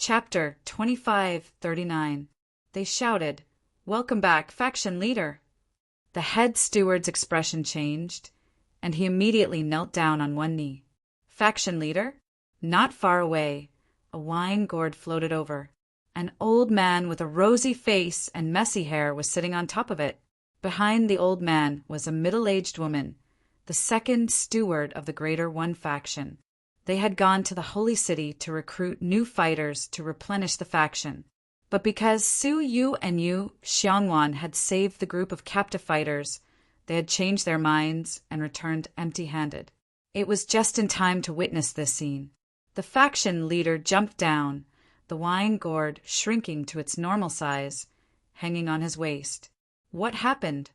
Chapter 2539. They shouted, "Welcome back, faction leader!" The head steward's expression changed, and he immediately knelt down on one knee. Faction leader? Not far away, a wine gourd floated over. An old man with a rosy face and messy hair was sitting on top of it. Behind the old man was a middle-aged woman, the second steward of the Greater One faction. They had gone to the Holy City to recruit new fighters to replenish the faction. But because Su Yu and Yu Xiangwan had saved the group of captive fighters, they had changed their minds and returned empty-handed. It was just in time to witness this scene. The faction leader jumped down, the wine gourd shrinking to its normal size, hanging on his waist. What happened?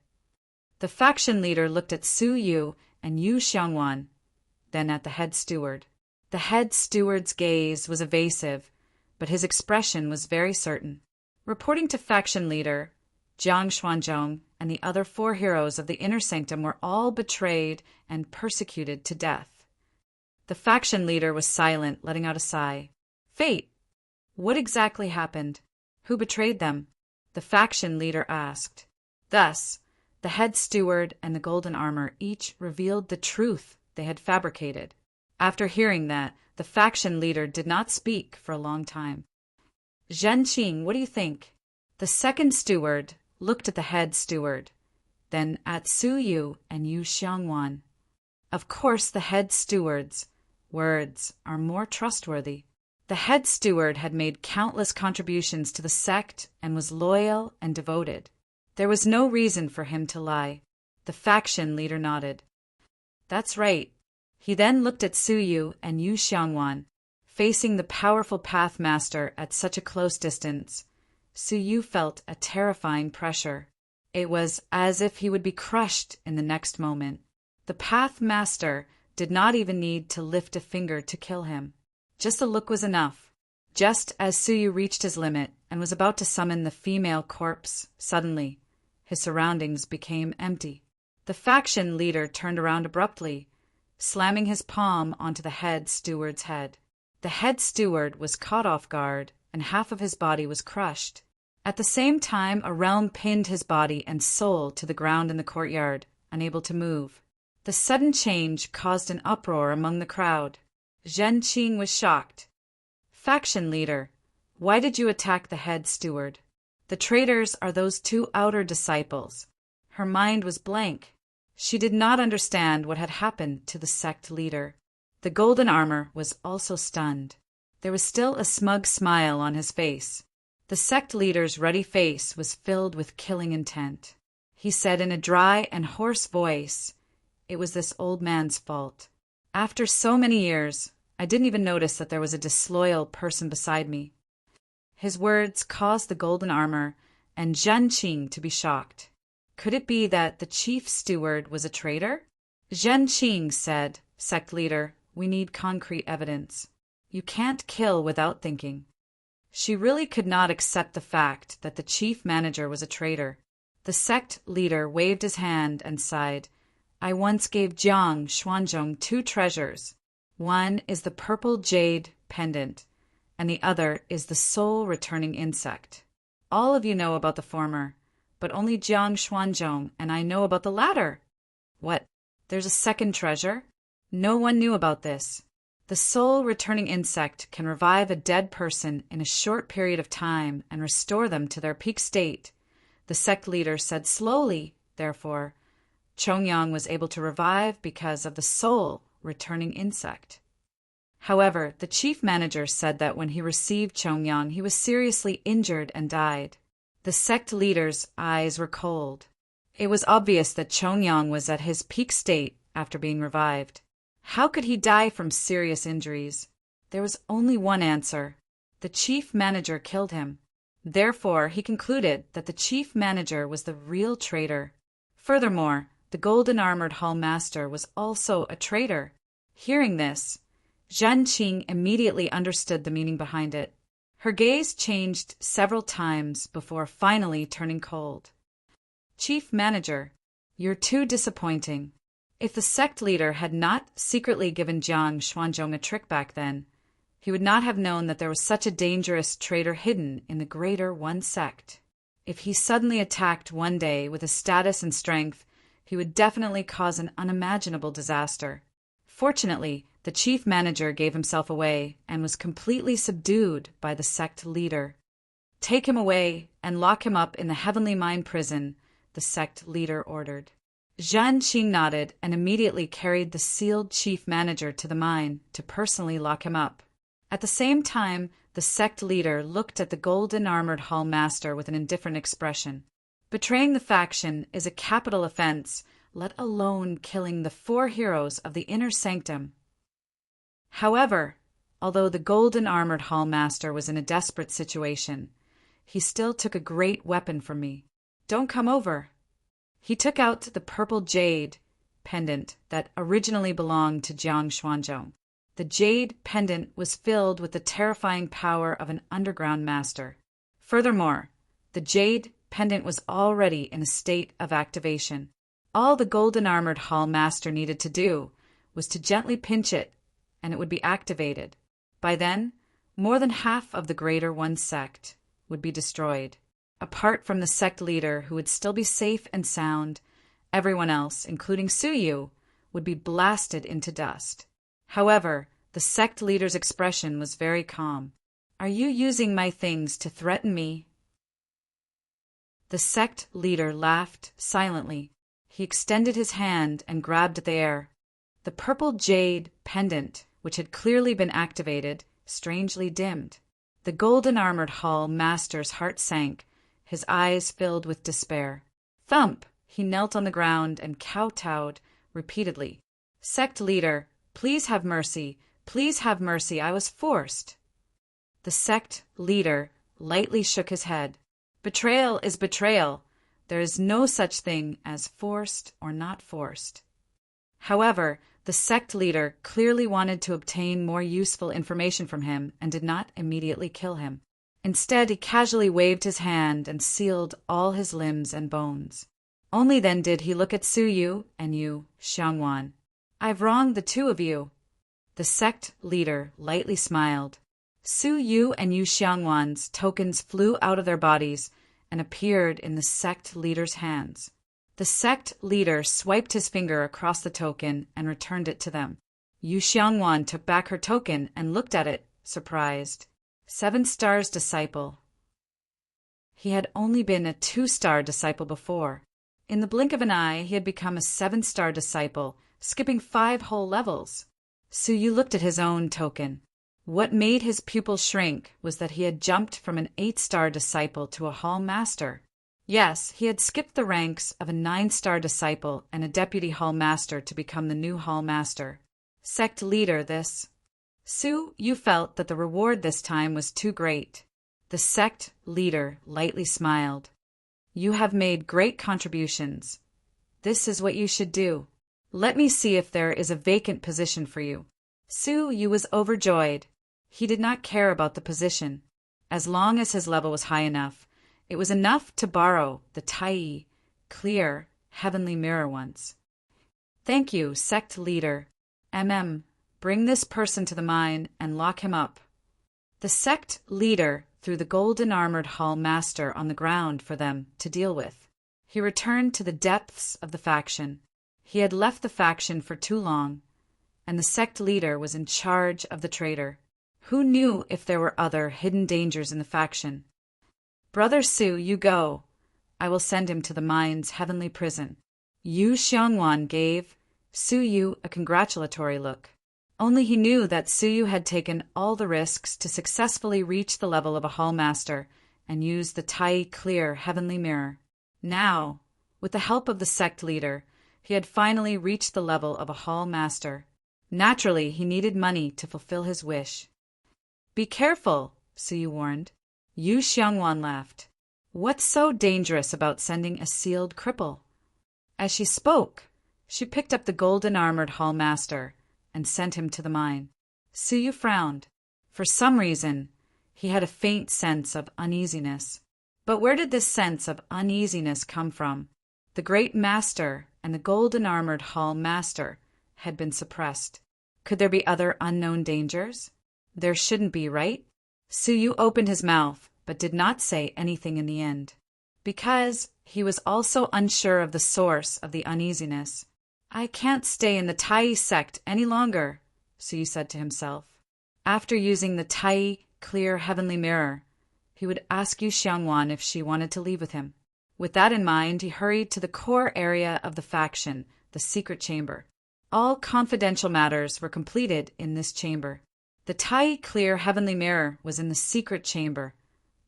The faction leader looked at Su Yu and Yu Xiangwan, then at the head steward. The head steward's gaze was evasive, but his expression was very certain. Reporting to faction leader, Jiang Xuanzhong and the other 4 heroes of the Inner Sanctum were all betrayed and persecuted to death. The faction leader was silent, letting out a sigh. Fate! What exactly happened? Who betrayed them? The faction leader asked. Thus, the head steward and the golden armor each revealed the truth they had fabricated. After hearing that, the faction leader did not speak for a long time. Zhenqing, what do you think? The second steward looked at the head steward, then at Su Yu and Yu Xiangwan. Of course, the head steward's words are more trustworthy. The head steward had made countless contributions to the sect and was loyal and devoted. There was no reason for him to lie. The faction leader nodded. That's right. He then looked at Su Yu and Yu Xiangwan. Facing the powerful Pathmaster at such a close distance, Su Yu felt a terrifying pressure. It was as if he would be crushed in the next moment. The Pathmaster did not even need to lift a finger to kill him. Just a look was enough. Just as Su Yu reached his limit and was about to summon the female corpse, suddenly, his surroundings became empty. The faction leader turned around abruptly, slamming his palm onto the head steward's head. The head steward was caught off guard, and half of his body was crushed. At the same time, a realm pinned his body and soul to the ground in the courtyard, unable to move. The sudden change caused an uproar among the crowd. Zhenqing was shocked. Faction leader, why did you attack the head steward? The traitors are those 2 outer disciples. Her mind was blank. She did not understand what had happened to the sect leader. The golden armor was also stunned. There was still a smug smile on his face. The sect leader's ruddy face was filled with killing intent. He said in a dry and hoarse voice, "It was this old man's fault. After so many years, I didn't even notice that there was a disloyal person beside me." His words caused the golden armor and Zhenqing to be shocked. Could it be that the chief steward was a traitor? Zhenqing said, "Sect leader, we need concrete evidence. You can't kill without thinking." She really could not accept the fact that the chief manager was a traitor. The sect leader waved his hand and sighed. "I once gave Jiang Xuanzhong 2 treasures. One is the purple jade pendant, and the other is the soul-returning insect. All of you know about the former, but only Jiang Xuanzhong and I know about the latter." "What? There's a second treasure?" No one knew about this. The soul-returning insect can revive a dead person in a short period of time and restore them to their peak state. The sect leader said slowly, therefore, Chongyang was able to revive because of the soul-returning insect. However, the chief manager said that when he received Chongyang, he was seriously injured and died. The sect leader's eyes were cold. It was obvious that Chongyang was at his peak state after being revived. How could he die from serious injuries? There was only one answer. The chief manager killed him. Therefore, he concluded that the chief manager was the real traitor. Furthermore, the golden armored hall master was also a traitor. Hearing this, Zhenqing immediately understood the meaning behind it. Her gaze changed several times before finally turning cold. "Chief manager, you're too disappointing. If the sect leader had not secretly given Jiang Xuanzhong a trick back then, He would not have known that there was such a dangerous traitor hidden in the Greater One sect. If he suddenly attacked one day with his status and strength, he would definitely cause an unimaginable disaster. Fortunately, the chief manager gave himself away and was completely subdued by the sect leader. "Take him away and lock him up in the Heavenly Mind prison," the sect leader ordered. Zhan Qing nodded and immediately carried the sealed chief manager to the mine to personally lock him up. At the same time, the sect leader looked at the golden-armored hall master with an indifferent expression. Betraying the faction is a capital offense, let alone killing the 4 heroes of the inner sanctum. However, although the golden-armored hall master was in a desperate situation, he still took a great weapon from me. "Don't come over." He took out the purple jade pendant that originally belonged to Jiang Xuanzhong. The jade pendant was filled with the terrifying power of an underground master. Furthermore, the jade pendant was already in a state of activation. All the golden-armored hall master needed to do was to gently pinch it, and it would be activated. By then, more than half of the Greater One sect would be destroyed. Apart from the sect leader, who would still be safe and sound, everyone else, including Suyu, would be blasted into dust. However, the sect leader's expression was very calm. "Are you using my things to threaten me?" The sect leader laughed silently. He extended his hand and grabbed at the air. The purple jade pendant, which had clearly been activated, strangely dimmed. The golden-armored hall master's heart sank, his eyes filled with despair. Thump! He knelt on the ground and kowtowed repeatedly. "Sect leader, please have mercy. Please have mercy. I was forced." The sect leader lightly shook his head. "Betrayal is betrayal. There is no such thing as forced or not forced." However, the sect leader clearly wanted to obtain more useful information from him and did not immediately kill him. Instead, he casually waved his hand and sealed all his limbs and bones. Only then did he look at Suyu and Yu Xiangwan. "I've wronged the 2 of you." The sect leader lightly smiled. Suyu and Yu Xiangwan's tokens flew out of their bodies and appeared in the sect leader's hands. The sect leader swiped his finger across the token and returned it to them. Yu Xiangwan took back her token and looked at it, surprised. 7 stars disciple. He had only been a 2-star disciple before. In the blink of an eye, he had become a 7-star disciple, skipping 5 whole levels. Suyu looked at his own token. What made his pupil shrink was that he had jumped from an 8-star disciple to a hall master. Yes, he had skipped the ranks of a 9-star disciple and a deputy hall master to become the new hall master. Sect leader, this. Suyu felt that the reward this time was too great. The sect leader lightly smiled. "You have made great contributions. This is what you should do. Let me see if there is a vacant position for you." Suyu was overjoyed. He did not care about the position. As long as his level was high enough, it was enough to borrow the Tai, clear, heavenly mirror once. "Thank you, sect leader. Bring this person to the mine and lock him up." The sect leader threw the golden-armored hall master on the ground for them to deal with. He returned to the depths of the faction. He had left the faction for too long, and the sect leader was in charge of the traitor. Who knew if there were other hidden dangers in the faction? "Brother Su, you go. I will send him to the mine's heavenly prison." Yu Xiangwan gave Suyu a congratulatory look. Only he knew that Suyu had taken all the risks to successfully reach the level of a hall master and use the Tai clear heavenly mirror. Now, with the help of the sect leader, he had finally reached the level of a hall master. Naturally, he needed money to fulfill his wish. "Be careful," Suyu warned. Yu Xiangwan laughed. "What's so dangerous about sending a sealed cripple?" As she spoke, she picked up the golden-armored hall master and sent him to the mine. Suyu frowned. For some reason, he had a faint sense of uneasiness. But where did this sense of uneasiness come from? The great master and the golden-armored hall master had been suppressed. Could there be other unknown dangers? There shouldn't be, right? Suyu opened his mouth, but did not say anything in the end. Because he was also unsure of the source of the uneasiness. I can't stay in the Tai sect any longer, Suyu said to himself. After using the Tai clear heavenly mirror, he would ask Yu Xiangwan if she wanted to leave with him. With that in mind, he hurried to the core area of the faction, the secret chamber. All confidential matters were completed in this chamber. The Tai clear heavenly mirror was in the secret chamber,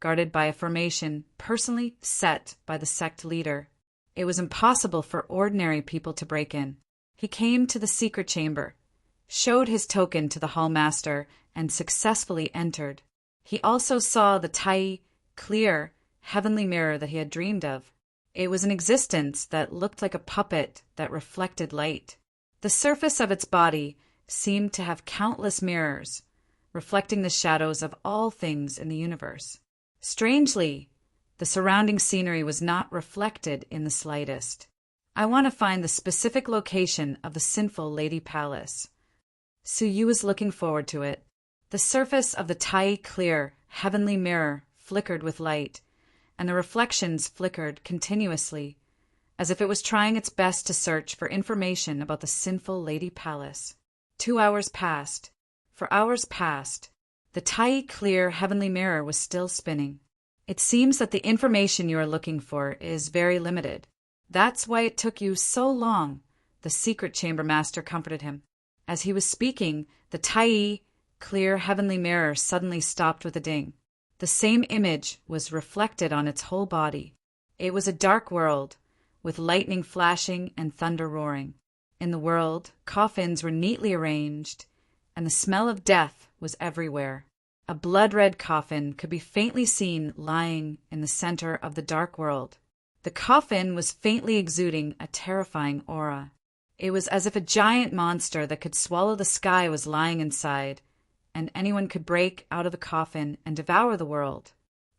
guarded by a formation personally set by the sect leader. It was impossible for ordinary people to break in. He came to the secret chamber, showed his token to the hall master, and successfully entered. He also saw the Tai clear heavenly mirror that he had dreamed of. It was an existence that looked like a puppet that reflected light. The surface of its body seemed to have countless mirrors, reflecting the shadows of all things in the universe. Strangely, the surrounding scenery was not reflected in the slightest. I want to find the specific location of the sinful Lady Palace. Suyu was looking forward to it. The surface of the Tai clear heavenly mirror flickered with light, and the reflections flickered continuously, as if it was trying its best to search for information about the sinful Lady Palace. 2 hours passed. For hours past, the Tai clear heavenly mirror was still spinning. It seems that the information you are looking for is very limited. That's why it took you so long, the secret chamber master comforted him. As he was speaking, the Tai clear heavenly mirror suddenly stopped with a ding. The same image was reflected on its whole body. It was a dark world, with lightning flashing and thunder roaring. In the world, coffins were neatly arranged, and the smell of death was everywhere. A blood-red coffin could be faintly seen lying in the center of the dark world. The coffin was faintly exuding a terrifying aura. It was as if a giant monster that could swallow the sky was lying inside, and anyone could break out of the coffin and devour the world.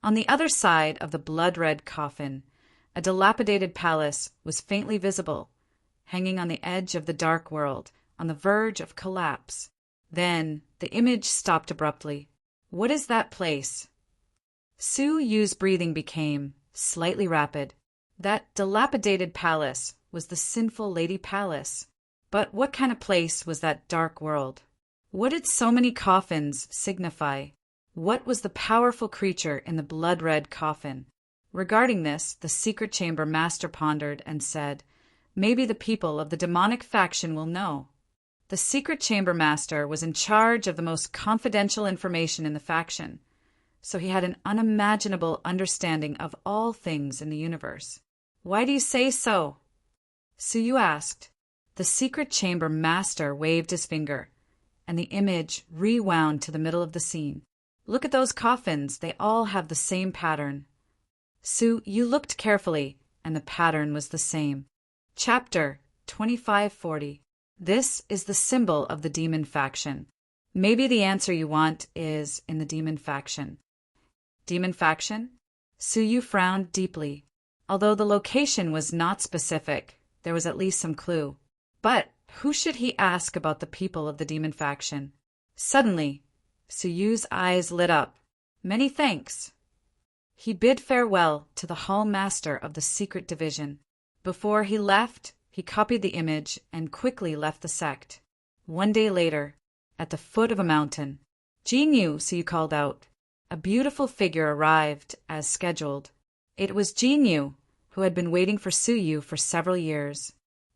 On the other side of the blood-red coffin, a dilapidated palace was faintly visible, hanging on the edge of the dark world, on the verge of collapse. Then the image stopped abruptly. What is that place? Su Yu's breathing became slightly rapid. That dilapidated palace was the sinful Lady Palace. But what kind of place was that dark world? What did so many coffins signify? What was the powerful creature in the blood-red coffin? Regarding this, the secret chamber master pondered and said, "Maybe the people of the demonic faction will know." The secret chamber master was in charge of the most confidential information in the faction, so he had an unimaginable understanding of all things in the universe. "Why do you say so?" Suyu asked. The secret chamber master waved his finger, and the image rewound to the middle of the scene. "Look at those coffins. They all have the same pattern." Suyu looked carefully, and the pattern was the same. Chapter 2540. This is the symbol of the demon faction. Maybe the answer you want is in the demon faction. Demon faction? Suyu frowned deeply. Although the location was not specific, there was at least some clue. But who should he ask about the people of the demon faction? Suddenly, Suyu's eyes lit up. "Many thanks." He bid farewell to the hall master of the secret division. Before he left, he copied the image and quickly left the sect. 1 day later, at the foot of a mountain, "Jinyu," Suyu called out. A beautiful figure arrived as scheduled. It was Jinyu, who had been waiting for Suyu for several years.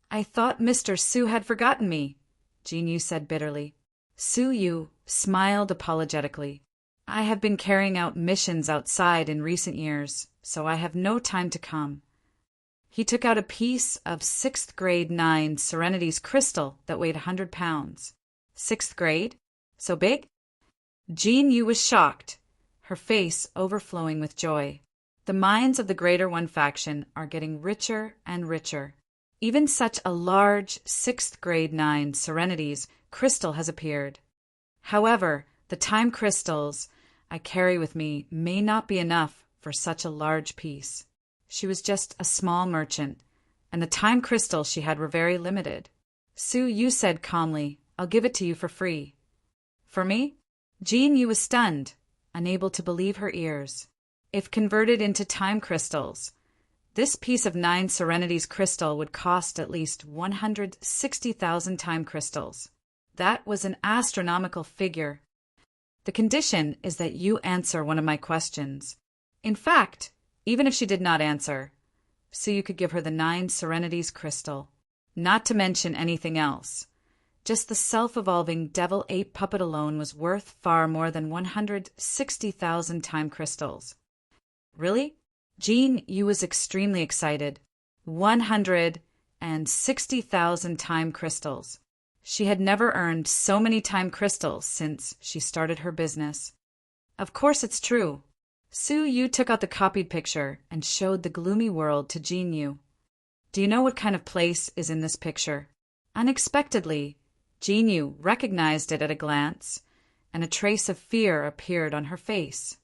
"I thought Mr. Su had forgotten me," Jinyu said bitterly. Suyu smiled apologetically. "I have been carrying out missions outside in recent years, so I have no time to come." He took out a piece of 6th grade 9 Serenity's crystal that weighed 100 pounds. 6th grade? So big? Jinyu was shocked, her face overflowing with joy. The minds of the Greater One faction are getting richer and richer. Even such a large 6th grade 9 Serenity's crystal has appeared. However, the time crystals I carry with me may not be enough for such a large piece. She was just a small merchant, and the time crystals she had were very limited. Suyu said calmly, "I'll give it to you for free." "For me?" Jean Yu was stunned, unable to believe her ears. If converted into time crystals, this piece of 9 Serenities crystal would cost at least 160,000 time crystals. That was an astronomical figure. The condition is that you answer one of my questions. In fact, even if she did not answer, so you could give her the 9 Serenities crystal, not to mention anything else. Just the self-evolving devil-ape puppet alone was worth far more than 160,000 time crystals. Really? Jean Yu was extremely excited. 160,000 time crystals. She had never earned so many time crystals since she started her business. Of course it's true. Su Yu took out the copied picture and showed the gloomy world to Jean Yu. Do you know what kind of place is in this picture? Unexpectedly, Jean Yu recognized it at a glance, and a trace of fear appeared on her face.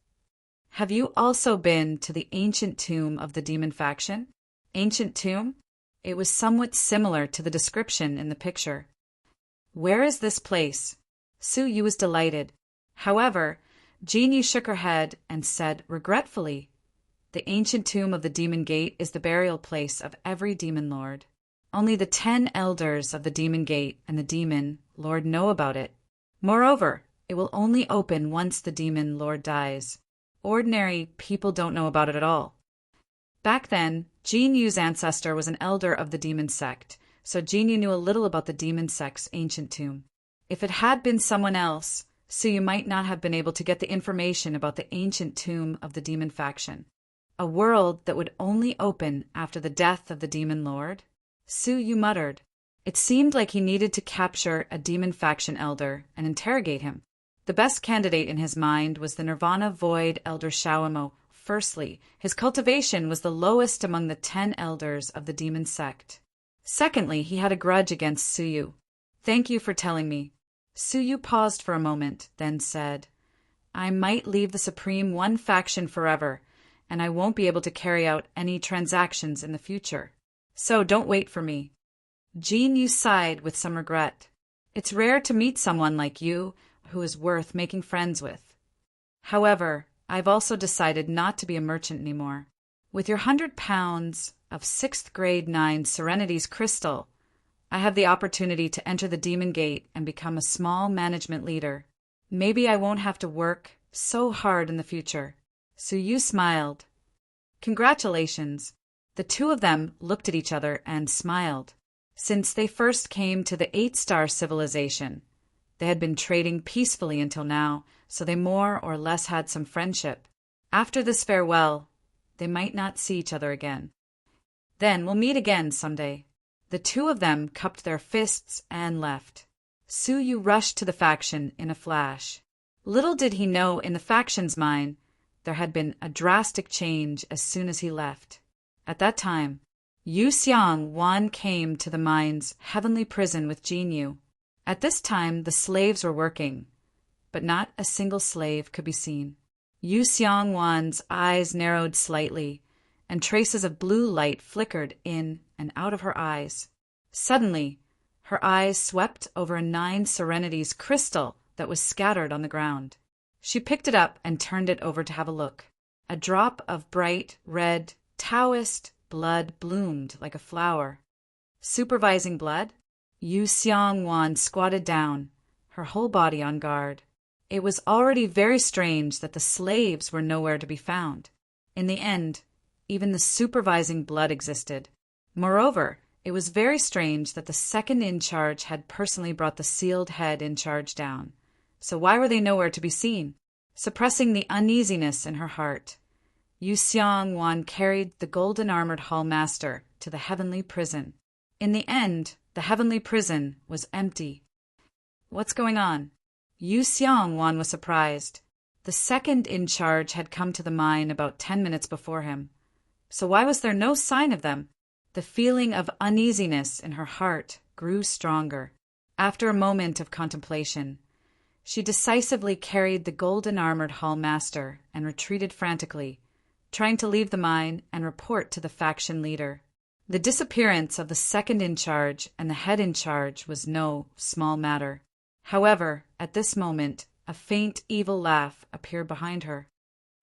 Have you also been to the ancient tomb of the demon faction? Ancient tomb? It was somewhat similar to the description in the picture. Where is this place? Su Yu was delighted. However, Jean Yu shook her head and said regretfully, the ancient tomb of the demon gate is the burial place of every demon lord. Only the 10 elders of the demon gate and the demon lord know about it. Moreover, it will only open once the demon lord dies. Ordinary people don't know about it at all. Back then, Jean Yu's ancestor was an elder of the demon sect, so Jean Yu knew a little about the demon sect's ancient tomb. If it had been someone else, Su Yu might not have been able to get the information about the ancient tomb of the demon faction. A world that would only open after the death of the demon lord? Su Yu muttered. It seemed like he needed to capture a demon faction elder and interrogate him. The best candidate in his mind was the Nirvana Void Elder Shaomo. Firstly, his cultivation was the lowest among the 10 elders of the demon sect. Secondly, he had a grudge against Su Yu. Thank you for telling me. Su Yu paused for a moment, then said, I might leave the Supreme One faction forever, and I won't be able to carry out any transactions in the future. So don't wait for me. Jean Yu sighed with some regret. It's rare to meet someone like you who is worth making friends with. However, I've also decided not to be a merchant anymore. With your 100 pounds of 6th grade 9 Serenities crystal, I have the opportunity to enter the demon gate and become a small management leader. Maybe I won't have to work so hard in the future. Su Yu smiled. Congratulations. The two of them looked at each other and smiled. Since they first came to the 8-star civilization, they had been trading peacefully until now, so they more or less had some friendship. After this farewell, they might not see each other again. Then we'll meet again someday. The two of them cupped their fists and left. Su Yu rushed to the faction in a flash. Little did he know in the faction's mind, there had been a drastic change as soon as he left. At that time, Yu Xiang Wan came to the mine's heavenly prison with Jean Yu. At this time, the slaves were working, but not a single slave could be seen. Yu Xiang Wan's eyes narrowed slightly, and traces of blue light flickered in and out of her eyes. Suddenly, her eyes swept over a 9 Serenities crystal that was scattered on the ground. She picked it up and turned it over to have a look. A drop of bright red Taoist blood bloomed like a flower. Supervising blood? Yu Xiang Wan squatted down, her whole body on guard. It was already very strange that the slaves were nowhere to be found. In the end, even the supervising blood existed. Moreover, it was very strange that the second in charge had personally brought the sealed head in charge down. So why were they nowhere to be seen? Suppressing the uneasiness in her heart, Yu Xiang Wan carried the golden-armored hall master to the heavenly prison. In the end, the heavenly prison was empty. What's going on? Yu Xiang Wan was surprised. The second in charge had come to the mine about 10 minutes before him. So why was there no sign of them? The feeling of uneasiness in her heart grew stronger. After a moment of contemplation, she decisively carried the golden-armored hall master and retreated frantically, trying to leave the mine and report to the faction leader. The disappearance of the second in charge and the head in charge was no small matter. However, at this moment, A faint, evil laugh appeared behind her.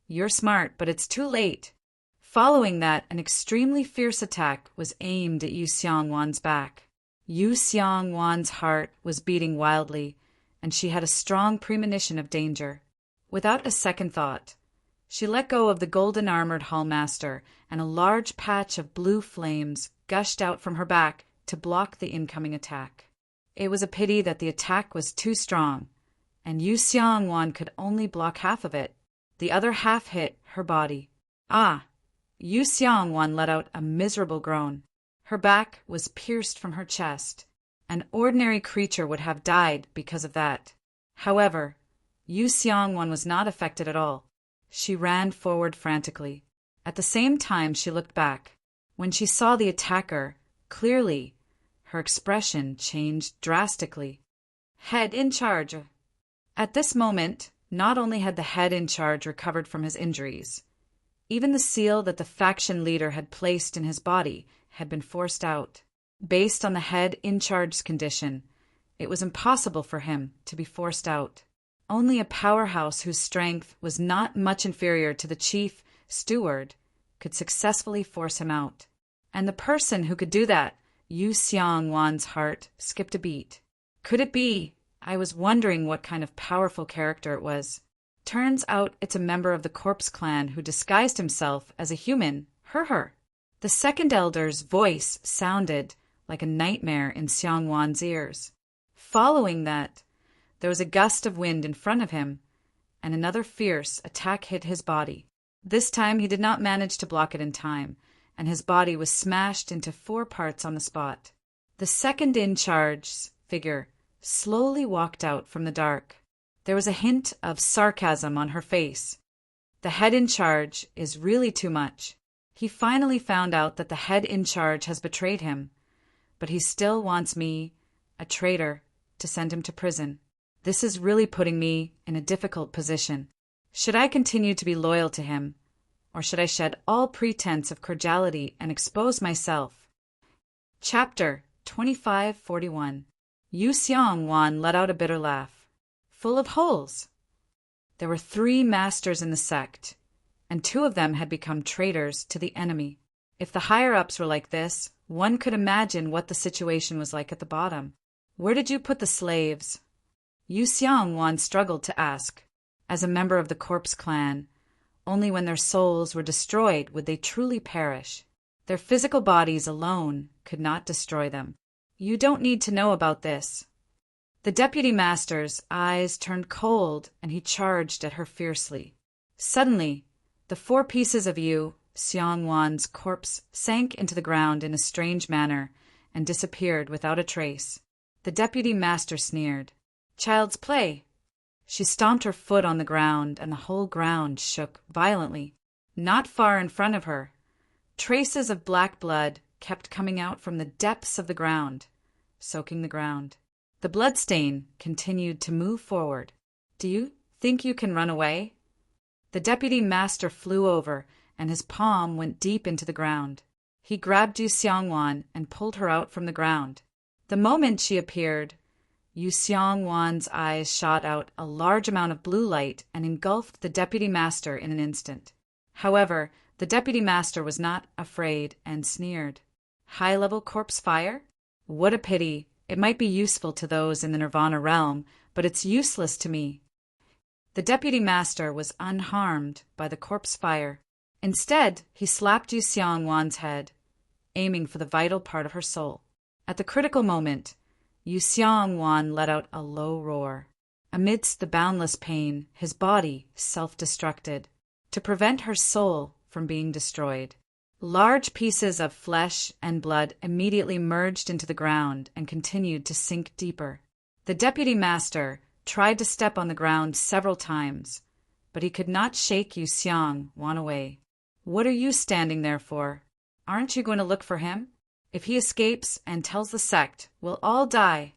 "You're smart, but it's too late." Following that, an extremely fierce attack was aimed at Yu Xiongwan's back. Yu Xiongwan's heart was beating wildly, and she had a strong premonition of danger. Without a second thought, she let go of the golden-armored hallmaster, and a large patch of blue flames gushed out from her back to block the incoming attack. It was a pity that the attack was too strong, and Yu Xiongwan could only block half of it. The other half hit her body. Ah! Yu Xiongwan let out a miserable groan. Her back was pierced from her chest. An ordinary creature would have died because of that. However, Yu Xiongwan was not affected at all. She ran forward frantically. At the same time, she looked back. When she saw the attacker, clearly, her expression changed drastically. "Head in charge." At this moment, not only had the head in charge recovered from his injuries, even the seal that the faction leader had placed in his body had been forced out. Based on the head in charge's condition, it was impossible for him to be forced out. Only a powerhouse whose strength was not much inferior to the chief steward could successfully force him out. And the person who could do that, Yu Xiongwan's heart skipped a beat. Could it be? I was wondering what kind of powerful character it was. Turns out it's a member of the corpse clan who disguised himself as a human, her. The second elder's voice sounded like a nightmare in Xiongwan's ears. Following that, there was a gust of wind in front of him, and another fierce attack hit his body. This time he did not manage to block it in time, and his body was smashed into 4 parts on the spot. The second in charge's figure slowly walked out from the dark. There was a hint of sarcasm on her face. The head in charge is really too much. He finally found out that the head in charge has betrayed him, but he still wants me, a traitor, to send him to prison. This is really putting me in a difficult position. Should I continue to be loyal to him, or should I shed all pretense of cordiality and expose myself? Chapter 2541. Yu Xiongwan let out a bitter laugh. Full of holes. There were 3 masters in the sect, and 2 of them had become traitors to the enemy. If the higher-ups were like this, one could imagine what the situation was like at the bottom. Where did you put the slaves? Yu Xiongwan struggled to ask. As a member of the corpse clan, only when their souls were destroyed would they truly perish. Their physical bodies alone could not destroy them. You don't need to know about this. The deputy master's eyes turned cold, and he charged at her fiercely. Suddenly, the 4 pieces of Yu Xiongwan's corpse sank into the ground in a strange manner and disappeared without a trace. The deputy master sneered. "Child's play." She stomped her foot on the ground, and the whole ground shook violently. Not far in front of her, traces of black blood kept coming out from the depths of the ground, soaking the ground. The bloodstain continued to move forward. "Do you think you can run away?" The deputy master flew over, and his palm went deep into the ground. He grabbed Yu Xiongwan and pulled her out from the ground. The moment she appeared, Yu Xiongwan's eyes shot out a large amount of blue light and engulfed the deputy master in an instant. However, the deputy master was not afraid and sneered. "High-level corpse fire? What a pity. It might be useful to those in the Nirvana realm, but it's useless to me." The deputy master was unharmed by the corpse fire. Instead, he slapped Yu Xiongwan's head, aiming for the vital part of her soul. At the critical moment, Yu Xiongwan let out a low roar. Amidst the boundless pain, his body self-destructed, to prevent her soul from being destroyed. Large pieces of flesh and blood immediately merged into the ground and continued to sink deeper. The deputy master tried to step on the ground several times, but he could not shake Yu Xiongwan away. "What are you standing there for? Aren't you going to look for him? If he escapes and tells the sect, we'll all die."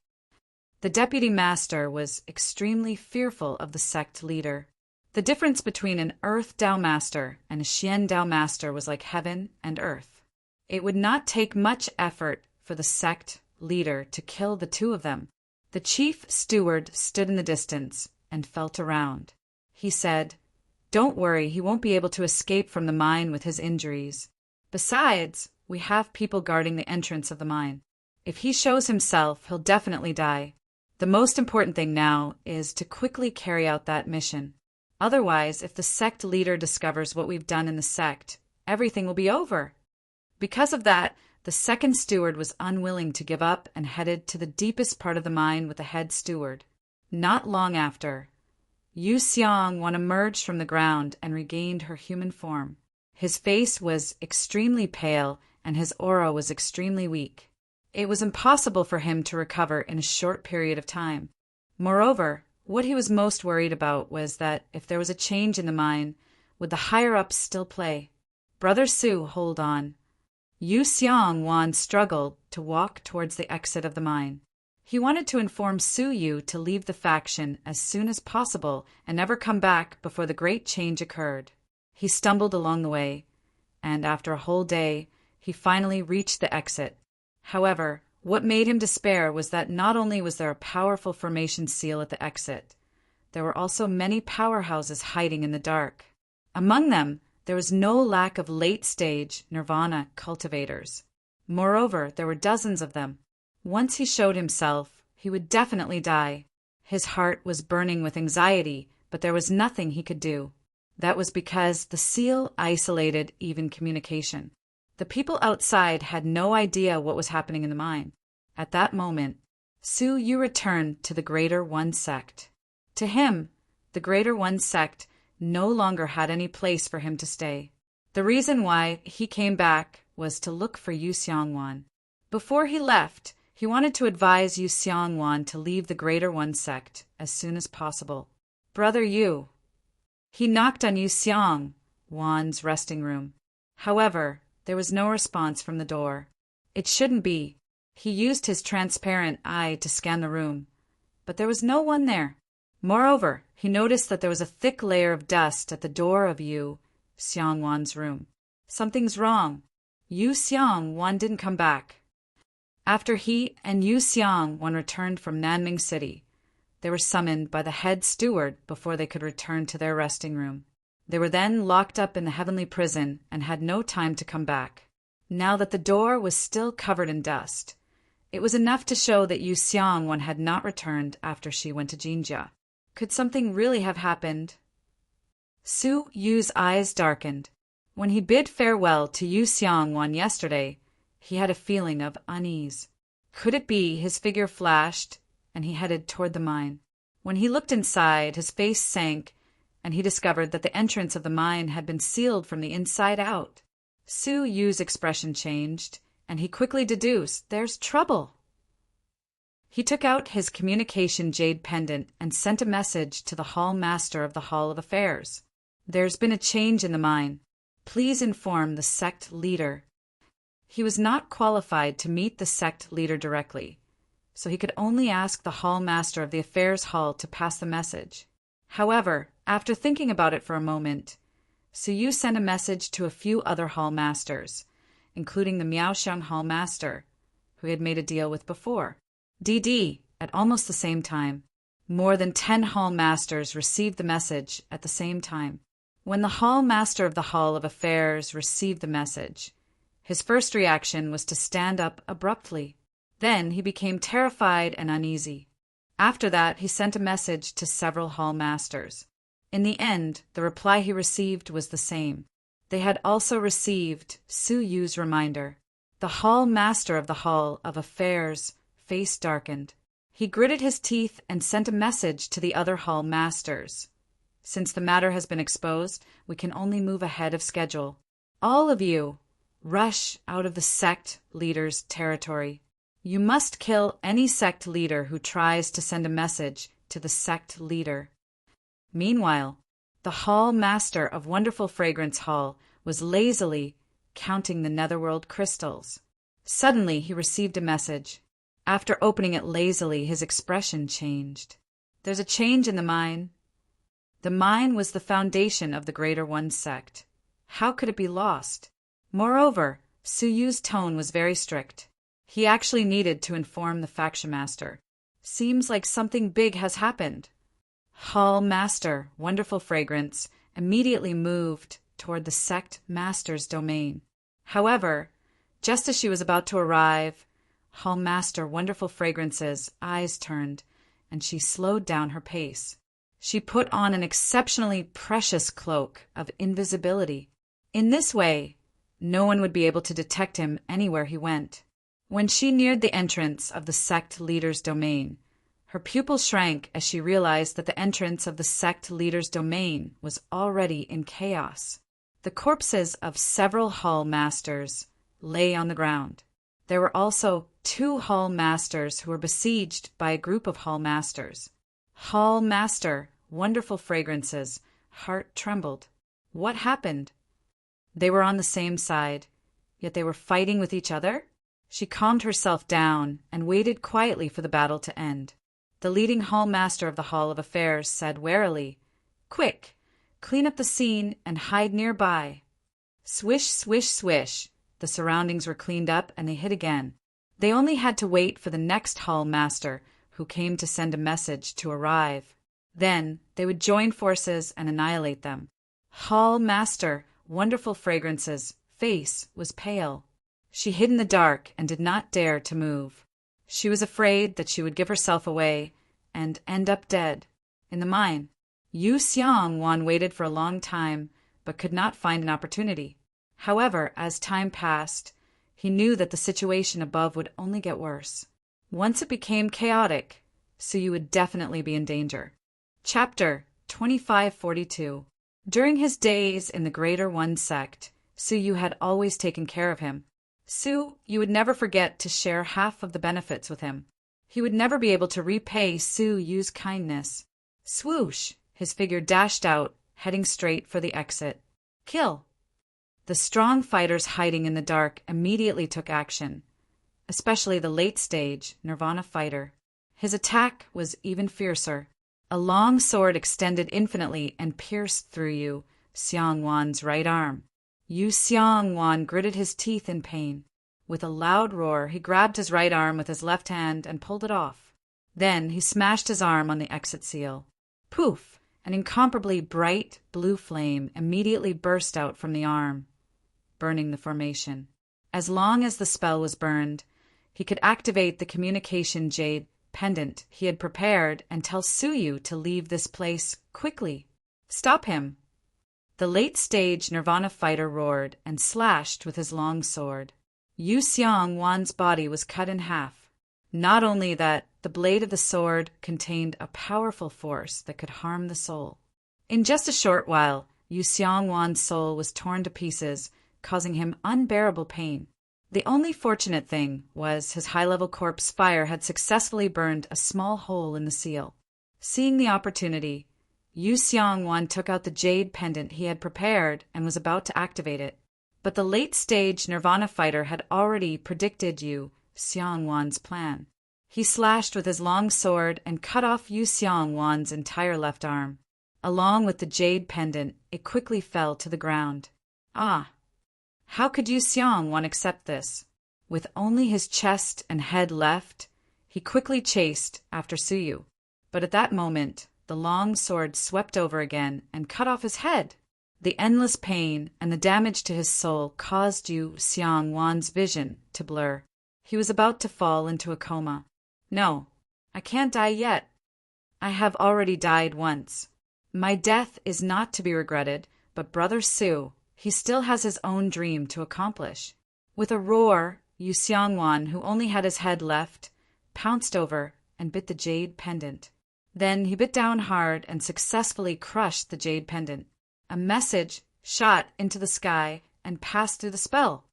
The deputy master was extremely fearful of the sect leader. The difference between an Earth Dao Master and a Xian Dao Master was like heaven and earth. It would not take much effort for the sect leader to kill the 2 of them. The chief steward stood in the distance, and felt around. He said, "Don't worry, he won't be able to escape from the mine with his injuries. Besides, we have people guarding the entrance of the mine. If he shows himself, he'll definitely die. The most important thing now is to quickly carry out that mission. Otherwise, if the sect leader discovers what we've done in the sect, everything will be over." Because of that, the second steward was unwilling to give up and headed to the deepest part of the mine with the head steward. Not long after, Yu Xiong emerged from the ground and regained her human form. His face was extremely pale and his aura was extremely weak. It was impossible for him to recover in a short period of time. Moreover, what he was most worried about was that if there was a change in the mine, would the higher-ups still play? "Brother Su, hold on." Yu Xiong struggled to walk towards the exit of the mine. He wanted to inform Su Yu to leave the faction as soon as possible and never come back before the great change occurred. He stumbled along the way, and after a whole day, he finally reached the exit. However, what made him despair was that not only was there a powerful formation seal at the exit, there were also many powerhouses hiding in the dark. Among them, there was no lack of late-stage nirvana cultivators. Moreover, there were dozens of them. Once he showed himself, he would definitely die. His heart was burning with anxiety, but there was nothing he could do. That was because the seal isolated even communication. The people outside had no idea what was happening in the mine. At that moment, Su Yu returned to the Greater One Sect. To him, the Greater One Sect no longer had any place for him to stay. The reason why he came back was to look for Yu Xiong. Before he left, he wanted to advise Yu Xiong to leave the Greater One Sect as soon as possible. "Brother Yu." He knocked on Yu Xiong's resting room. However, there was no response from the door. It shouldn't be. He used his transparent eye to scan the room, but there was no one there. Moreover, he noticed that there was a thick layer of dust at the door of Yu Xiong's room. Something's wrong. Yu Xiong didn't come back. After he and Yu Xiong returned from Nanming City, they were summoned by the head steward before they could return to their resting room. They were then locked up in the heavenly prison and had no time to come back. Now that the door was still covered in dust, it was enough to show that Yu Xiong had not returned after she went to Jinjia. Could something really have happened? Su Yu's eyes darkened. When he bid farewell to Yu Xiong yesterday, he had a feeling of unease. Could it be his figure flashed, and he headed toward the mine? When he looked inside, his face sank, and he discovered that the entrance of the mine had been sealed from the inside out. Su Yu's expression changed, and he quickly deduced, "There's trouble." He took out his communication jade pendant and sent a message to the Hall Master of the Hall of Affairs. "There's been a change in the mine. Please inform the sect leader." He was not qualified to meet the sect leader directly, so he could only ask the Hall Master of the Affairs Hall to pass the message. However, after thinking about it for a moment, Su Yu sent a message to a few other Hall Masters, including the Miaoxiang Hall Master, who he had made a deal with before. At almost the same time, more than 10 Hall Masters received the message at the same time. When the Hall Master of the Hall of Affairs received the message, his first reaction was to stand up abruptly. Then he became terrified and uneasy. After that, he sent a message to several Hall Masters. In the end, the reply he received was the same. They had also received Su Yu's reminder. The Hall Master of the Hall of Affairs' face darkened. He gritted his teeth and sent a message to the other Hall Masters. "Since the matter has been exposed, we can only move ahead of schedule. All of you, rush out of the sect leader's territory. You must kill any sect leader who tries to send a message to the sect leader." Meanwhile, the Hall Master of Wonderful Fragrance Hall was lazily counting the netherworld crystals. Suddenly, he received a message. After opening it lazily, his expression changed. "There's a change in the mine." The mine was the foundation of the Greater One Sect. How could it be lost? Moreover, Su Yu's tone was very strict. He actually needed to inform the faction master. "Seems like something big has happened." Hall Master, Wonderful Fragrance, immediately moved toward the sect master's domain. However, just as she was about to arrive, Hall Master, Wonderful Fragrance's eyes turned, and she slowed down her pace. She put on an exceptionally precious cloak of invisibility. In this way, no one would be able to detect him anywhere he went. When she neared the entrance of the sect leader's domain, her pupil shrank as she realized that the entrance of the sect leader's domain was already in chaos. The corpses of several hall masters lay on the ground. There were also 2 hall masters who were besieged by a group of hall masters. Hall Master, Wonderful Fragrance's heart trembled. What happened? They were on the same side, yet they were fighting with each other? She calmed herself down and waited quietly for the battle to end. The leading hall master of the Hall of Affairs said warily, "Quick, clean up the scene and hide nearby." Swish, swish, swish. The surroundings were cleaned up and they hid again. They only had to wait for the next hall master, who came to send a message, to arrive. Then they would join forces and annihilate them. Hall Master, Wonderful Fragrance's face was pale. She hid in the dark and did not dare to move. She was afraid that she would give herself away and end up dead in the mine. Yu Xiangwan waited for a long time, but could not find an opportunity. However, as time passed, he knew that the situation above would only get worse. Once it became chaotic, Suyu would definitely be in danger. Chapter 2542. During his days in the Greater One sect, Suyu had always taken care of him. Suyu would never forget to share half of the benefits with him. He would never be able to repay Suyu's kindness. Swoosh! His figure dashed out, heading straight for the exit. Kill! The strong fighters hiding in the dark immediately took action, especially the late-stage Nirvana fighter. His attack was even fiercer. A long sword extended infinitely and pierced through Yu Xiangwan's right arm. Yu Xiangwan gritted his teeth in pain. With a loud roar, he grabbed his right arm with his left hand and pulled it off. Then he smashed his arm on the exit seal. Poof! An incomparably bright blue flame immediately burst out from the arm, burning the formation. As long as the spell was burned, he could activate the communication jade pendant he had prepared and tell Suyu to leave this place quickly. Stop him! The late-stage Nirvana fighter roared and slashed with his long sword. Yu Xiangwan's body was cut in half. Not only that, the blade of the sword contained a powerful force that could harm the soul. In just a short while, Yu Xiangwan's soul was torn to pieces, causing him unbearable pain. The only fortunate thing was his high-level corpse fire had successfully burned a small hole in the seal. Seeing the opportunity, Yu Xiangwan took out the jade pendant he had prepared and was about to activate it. But the late-stage Nirvana fighter had already predicted Yu Xiangwan's plan. He slashed with his long sword and cut off Yu Xiangwan's entire left arm. Along with the jade pendant, it quickly fell to the ground. Ah! How could Yu Xiangwan accept this? With only his chest and head left, he quickly chased after Suyu. But at that moment, the long sword swept over again and cut off his head. The endless pain and the damage to his soul caused Yu Xiangwan's vision to blur. He was about to fall into a coma. No, I can't die yet. I have already died once. My death is not to be regretted, but Brother Su, he still has his own dream to accomplish. With a roar, Yu Xiangwan, who only had his head left, pounced over and bit the jade pendant. Then he bit down hard and successfully crushed the jade pendant. A message shot into the sky and passed through the spell.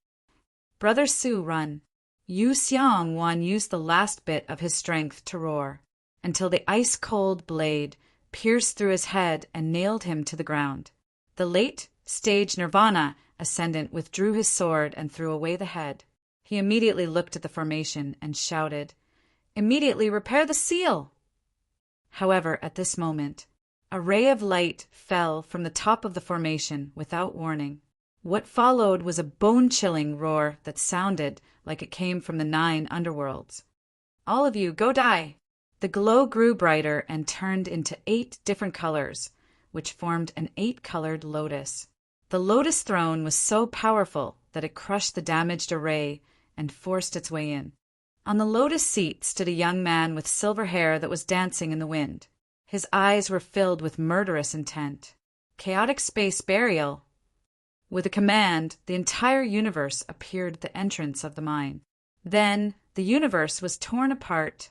Brother Su, run. Yu Xiangwan used the last bit of his strength to roar, until the ice-cold blade pierced through his head and nailed him to the ground. The late-stage Nirvana ascendant withdrew his sword and threw away the head. He immediately looked at the formation and shouted, "Immediately repair the seal!" However, at this moment, a ray of light fell from the top of the formation without warning. What followed was a bone-chilling roar that sounded like it came from the 9 underworlds. "All of you, go die!" The glow grew brighter and turned into 8 different colors, which formed an 8-colored lotus. The lotus throne was so powerful that it crushed the damaged array and forced its way in. On the lotus seat stood a young man with silver hair that was dancing in the wind. His eyes were filled with murderous intent. Chaotic space burial. With a command, the entire universe appeared at the entrance of the mine. Then, the universe was torn apart,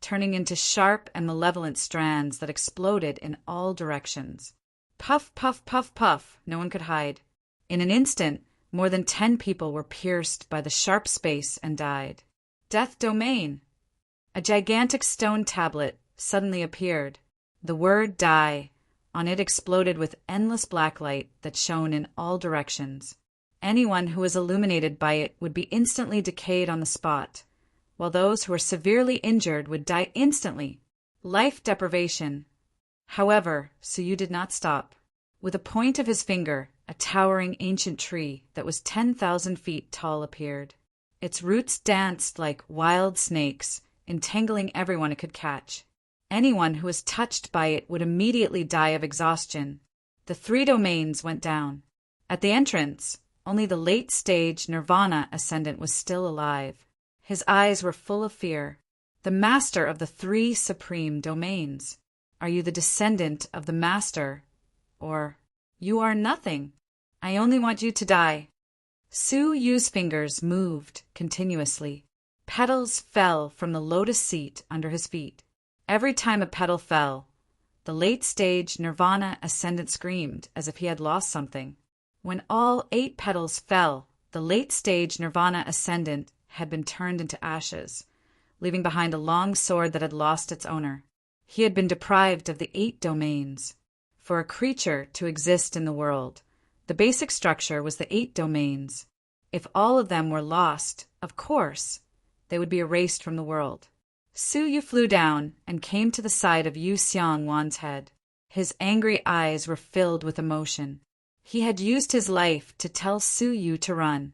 turning into sharp and malevolent strands that exploded in all directions. Puff, puff, puff, puff, no one could hide. In an instant, more than 10 people were pierced by the sharp space and died. Death domain. A gigantic stone tablet suddenly appeared. The word die on it exploded with endless black light that shone in all directions. Anyone who was illuminated by it would be instantly decayed on the spot, while those who were severely injured would die instantly. Life deprivation. However, Suyu did not stop. With a point of his finger, a towering ancient tree that was 10,000 feet tall appeared. Its roots danced like wild snakes, entangling everyone it could catch. Anyone who was touched by it would immediately die of exhaustion. The 3 domains went down. At the entrance, only the late-stage Nirvana ascendant was still alive. His eyes were full of fear. The master of the 3 supreme domains. Are you the descendant of the master? Or, you are nothing. I only want you to die. Suyu's fingers moved continuously. Petals fell from the lotus seat under his feet. Every time a petal fell, the late-stage Nirvana ascendant screamed as if he had lost something. When all 8 petals fell, the late-stage Nirvana ascendant had been turned into ashes, leaving behind a long sword that had lost its owner. He had been deprived of the 8 domains. For a creature to exist in the world, the basic structure was the 8 domains. If all of them were lost, of course, they would be erased from the world. Suyu flew down and came to the side of Yu Xiangwan's head. His angry eyes were filled with emotion. He had used his life to tell Suyu to run.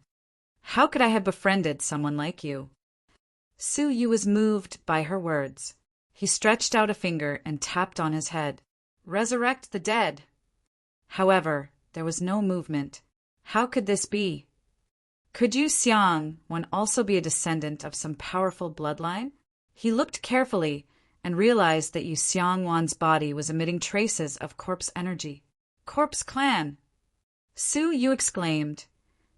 How could I have befriended someone like you? Suyu was moved by her words. He stretched out a finger and tapped on his head. Resurrect the dead. However, there was no movement. How could this be? Could Yu Xiangwan also be a descendant of some powerful bloodline? He looked carefully and realized that Yu Xiangwan's body was emitting traces of corpse energy. Corpse clan! Suyu exclaimed,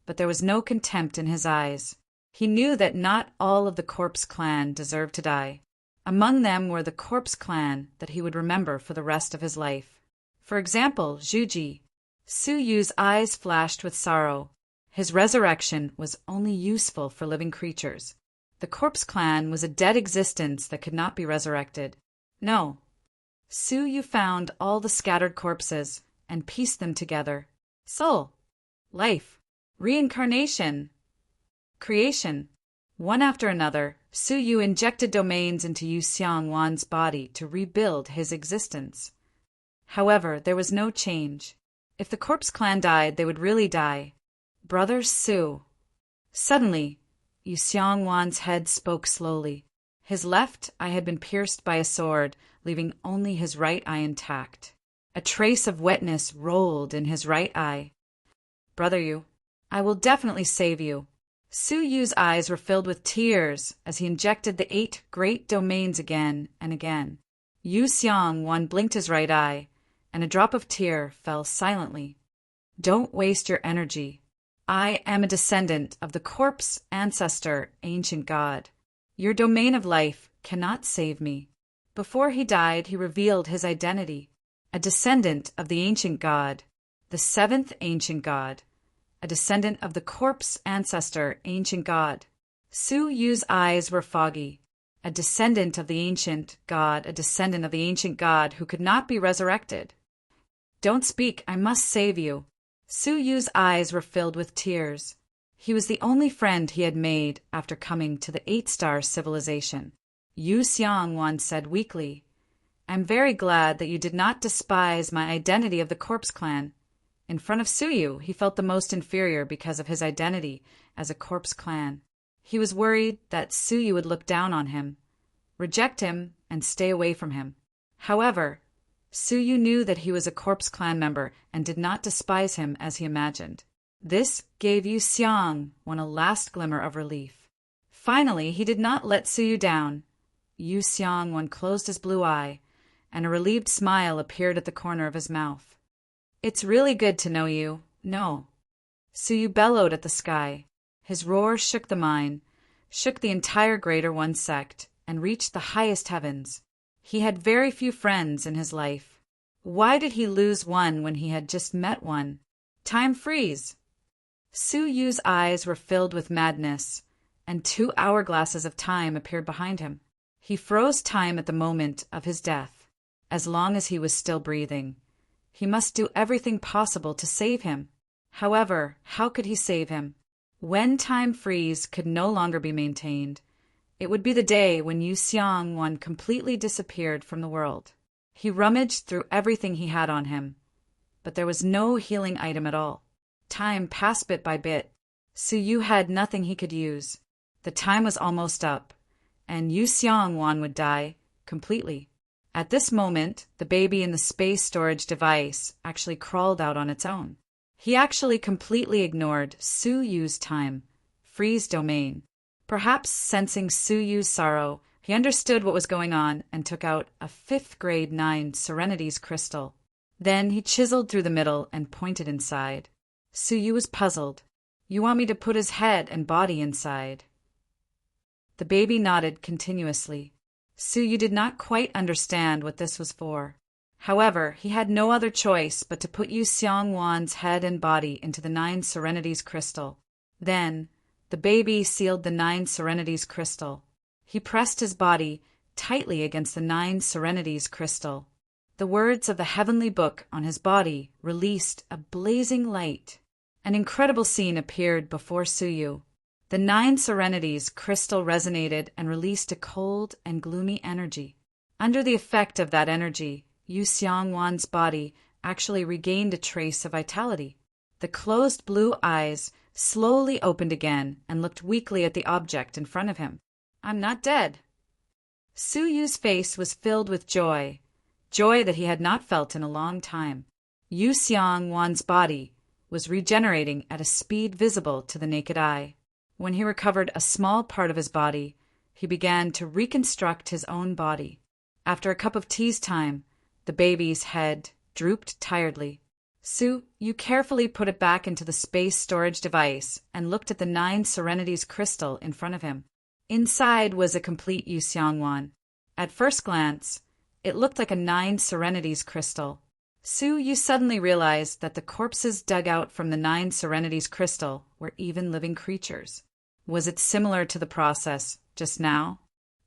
but there was no contempt in his eyes. He knew that not all of the corpse clan deserved to die. Among them were the corpse clan that he would remember for the rest of his life. For example, Zhuji. Suyu's eyes flashed with sorrow. His resurrection was only useful for living creatures. The corpse clan was a dead existence that could not be resurrected. No. Suyu found all the scattered corpses and pieced them together. Soul, life, reincarnation, creation. One after another, Suyu injected domains into Yu Xiangwan's body to rebuild his existence. However, there was no change. If the corpse clan died, they would really die. Brother Su. Suddenly, Yu Xiangwan's head spoke slowly. His left eye had been pierced by a sword, leaving only his right eye intact. A trace of wetness rolled in his right eye. Brother Yu, I will definitely save you. Suyu's eyes were filled with tears as he injected the 8 great domains again and again. Yu Xiangwan blinked his right eye, and a drop of tear fell silently. Don't waste your energy. I am a descendant of the corpse ancestor, ancient god. Your domain of life cannot save me. Before he died, he revealed his identity. A descendant of the ancient god, the 7th ancient god. A descendant of the corpse ancestor, ancient god. Suyu's eyes were foggy. A descendant of the ancient god, a descendant of the ancient god who could not be resurrected. Don't speak, I must save you. Suyu's eyes were filled with tears. He was the only friend he had made after coming to the 8-star civilization. Yu Xiangwan said weakly, I'm very glad that you did not despise my identity of the corpse clan. In front of Suyu, he felt the most inferior because of his identity as a corpse clan. He was worried that Suyu would look down on him, reject him, and stay away from him. However, Suyu knew that he was a Corpse Clan member and did not despise him as he imagined. This gave Yu Xiongwan a last glimmer of relief. Finally, he did not let Suyu down. Yu Xiongwan closed his blue eye, and a relieved smile appeared at the corner of his mouth. "It's really good to know you. No." Suyu bellowed at the sky. His roar shook the mine, shook the entire Greater One sect, and reached the highest heavens. He had very few friends in his life. Why did he lose one when he had just met one? Time freeze! Suyu's eyes were filled with madness, and 2 hourglasses of time appeared behind him. He froze time at the moment of his death. As long as he was still breathing, he must do everything possible to save him. However, how could he save him? When time freeze could no longer be maintained, it would be the day when Yu Xiongwan completely disappeared from the world. He rummaged through everything he had on him, but there was no healing item at all. Time passed bit by bit. Suyu had nothing he could use. The time was almost up, and Yu Xiongwan would die completely. At this moment, the baby in the space storage device actually crawled out on its own. He actually completely ignored Suyu's time freeze domain. Perhaps sensing Suyu's sorrow, he understood what was going on and took out a 5th grade 9 Serenity's crystal. Then he chiseled through the middle and pointed inside. Suyu was puzzled. "You want me to put his head and body inside?" The baby nodded continuously. Suyu did not quite understand what this was for. However, he had no other choice but to put Yu Xiongwan's head and body into the 9 Serenity's crystal. Then, the baby sealed the 9 Serenity's crystal. He pressed his body tightly against the 9 Serenity's crystal. The words of the heavenly book on his body released a blazing light. An incredible scene appeared before Suyu. The 9 Serenity's crystal resonated and released a cold and gloomy energy. Under the effect of that energy, Yu Xiongwan's body actually regained a trace of vitality. The closed blue eyes slowly opened again and looked weakly at the object in front of him. "I'm not dead." Suyu's face was filled with joy that he had not felt in a long time. Yu Xiongwan's body was regenerating at a speed visible to the naked eye. When he recovered a small part of his body, he began to reconstruct his own body. After a cup of tea's time, the baby's head drooped tiredly. Suyu carefully put it back into the space storage device and looked at the 9 Serenity's crystal in front of him. Inside was a complete Yu Xiongwan. At first glance, it looked like a 9 Serenity's crystal. Suyu suddenly realized that the corpses dug out from the 9 Serenity's crystal were even living creatures. Was it similar to the process just now?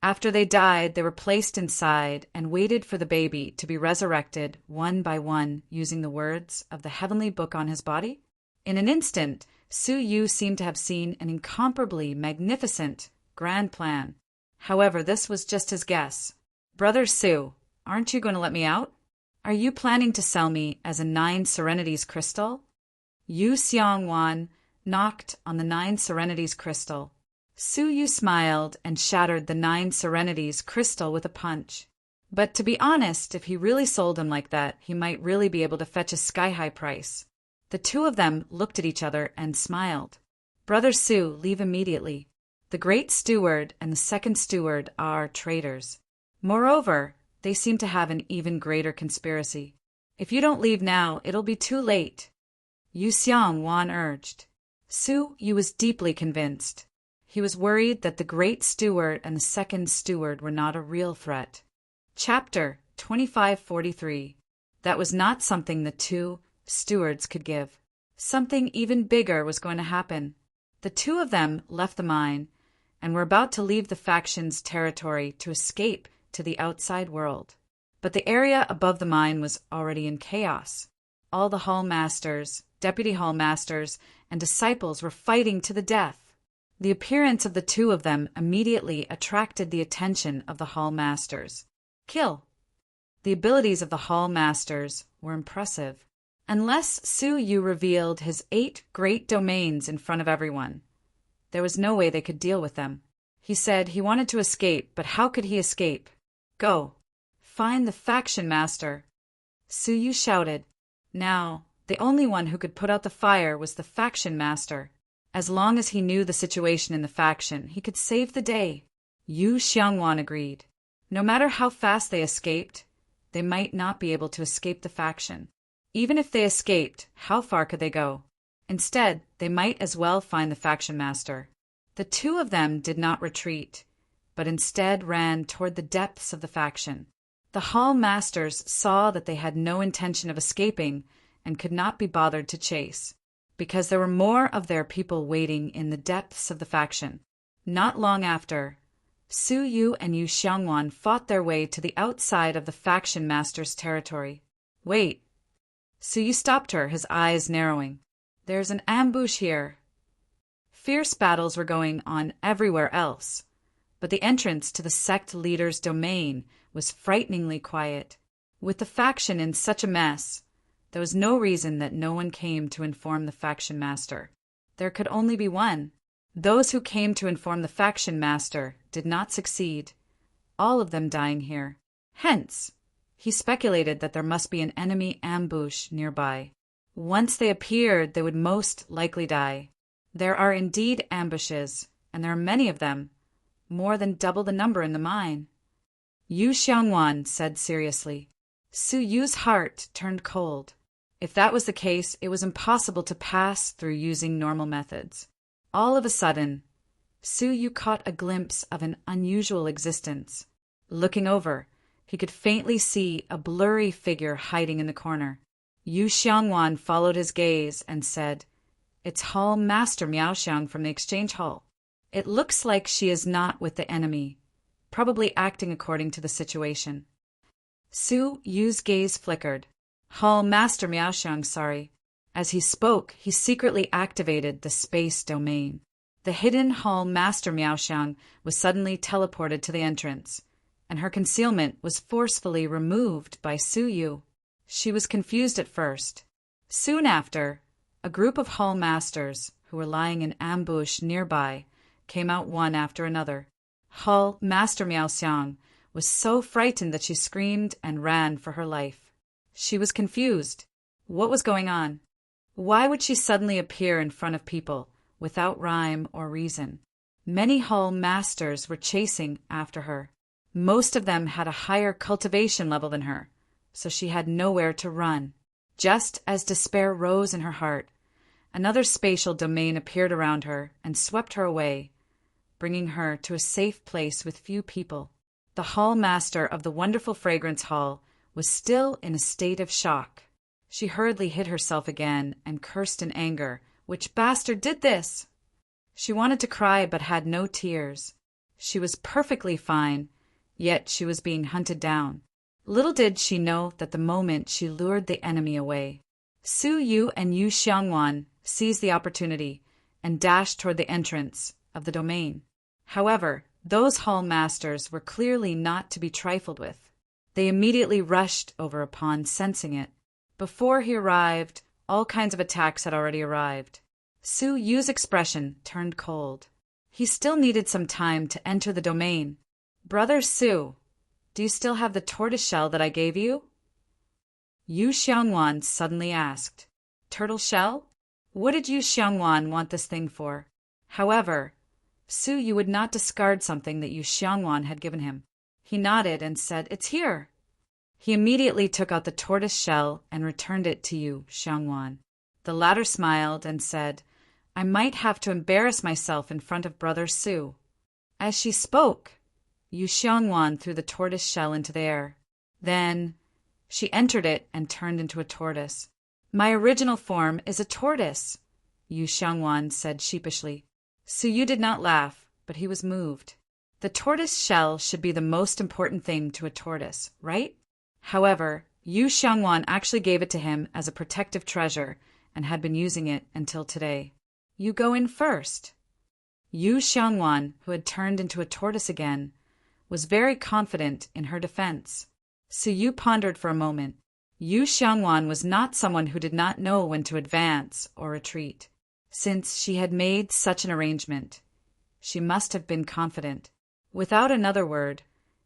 After they died, they were placed inside and waited for the baby to be resurrected one by one using the words of the heavenly book on his body. In an instant, Suyu seemed to have seen an incomparably magnificent grand plan. However, this was just his guess. "Brother Su, aren't you going to let me out? Are you planning to sell me as a 9 Serenity's crystal?" Yu Xiongwan knocked on the 9 Serenity's crystal. Suyu smiled and shattered the 9 Serenity's crystal with a punch. But to be honest, if he really sold him like that, he might really be able to fetch a sky-high price. The two of them looked at each other and smiled. "Brother Su, leave immediately. The Great Steward and the Second Steward are traitors. Moreover, they seem to have an even greater conspiracy. If you don't leave now, it'll be too late," Yu Xiongwan urged. Suyu was deeply convinced. He was worried that the Great Steward and the Second Steward were not a real threat. Chapter 2543. That was not something the 2 stewards could give. Something even bigger was going to happen. The 2 of them left the mine and were about to leave the faction's territory to escape to the outside world. But the area above the mine was already in chaos. All the hall masters, deputy hall masters, and disciples were fighting to the death. The appearance of the 2 of them immediately attracted the attention of the hall masters. Kill. The abilities of the hall masters were impressive. Unless Suyu revealed his 8 great domains in front of everyone, there was no way they could deal with them. He said he wanted to escape, but how could he escape? Go. Find the faction master. Su Yu shouted. Now, the only one who could put out the fire was the faction master. As long as he knew the situation in the faction, he could save the day. Yu Xiangwan agreed. No matter how fast they escaped, they might not be able to escape the faction. Even if they escaped, how far could they go? Instead, they might as well find the faction master. The two of them did not retreat, but instead ran toward the depths of the faction. The hall masters saw that they had no intention of escaping and could not be bothered to chase, because there were more of their people waiting in the depths of the faction. Not long after, Su Yu and Yu Xiangwan fought their way to the outside of the faction master's territory. Wait. Su Yu stopped her, his eyes narrowing. There's an ambush here. Fierce battles were going on everywhere else, but the entrance to the sect leader's domain was frighteningly quiet. With the faction in such a mess, there was no reason that no one came to inform the faction master. There could only be one. Those who came to inform the faction master did not succeed, all of them dying here. Hence, he speculated that there must be an enemy ambush nearby. Once they appeared, they would most likely die. There are indeed ambushes, and there are many of them, more than double the number in the mine. Yu Xiangwan said seriously. Su Yu's heart turned cold. If that was the case, it was impossible to pass through using normal methods. All of a sudden, Su Yu caught a glimpse of an unusual existence. Looking over, he could faintly see a blurry figure hiding in the corner. Yu Xiangwan followed his gaze and said, "It's Hall Master Miaoxiang from the exchange hall. It looks like she is not with the enemy, probably acting according to the situation." Su Yu's gaze flickered. Hall Master Miaoxiang, sorry. As he spoke, he secretly activated the space domain. The hidden Hall Master Miaoxiang was suddenly teleported to the entrance, and her concealment was forcefully removed by Su Yu. She was confused at first. Soon after, a group of hall masters, who were lying in ambush nearby, came out one after another. Hall Master Miaoxiang was so frightened that she screamed and ran for her life. She was confused. What was going on? Why would she suddenly appear in front of people, without rhyme or reason? Many hall masters were chasing after her. Most of them had a higher cultivation level than her, so she had nowhere to run. Just as despair rose in her heart, another spatial domain appeared around her and swept her away, bringing her to a safe place with few people. The hall master of the wonderful fragrance hall was still in a state of shock. She hurriedly hid herself again and cursed in anger. Which bastard did this? She wanted to cry but had no tears. She was perfectly fine, yet she was being hunted down. Little did she know that the moment she lured the enemy away. Su Yu and Yu Xiangwan seized the opportunity and dashed toward the entrance of the domain. However, those hall masters were clearly not to be trifled with. They immediately rushed over upon sensing it. Before he arrived, all kinds of attacks had already arrived. Su Yu's expression turned cold. He still needed some time to enter the domain. "Brother Su, do you still have the tortoise shell that I gave you?" Yu Xiangwan suddenly asked. "Turtle shell? What did Yu Xiangwan want this thing for?" However, Su Yu would not discard something that Yu Xiangwan had given him. He nodded and said, "It's here." He immediately took out the tortoise shell and returned it to Yu Xiangwan. The latter smiled and said, "I might have to embarrass myself in front of Brother Su." As she spoke, Yu Xiangwan threw the tortoise shell into the air. Then she entered it and turned into a tortoise. "My original form is a tortoise," Yu Xiangwan said sheepishly. Su Yu did not laugh, but he was moved. The tortoise shell should be the most important thing to a tortoise, right? However, Yu Xiangwan actually gave it to him as a protective treasure and had been using it until today. "You go in first." Yu Xiangwan, who had turned into a tortoise again, was very confident in her defense. Su Yu pondered for a moment. Yu Xiangwan was not someone who did not know when to advance or retreat. Since she had made such an arrangement, she must have been confident. Without another word,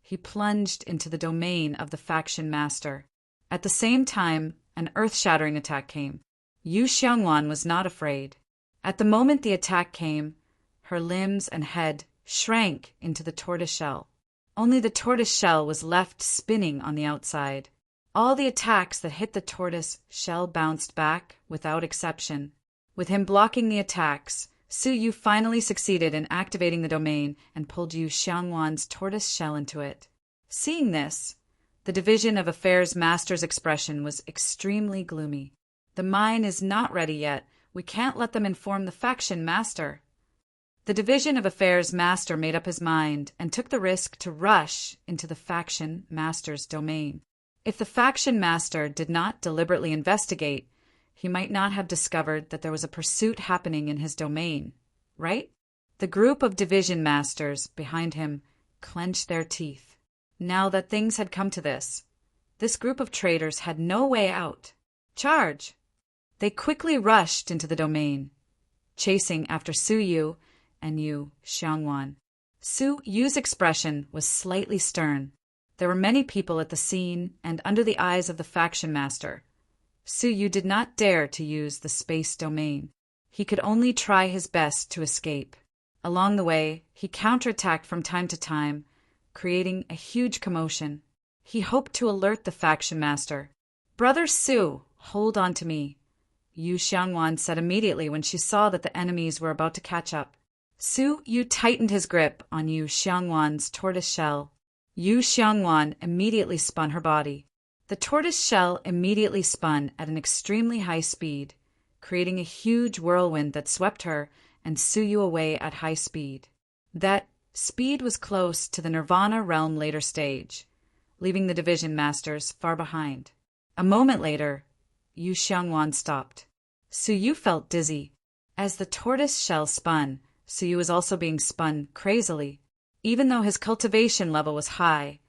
he plunged into the domain of the faction master. At the same time, an earth-shattering attack came. Yu Xiangwan was not afraid. At the moment the attack came, her limbs and head shrank into the tortoise shell. Only the tortoise shell was left spinning on the outside. All the attacks that hit the tortoise shell bounced back, without exception. With him blocking the attacks, Su Yu finally succeeded in activating the domain and pulled Yu Xiangwan's tortoise shell into it. Seeing this, the Division of Affairs Master's expression was extremely gloomy. The mine is not ready yet. We can't let them inform the faction master. The Division of Affairs Master made up his mind and took the risk to rush into the faction master's domain. If the faction master did not deliberately investigate, he might not have discovered that there was a pursuit happening in his domain, right? The group of division masters behind him clenched their teeth. Now that things had come to this group of traitors had no way out. Charge! They quickly rushed into the domain, chasing after Su Yu and Yu Xiangwan. Su Yu's expression was slightly stern. There were many people at the scene and under the eyes of the faction master. Su Yu did not dare to use the space domain. He could only try his best to escape. Along the way, he counterattacked from time to time, creating a huge commotion. He hoped to alert the faction master. "Brother Su, hold on to me," Yu Xiangwan said immediately when she saw that the enemies were about to catch up. Su Yu tightened his grip on Yu Xiangwan's tortoise shell. Yu Xiangwan immediately spun her body. The tortoise shell immediately spun at an extremely high speed, creating a huge whirlwind that swept her and Su Yu away at high speed. That speed was close to the Nirvana realm later stage, leaving the division masters far behind. A moment later, Yu Xiangwan stopped. Su Yu felt dizzy. As the tortoise shell spun, Su Yu was also being spun crazily. Even though his cultivation level was high,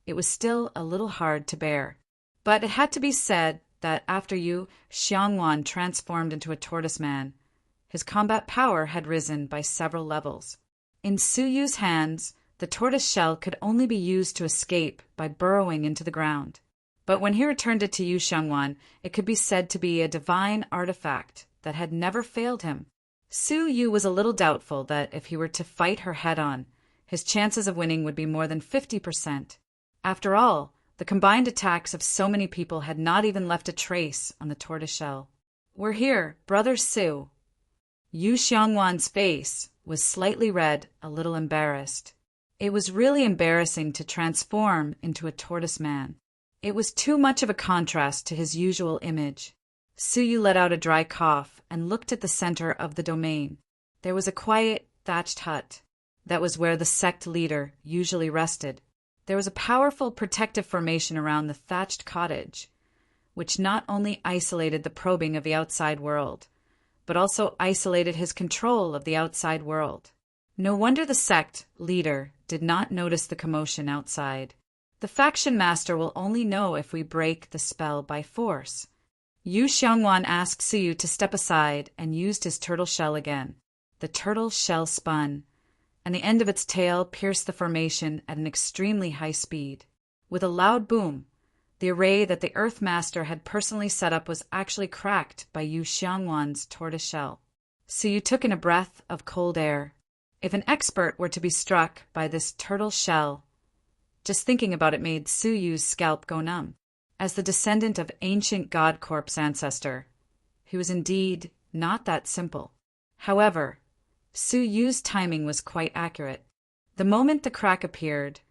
it was still a little hard to bear. But it had to be said that after Yu Xiangwan transformed into a tortoise man, his combat power had risen by several levels. In Su Yu's hands, the tortoise shell could only be used to escape by burrowing into the ground. But when he returned it to Yu Xiangwan, it could be said to be a divine artifact that had never failed him. Su Yu was a little doubtful that if he were to fight her head-on, his chances of winning would be more than 50%. After all, the combined attacks of so many people had not even left a trace on the tortoise shell. "We're here, Brother Su." Yu Xiangwan's face was slightly red, a little embarrassed. It was really embarrassing to transform into a tortoise man. It was too much of a contrast to his usual image. Su Yu let out a dry cough and looked at the center of the domain. There was a quiet, thatched hut. That was where the sect leader usually rested. There was a powerful protective formation around the thatched cottage, which not only isolated the probing of the outside world, but also isolated his control of the outside world. No wonder the sect leader did not notice the commotion outside. The faction master will only know if we break the spell by force. Yu Xiangwan asked Su Yu to step aside and used his turtle shell again. The turtle shell spun, and the end of its tail pierced the formation at an extremely high speed. With a loud boom, the array that the Earth Master had personally set up was actually cracked by Yu Xiangwan's tortoise shell. Su Yu took in a breath of cold air. If an expert were to be struck by this turtle shell, just thinking about it made Su Yu's scalp go numb. As the descendant of ancient God Corp's ancestor, he was indeed not that simple. However, Su Yu's timing was quite accurate. The moment the crack appeared,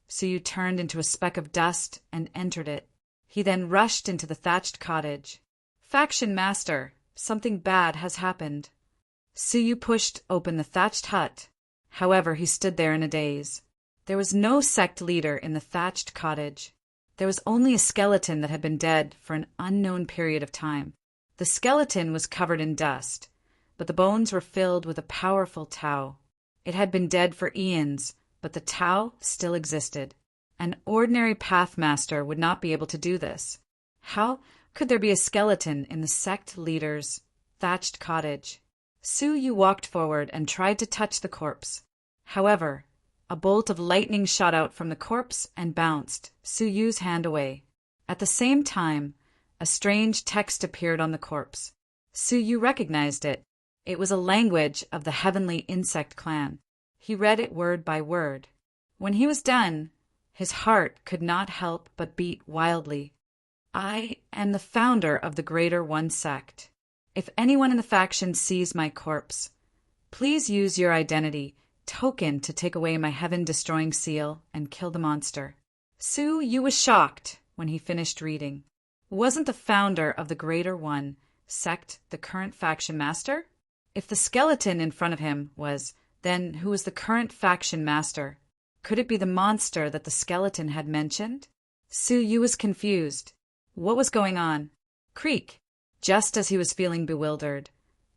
Su Yu turned into a speck of dust and entered it. He then rushed into the thatched cottage. "Faction Master, something bad has happened." Su Yu pushed open the thatched hut. However, he stood there in a daze. There was no sect leader in the thatched cottage. There was only a skeleton that had been dead for an unknown period of time. The skeleton was covered in dust, but the bones were filled with a powerful Tao. It had been dead for eons, but the Tao still existed. An ordinary pathmaster would not be able to do this. How could there be a skeleton in the sect leader's thatched cottage? Su Yu walked forward and tried to touch the corpse. However, A bolt of lightning shot out from the corpse and bounced Su Yu's hand away. At the same time, a strange text appeared on the corpse. Su Yu recognized it. It was a language of the heavenly insect clan. He read it word by word. When he was done, his heart could not help but beat wildly. I am the founder of the Greater One sect. If anyone in the faction sees my corpse, please use your identity token to take away my heaven-destroying seal and kill the monster. Su Yu was shocked when he finished reading. Wasn't the founder of the Greater One sect the current faction master? If the skeleton in front of him was, then who was the current faction master? Could it be the monster that the skeleton had mentioned? Su Yu was confused. What was going on? Creak! Just as he was feeling bewildered,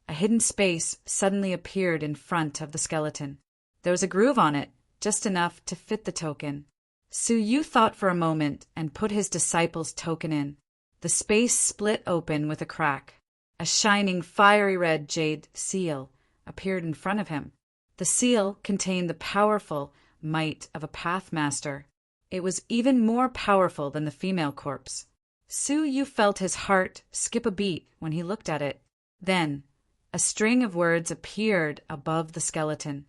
a hidden space suddenly appeared in front of the skeleton. There was a groove on it, just enough to fit the token. Su Yu thought for a moment and put his disciple's token in. The space split open with a crack. A shining, fiery red jade seal appeared in front of him. The seal contained the powerful might of a pathmaster. It was even more powerful than the female corpse. Su Yu felt his heart skip a beat when he looked at it. Then, a string of words appeared above the skeleton.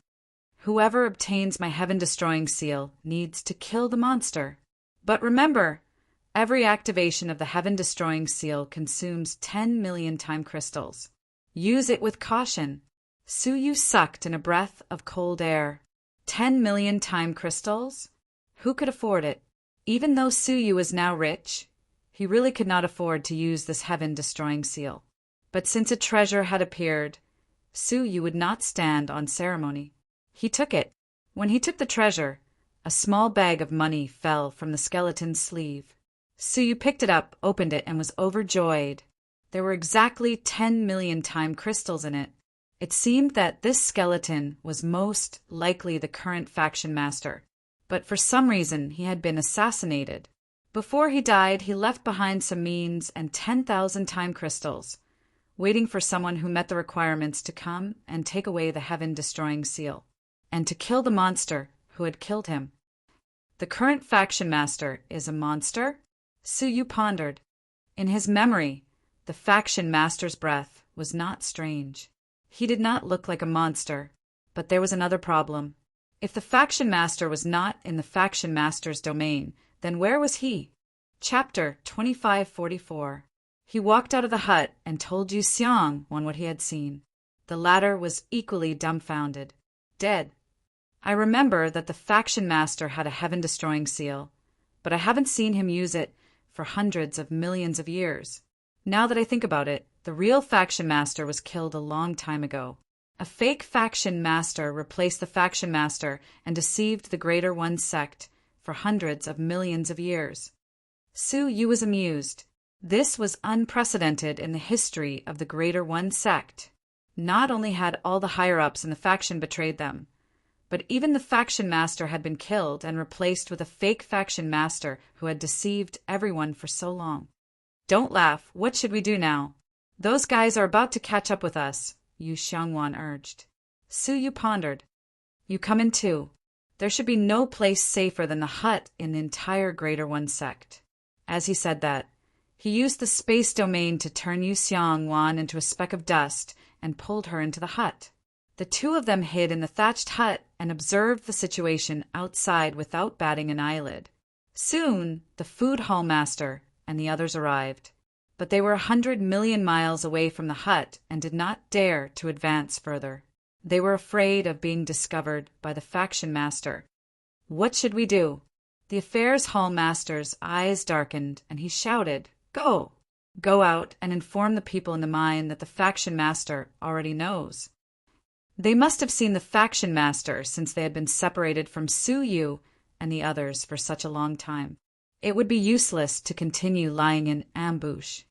Whoever obtains my heaven-destroying seal needs to kill the monster. But remember, every activation of the heaven-destroying seal consumes 10 million time crystals. Use it with caution. Su Yu sucked in a breath of cold air. 10 million time crystals? Who could afford it? Even though Su Yu was now rich, he really could not afford to use this heaven-destroying seal. But since a treasure had appeared, Su Yu would not stand on ceremony. He took it. When he took the treasure, a small bag of money fell from the skeleton's sleeve. Su Yu picked it up, opened it, and was overjoyed. There were exactly 10 million time crystals in it. It seemed that this skeleton was most likely the current faction master, but for some reason he had been assassinated. Before he died, he left behind some means and 10,000 time crystals, waiting for someone who met the requirements to come and take away the heaven-destroying seal, and to kill the monster who had killed him. The current faction master is a monster? Su Yu pondered. In his memory, the faction master's breath was not strange. He did not look like a monster, but there was another problem. If the faction master was not in the faction master's domain, then where was he? Chapter 2544. He walked out of the hut and told Yu Xiang what he had seen. The latter was equally dumbfounded. Dead. I remember that the faction master had a heaven-destroying seal, but I haven't seen him use it for hundreds of millions of years. Now that I think about it, the real faction master was killed a long time ago. A fake faction master replaced the faction master and deceived the Greater One sect for hundreds of millions of years. Su Yu was amused. This was unprecedented in the history of the Greater One sect. Not only had all the higher-ups in the faction betrayed them, but even the faction master had been killed and replaced with a fake faction master who had deceived everyone for so long. Don't laugh. What should we do now? Those guys are about to catch up with us, Yu Xiangwan urged. Su Yu pondered. You come in too. There should be no place safer than the hut in the entire Greater One sect. As he said that, he used the space domain to turn Yu Xiangwan into a speck of dust and pulled her into the hut. The two of them hid in the thatched hut and observed the situation outside without batting an eyelid. Soon, the food hall master and the others arrived, but they were 100 million miles away from the hut and did not dare to advance further. They were afraid of being discovered by the faction master. What should we do? The affairs hall master's eyes darkened, and he shouted, Go! Go out and inform the people in the mine that the faction master already knows. They must have seen the faction master since they had been separated from Su Yu and the others for such a long time. It would be useless to continue lying in ambush.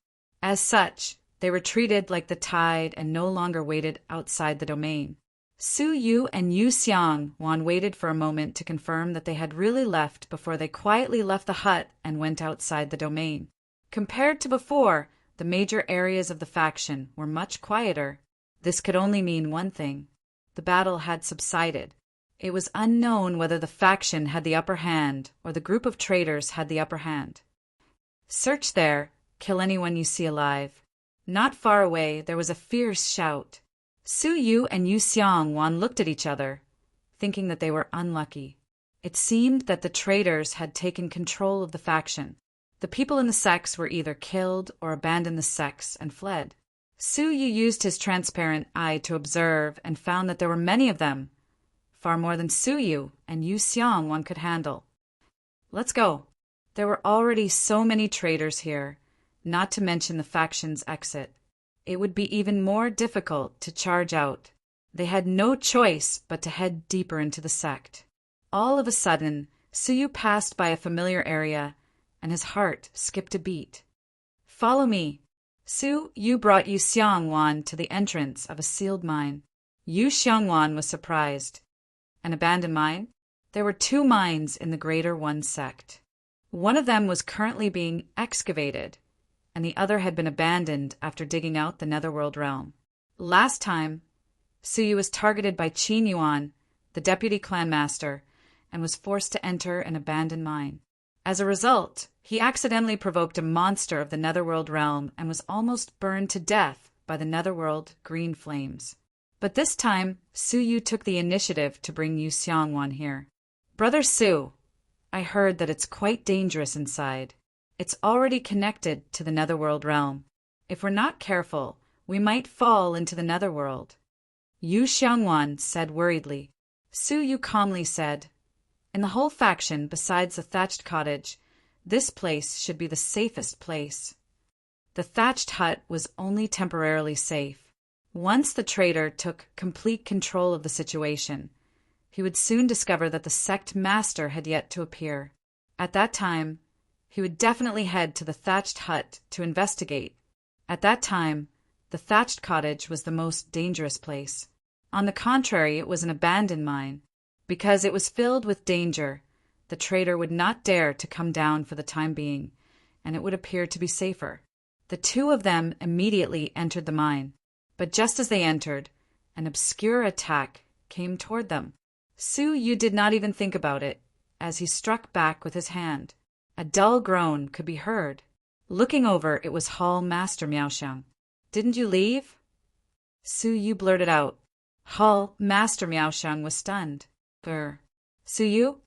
As such, they retreated like the tide and no longer waited outside the domain. Su Yu and Yu Xiangwan waited for a moment to confirm that they had really left before they quietly left the hut and went outside the domain. Compared to before, the major areas of the faction were much quieter. This could only mean one thing. The battle had subsided. It was unknown whether the faction had the upper hand or the group of traitors had the upper hand. Search there, kill anyone you see alive. Not far away, there was a fierce shout. Su Yu and Yu Xiangwan looked at each other, thinking that they were unlucky. It seemed that the traitors had taken control of the faction. The people in the sects were either killed or abandoned the sects and fled. Su Yu used his transparent eye to observe and found that there were many of them, far more than Su Yu and Yu Xiangwan could handle. Let's go. There were already so many traitors here, not to mention the faction's exit. It would be even more difficult to charge out. They had no choice but to head deeper into the sect. All of a sudden, Su Yu passed by a familiar area, and his heart skipped a beat. Follow me. Su Yu brought Yu Xiangwan to the entrance of a sealed mine. Yu Xiangwan was surprised. An abandoned mine? There were 2 mines in the Greater One sect. One of them was currently being excavated, and the other had been abandoned after digging out the Netherworld realm. Last time, Su Yu was targeted by Qin Yuan, the deputy clan master, and was forced to enter an abandoned mine. As a result, he accidentally provoked a monster of the Netherworld realm and was almost burned to death by the Netherworld green flames. But this time, Su Yu took the initiative to bring Yu Xiangwan here. Brother Su, I heard that it's quite dangerous inside. It's already connected to the Netherworld realm. If we're not careful, we might fall into the Netherworld. Yu Xiangwan said worriedly. Su Yu calmly said, in the whole faction, besides the thatched cottage, this place should be the safest place. The thatched hut was only temporarily safe. Once the traitor took complete control of the situation, he would soon discover that the sect master had yet to appear. At that time, he would definitely head to the thatched hut to investigate. At that time, the thatched cottage was the most dangerous place. On the contrary, it was an abandoned mine. Because it was filled with danger, the traitor would not dare to come down for the time being, and it would appear to be safer. The 2 of them immediately entered the mine, but just as they entered, an obscure attack came toward them. Su Yu did not even think about it, as he struck back with his hand. A dull groan could be heard. Looking over, it was Hall Master Miaoxiang. Didn't you leave? Su Yu blurted out. Hall Master Miaoxiang was stunned. Su Yu?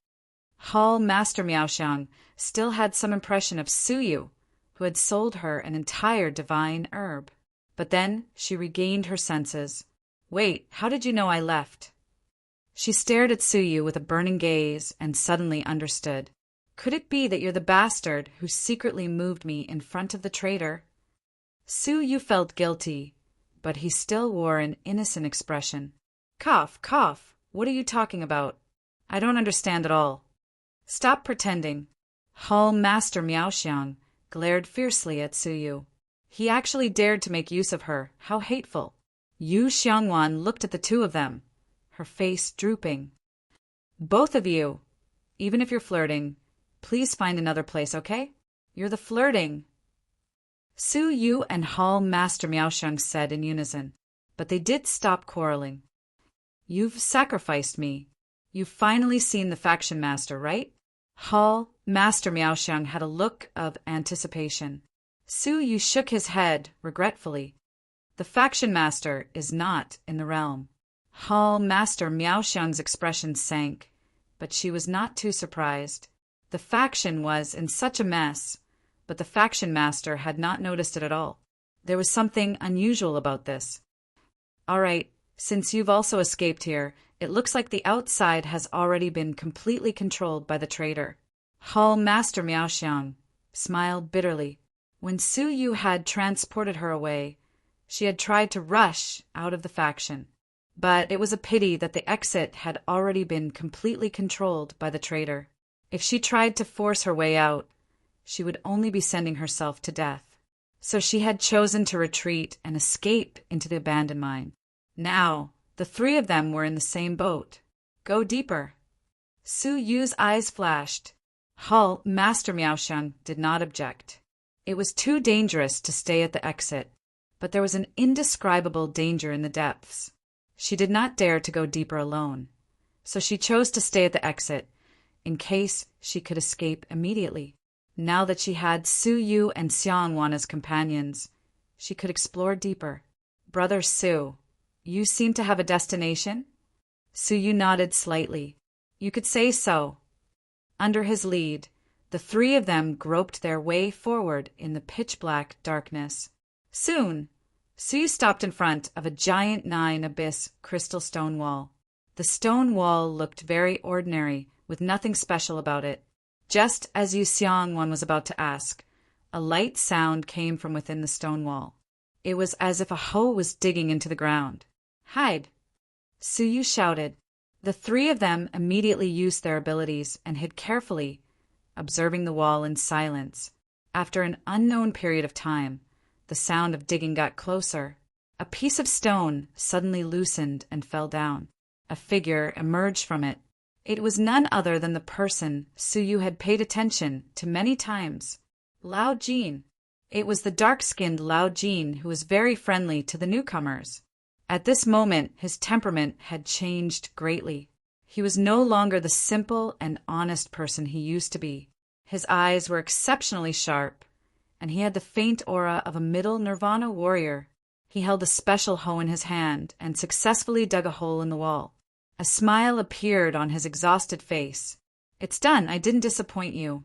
Hall Master Miaoxiang still had some impression of Su Yu, who had sold her an entire divine herb. But then she regained her senses. Wait, how did you know I left? She stared at Su Yu with a burning gaze and suddenly understood. Could it be that you're the bastard who secretly moved me in front of the traitor? Su Yu felt guilty, but he still wore an innocent expression. Cough, cough. What are you talking about? I don't understand at all. Stop pretending. Hall Master Miaoxiang glared fiercely at Su Yu. He actually dared to make use of her. How hateful. Yu Xiangwan looked at the 2 of them, her face drooping. Both of you, even if you're flirting, please find another place, okay? You're the flirting. Su Yu and Hall Master Miaoxiang said in unison, but they did stop quarreling. You've sacrificed me. You've finally seen the faction master, right? Hall Master Miaoxiang had a look of anticipation. Su Yu shook his head regretfully. The faction master is not in the realm. Hall Master Miaoxiang's expression sank, but she was not too surprised. The faction was in such a mess, but the faction master had not noticed it at all. There was something unusual about this. All right. Since you've also escaped here, it looks like the outside has already been completely controlled by the traitor. Hall Master Miaoxiang smiled bitterly. When Su Yu had transported her away, she had tried to rush out of the faction. But it was a pity that the exit had already been completely controlled by the traitor. If she tried to force her way out, she would only be sending herself to death. So she had chosen to retreat and escape into the abandoned mine. Now, the 3 of them were in the same boat. Go deeper. Su Yu's eyes flashed. Hall Master Miaoxiang did not object. It was too dangerous to stay at the exit, but there was an indescribable danger in the depths. She did not dare to go deeper alone. so she chose to stay at the exit, in case she could escape immediately. Now that she had Su Yu and Xiangwan as companions, she could explore deeper. Brother Su, you seem to have a destination? Su Yu nodded slightly. You could say so. Under his lead, the three of them groped their way forward in the pitch-black darkness. Soon, Su Yu stopped in front of a giant 9-abyss crystal stone wall. The stone wall looked very ordinary, with nothing special about it. Just as Yu Xiangwan was about to ask, a light sound came from within the stone wall. It was as if a hoe was digging into the ground. Hide! Su Yu shouted. The three of them immediately used their abilities and hid carefully, observing the wall in silence. After an unknown period of time, the sound of digging got closer. A piece of stone suddenly loosened and fell down. A figure emerged from it. It was none other than the person Su Yu had paid attention to many times, Lao Jin. It was the dark-skinned Lao Jin who was very friendly to the newcomers. At this moment, his temperament had changed greatly. He was no longer the simple and honest person he used to be. His eyes were exceptionally sharp, and he had the faint aura of a middle nirvana warrior. He held a special hoe in his hand and successfully dug a hole in the wall. A smile appeared on his exhausted face. It's done, I didn't disappoint you.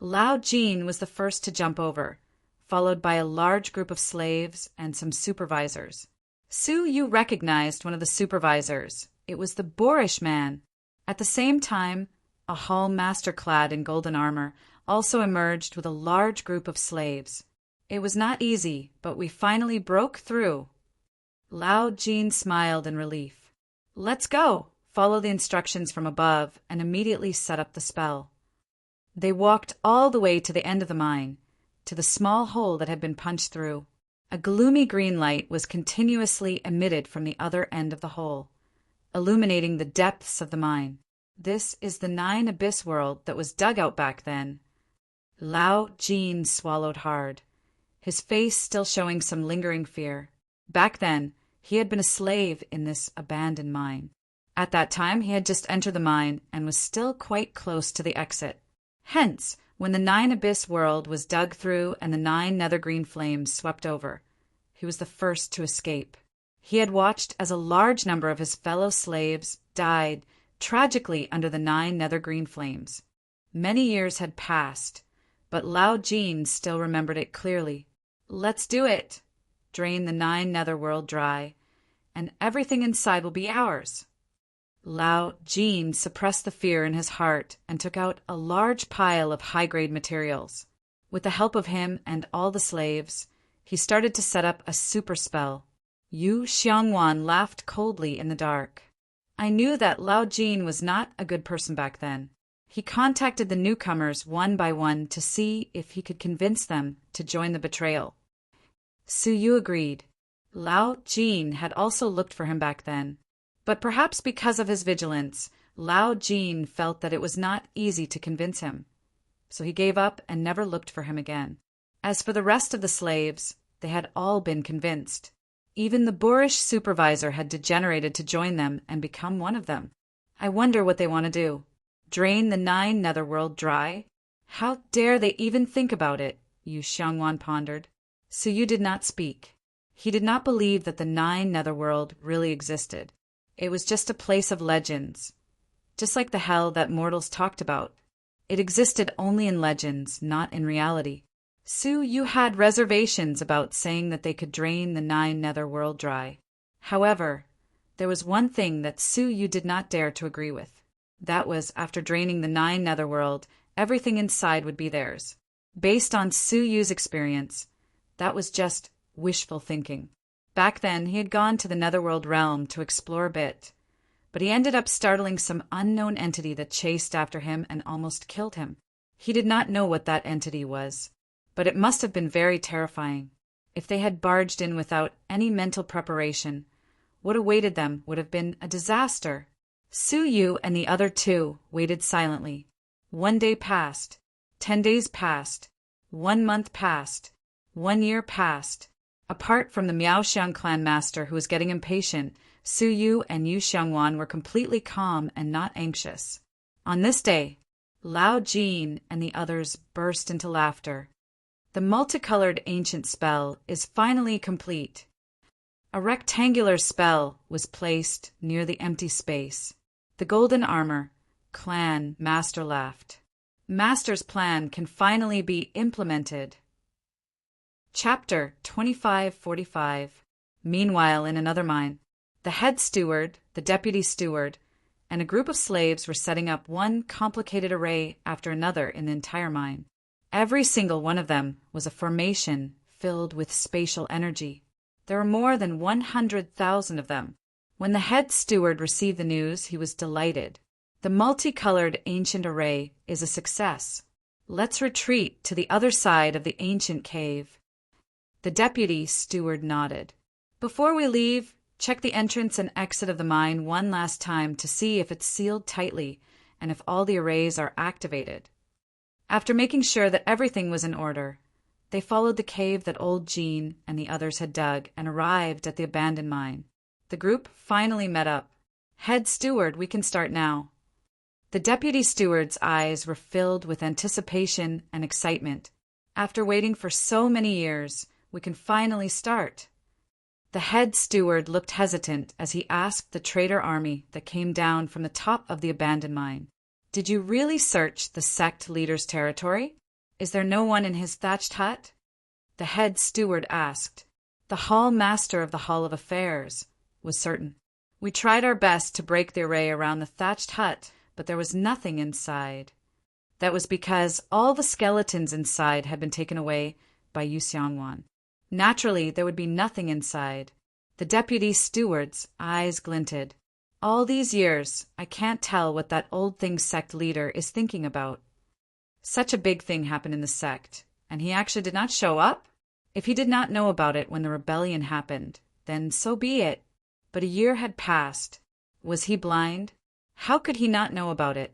Lao Jin was the first to jump over, followed by a large group of slaves and some supervisors. Su Yu recognized one of the supervisors. It was the boorish man. At the same time, a hall master clad in golden armor also emerged with a large group of slaves. It was not easy, but we finally broke through. Lao Jin smiled in relief. Let's go. Follow the instructions from above and immediately set up the spell. They walked all the way to the end of the mine, to the small hole that had been punched through. A gloomy green light was continuously emitted from the other end of the hole, illuminating the depths of the mine. This is the 9-abyss world that was dug out back then. Lao Jin swallowed hard, his face still showing some lingering fear. Back then, he had been a slave in this abandoned mine. At that time, he had just entered the mine and was still quite close to the exit. Hence, when the 9-abyss world was dug through and the 9 nether-green flames swept over, he was the first to escape. He had watched as a large number of his fellow slaves died tragically under the 9 nether-green flames. Many years had passed, but Lao Jin still remembered it clearly. Let's do it! Drain the 9 netherworld dry, and everything inside will be ours. Lao Jin suppressed the fear in his heart and took out a large pile of high-grade materials. With the help of him and all the slaves, he started to set up a super spell. Yu Xiangwan laughed coldly in the dark. I knew that Lao Jin was not a good person back then. He contacted the newcomers one by one to see if he could convince them to join the betrayal. Su Yu agreed. Lao Jin had also looked for him back then. But perhaps because of his vigilance, Lao Jin felt that it was not easy to convince him. So he gave up and never looked for him again. As for the rest of the slaves, they had all been convinced. Even the boorish supervisor had degenerated to join them and become one of them. I wonder what they want to do. Drain the 9 netherworld dry? How dare they even think about it? Yu Xiangwan pondered. Su Yu did not speak. He did not believe that the 9 netherworld really existed. It was just a place of legends, just like the hell that mortals talked about. It existed only in legends, not in reality. Su Yu had reservations about saying that they could drain the 9 netherworld dry. However, there was one thing that Su Yu did not dare to agree with. That was, after draining the 9 netherworld, everything inside would be theirs. Based on Su Yu's experience, that was just wishful thinking. Back then, he had gone to the netherworld realm to explore a bit, but he ended up startling some unknown entity that chased after him and almost killed him. He did not know what that entity was, but it must have been very terrifying. If they had barged in without any mental preparation, what awaited them would have been a disaster. Su Yu and the other 2 waited silently. 1 day passed, 10 days passed, 1 month passed, 1 year passed. Apart from the Miaoxiang clan master who was getting impatient, Su Yu and Yu Xiangwan were completely calm and not anxious. On this day, Lao Jin and the others burst into laughter. The multicolored ancient spell is finally complete. A rectangular spell was placed near the empty space. The golden armor, clan master laughed. Master's plan can finally be implemented. Chapter 2545. Meanwhile, in another mine, the head steward, the deputy steward, and a group of slaves were setting up one complicated array after another in the entire mine. Every single one of them was a formation filled with spatial energy. There were more than 100,000 of them. When the head steward received the news, he was delighted. The multicolored ancient array is a success. Let's retreat to the other side of the ancient cave. The deputy steward nodded. Before we leave, check the entrance and exit of the mine one last time to see if it's sealed tightly and if all the arrays are activated. After making sure that everything was in order, they followed the cave that old Jean and the others had dug and arrived at the abandoned mine. The group finally met up. Head steward, we can start now. The deputy steward's eyes were filled with anticipation and excitement. After waiting for so many years, we can finally start. The head steward looked hesitant as he asked the traitor army that came down from the top of the abandoned mine, "Did you really search the sect leader's territory? Is there no one in his thatched hut?" The head steward asked. The hall master of the Hall of Affairs was certain. "We tried our best to break the array around the thatched hut, but there was nothing inside." That was because all the skeletons inside had been taken away by Yu Xiangwan. Naturally, there would be nothing inside. The deputy steward's eyes glinted. "All these years, I can't tell what that old thing sect leader is thinking about. Such a big thing happened in the sect, and he actually did not show up? If he did not know about it when the rebellion happened, then so be it. But a year had passed. Was he blind? How could he not know about it?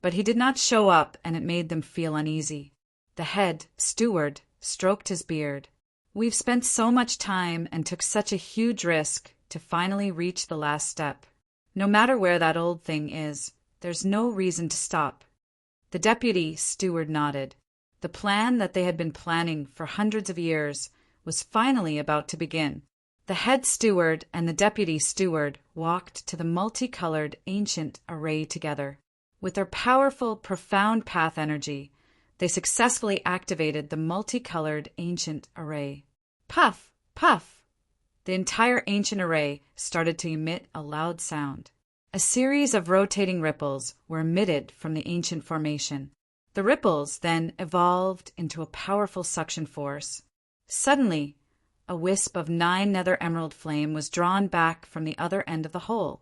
But he did not show up, and it made them feel uneasy." The head steward stroked his beard. "We've spent so much time and took such a huge risk to finally reach the last step. No matter where that old thing is, there's no reason to stop." The deputy steward nodded. The plan that they had been planning for hundreds of years was finally about to begin. The head steward and the deputy steward walked to the multicolored ancient array together. With their powerful, profound path energy, they successfully activated the multicolored ancient array. Puff! Puff! The entire ancient array started to emit a loud sound. A series of rotating ripples were emitted from the ancient formation. The ripples then evolved into a powerful suction force. Suddenly, a wisp of 9 nether emerald flame was drawn back from the other end of the hole,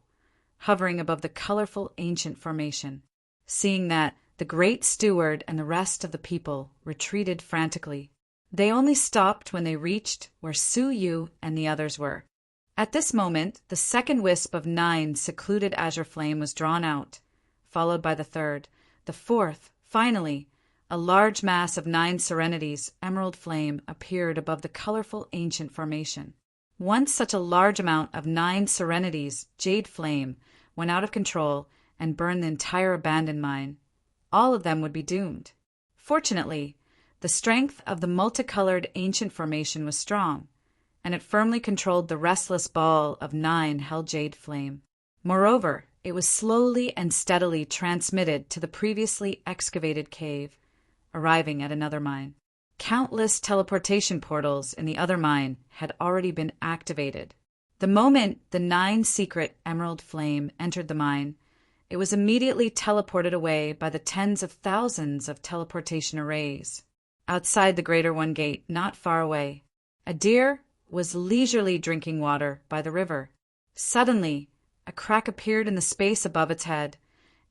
hovering above the colorful ancient formation. Seeing that, the great steward and the rest of the people retreated frantically. They only stopped when they reached where Su Yu and the others were. At this moment, the second wisp of 9 secluded azure flame was drawn out, followed by the third, the fourth. Finally, a large mass of 9 serenities, emerald flame, appeared above the colorful ancient formation. Once such a large amount of 9 serenities, jade flame, went out of control and burned the entire abandoned mine, all of them would be doomed. Fortunately, the strength of the multicolored ancient formation was strong, and it firmly controlled the restless ball of 9 hell jade flame. Moreover, it was slowly and steadily transmitted to the previously excavated cave, arriving at another mine. Countless teleportation portals in the other mine had already been activated. The moment the 9 secret emerald flame entered the mine, it was immediately teleported away by the tens of thousands of teleportation arrays. Outside the Greater One Gate, not far away, a deer was leisurely drinking water by the river. Suddenly, a crack appeared in the space above its head,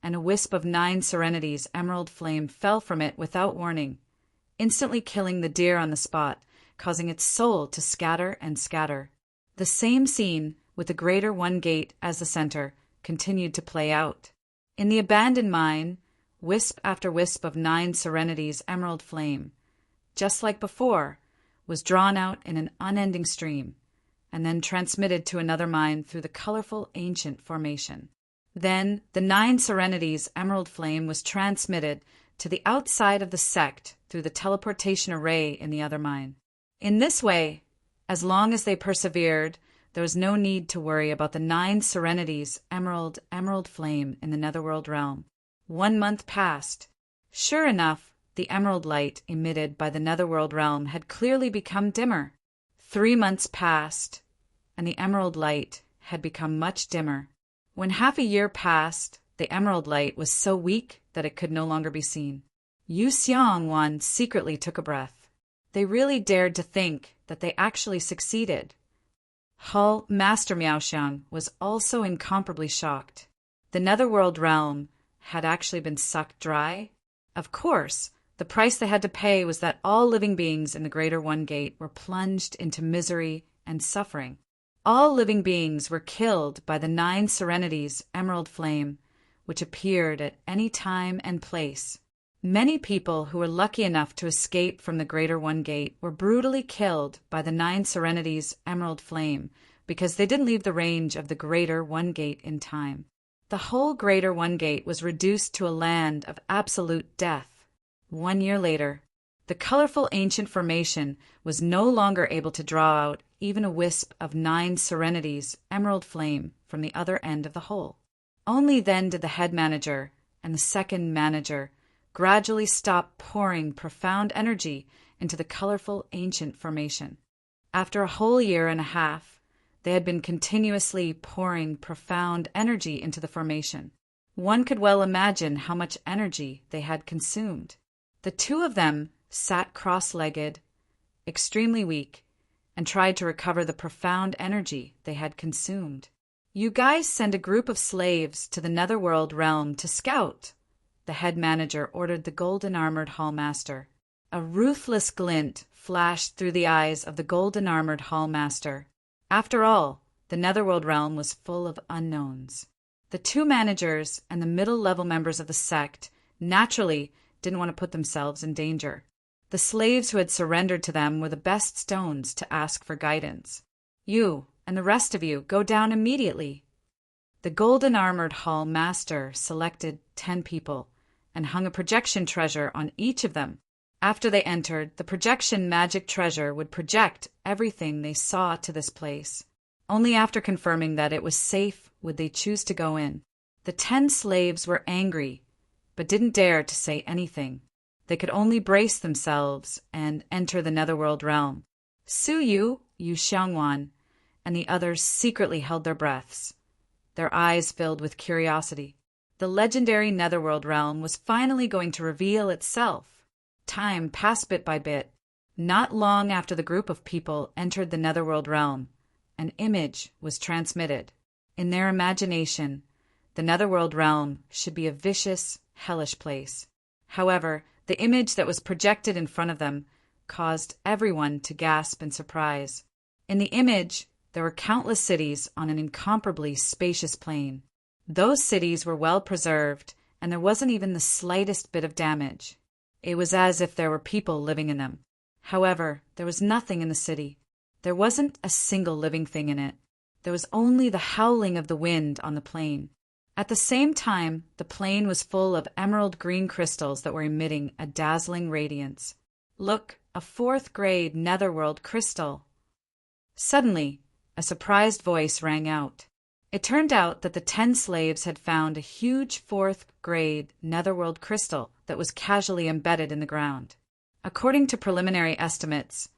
and a wisp of 9 serenities, emerald flame, fell from it without warning, instantly killing the deer on the spot, causing its soul to scatter and scatter. The same scene, with the Greater One Gate as the center, continued to play out. In the abandoned mine, wisp after wisp of 9 serenities, emerald flame. Just like before, was drawn out in an unending stream, and then transmitted to another mine through the colorful ancient formation. Then the 9 Serenities emerald flame was transmitted to the outside of the sect through the teleportation array in the other mine. In this way, as long as they persevered, there was no need to worry about the 9 Serenities emerald flame in the netherworld realm. 1 month passed. Sure enough, the emerald light emitted by the netherworld realm had clearly become dimmer. 3 months passed, and the emerald light had become much dimmer. When half a year passed, the emerald light was so weak that it could no longer be seen. Yu Xiangwan secretly took a breath. They really dared to think that they actually succeeded. Hall Master Miaoxiang was also incomparably shocked. The netherworld realm had actually been sucked dry. Of course, the price they had to pay was that all living beings in the Greater One Gate were plunged into misery and suffering. All living beings were killed by the 9 Serenities emerald flame, which appeared at any time and place. Many people who were lucky enough to escape from the Greater One Gate were brutally killed by the 9 Serenities emerald flame because they didn't leave the range of the Greater One Gate in time. The whole Greater One Gate was reduced to a land of absolute death. 1 year later, the colorful ancient formation was no longer able to draw out even a wisp of 9 Serenities emerald flame from the other end of the hole. Only then did the head manager and the second manager gradually stop pouring profound energy into the colorful ancient formation. After a whole year and a half, they had been continuously pouring profound energy into the formation. One could well imagine how much energy they had consumed. The two of them sat cross-legged, extremely weak, and tried to recover the profound energy they had consumed. "You guys send a group of slaves to the netherworld realm to scout," the head manager ordered the golden-armored hallmaster. A ruthless glint flashed through the eyes of the golden-armored hallmaster. After all, the netherworld realm was full of unknowns. The 2 managers and the middle-level members of the sect naturally didn't want to put themselves in danger. The slaves who had surrendered to them were the best stones to ask for guidance. "You and the rest of you go down immediately." The golden-armored hall master selected 10 people and hung a projection treasure on each of them. After they entered, the projection magic treasure would project everything they saw to this place. Only after confirming that it was safe would they choose to go in. The 10 slaves were angry, but didn't dare to say anything. They could only brace themselves and enter the netherworld realm. Su Yu, Yu Xiangwan, and the others secretly held their breaths, their eyes filled with curiosity. The legendary netherworld realm was finally going to reveal itself. Time passed bit by bit. Not long after the group of people entered the netherworld realm, an image was transmitted. In their imagination, the netherworld realm should be a vicious, hellish place. However, the image that was projected in front of them caused everyone to gasp in surprise. In the image, there were countless cities on an incomparably spacious plain. Those cities were well preserved, and there wasn't even the slightest bit of damage. It was as if there were people living in them. However, there was nothing in the city. There wasn't a single living thing in it. There was only the howling of the wind on the plain. At the same time, the plain was full of emerald green crystals that were emitting a dazzling radiance. "Look, a 4th-grade netherworld crystal." Suddenly, a surprised voice rang out. It turned out that the 10 slaves had found a huge 4th-grade netherworld crystal that was casually embedded in the ground. According to preliminary estimates,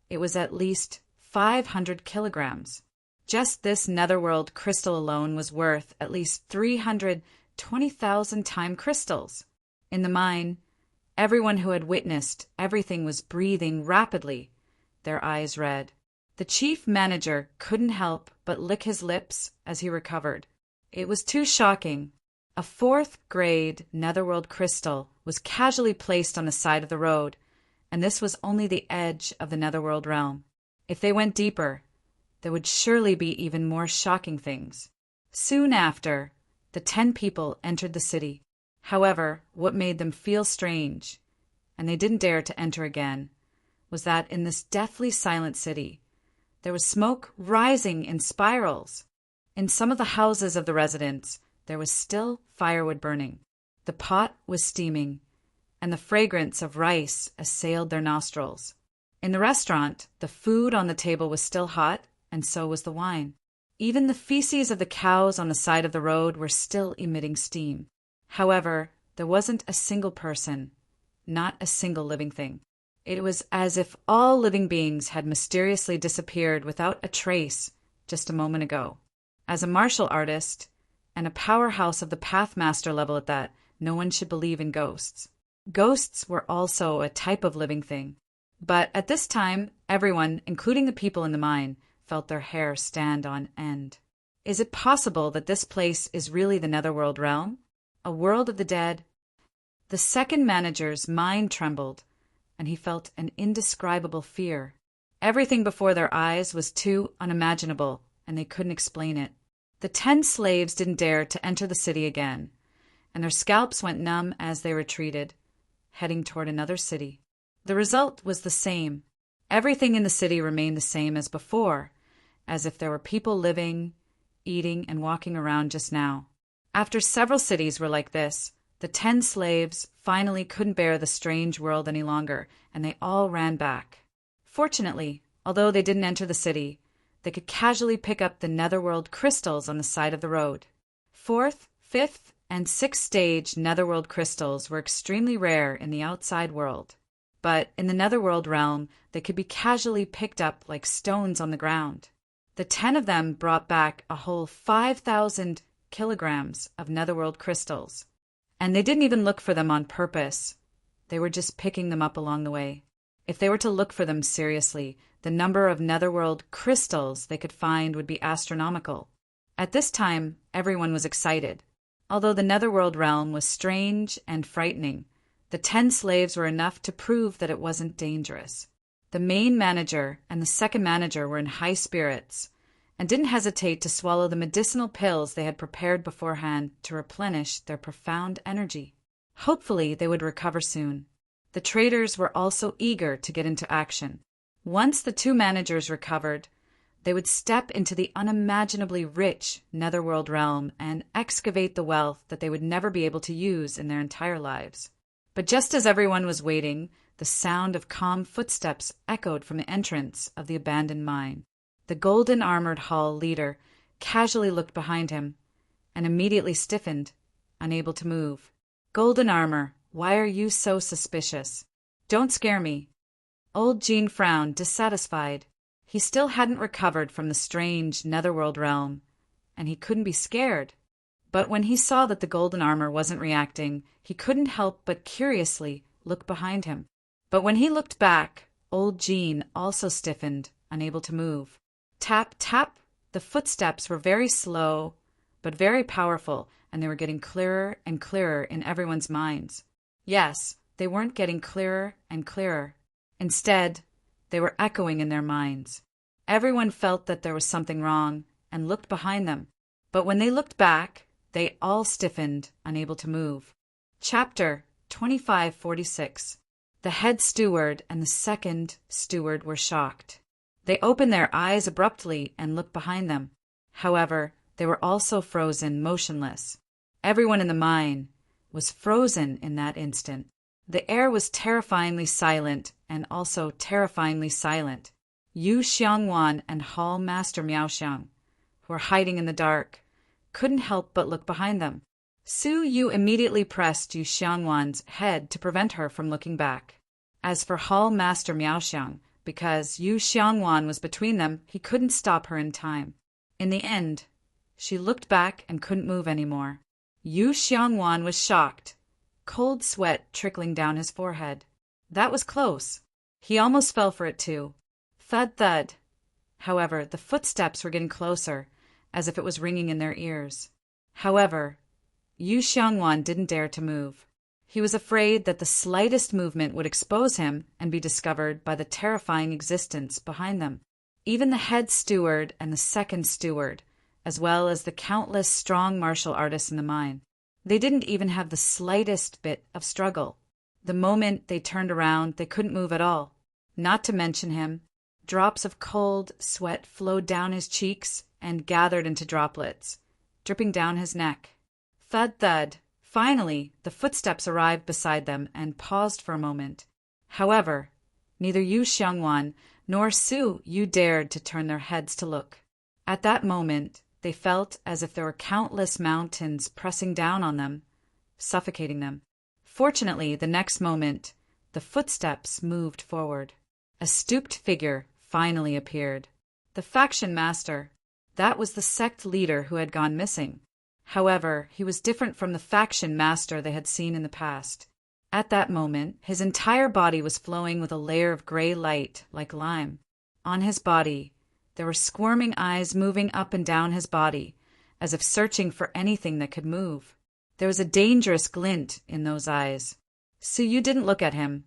it was at least 500 kilograms. Just this netherworld crystal alone was worth at least 320,000 time crystals. In the mine, everyone who had witnessed everything was breathing rapidly, their eyes red. The chief manager couldn't help but lick his lips as he recovered. It was too shocking. A 4th-grade netherworld crystal was casually placed on the side of the road, and this was only the edge of the netherworld realm. If they went deeper, there would surely be even more shocking things. Soon after, the 10 people entered the city. However, what made them feel strange, and they didn't dare to enter again, was that in this deathly silent city, there was smoke rising in spirals. In some of the houses of the residents, there was still firewood burning. The pot was steaming, and the fragrance of rice assailed their nostrils. In the restaurant, the food on the table was still hot, and so was the wine. Even the feces of the cows on the side of the road were still emitting steam. However, there wasn't a single person, not a single living thing. It was as if all living beings had mysteriously disappeared without a trace just a moment ago. As a martial artist, and a powerhouse of the Pathmaster level at that, no one should believe in ghosts. Ghosts were also a type of living thing. But at this time, everyone, including the people in the mine, felt their hair stand on end. Is it possible that this place is really the Netherworld realm? A world of the dead? The second manager's mind trembled, and he felt an indescribable fear. Everything before their eyes was too unimaginable, and they couldn't explain it. The 10 slaves didn't dare to enter the city again, and their scalps went numb as they retreated, heading toward another city. The result was the same. Everything in the city remained the same as before, as if there were people living, eating, and walking around just now. After several cities were like this, the 10 slaves finally couldn't bear the strange world any longer, and they all ran back. Fortunately, although they didn't enter the city, they could casually pick up the Netherworld crystals on the side of the road. 4th, 5th, and 6th stage Netherworld crystals were extremely rare in the outside world. But in the Netherworld realm, they could be casually picked up like stones on the ground. The 10 of them brought back a whole 5,000 kilograms of Netherworld crystals. And they didn't even look for them on purpose. They were just picking them up along the way. If they were to look for them seriously, the number of Netherworld crystals they could find would be astronomical. At this time, everyone was excited. Although the Netherworld realm was strange and frightening, the 10 slaves were enough to prove that it wasn't dangerous. The main manager and the second manager were in high spirits and didn't hesitate to swallow the medicinal pills they had prepared beforehand to replenish their profound energy. Hopefully, they would recover soon. The traders were also eager to get into action. Once the 2 managers recovered, they would step into the unimaginably rich Netherworld realm and excavate the wealth that they would never be able to use in their entire lives. But just as everyone was waiting, the sound of calm footsteps echoed from the entrance of the abandoned mine. The golden-armored hall leader casually looked behind him and immediately stiffened, unable to move. "Golden armor, why are you so suspicious? Don't scare me." Old Jean frowned, dissatisfied. He still hadn't recovered from the strange Netherworld realm, and he couldn't be scared. But when he saw that the golden armor wasn't reacting, he couldn't help but curiously look behind him. But when he looked back, old Jean also stiffened, unable to move. Tap, tap. The footsteps were very slow, but very powerful, and they were getting clearer and clearer in everyone's minds. Yes, they weren't getting clearer and clearer. Instead, they were echoing in their minds. Everyone felt that there was something wrong and looked behind them. But when they looked back, they all stiffened, unable to move. Chapter 2546. The head steward and the second steward were shocked. They opened their eyes abruptly and looked behind them. However, they were also frozen, motionless. Everyone in the mine was frozen in that instant. The air was terrifyingly silent and also terrifyingly silent. Yu Xiangwan and Hall Master Miaoxiang, who were hiding in the dark, couldn't help but look behind them. Su Yu immediately pressed Yu Xiangwan's head to prevent her from looking back. As for Hall Master Miaoxiang, because Yu Xiangwan was between them, he couldn't stop her in time. In the end, she looked back and couldn't move anymore. Yu Xiangwan was shocked, cold sweat trickling down his forehead. That was close. He almost fell for it too. Thud, thud. However, the footsteps were getting closer, as if it was ringing in their ears. However, Yu Xiangwan didn't dare to move. He was afraid that the slightest movement would expose him and be discovered by the terrifying existence behind them. Even the head steward and the second steward, as well as the countless strong martial artists in the mine, they didn't even have the slightest bit of struggle. The moment they turned around, they couldn't move at all. not to mention him. Drops of cold sweat flowed down his cheeks and gathered into droplets, dripping down his neck. Thud, thud. Finally, the footsteps arrived beside them and paused for a moment. However, neither Yu Xiangwan nor Su Yu dared to turn their heads to look. At that moment, they felt as if there were countless mountains pressing down on them, suffocating them. Fortunately, the next moment, the footsteps moved forward. A stooped figure finally appeared. The faction master. That was the sect leader who had gone missing. However, he was different from the faction master they had seen in the past. At that moment, his entire body was flowing with a layer of gray light like lime. On his body, there were squirming eyes moving up and down his body, as if searching for anything that could move. There was a dangerous glint in those eyes. Su Yu didn't look at him,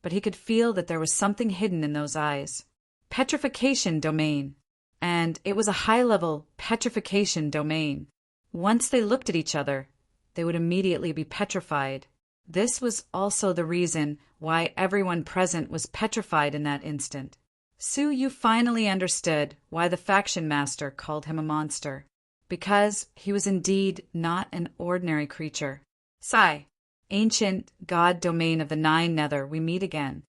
but he could feel that there was something hidden in those eyes. Petrification domain. And it was a high-level petrification domain. Once they looked at each other, they would immediately be petrified. This was also the reason why everyone present was petrified in that instant. Su Yu finally understood why the faction master called him a monster. Because he was indeed not an ordinary creature. Sai, ancient god domain of the Nine Nether, we meet again.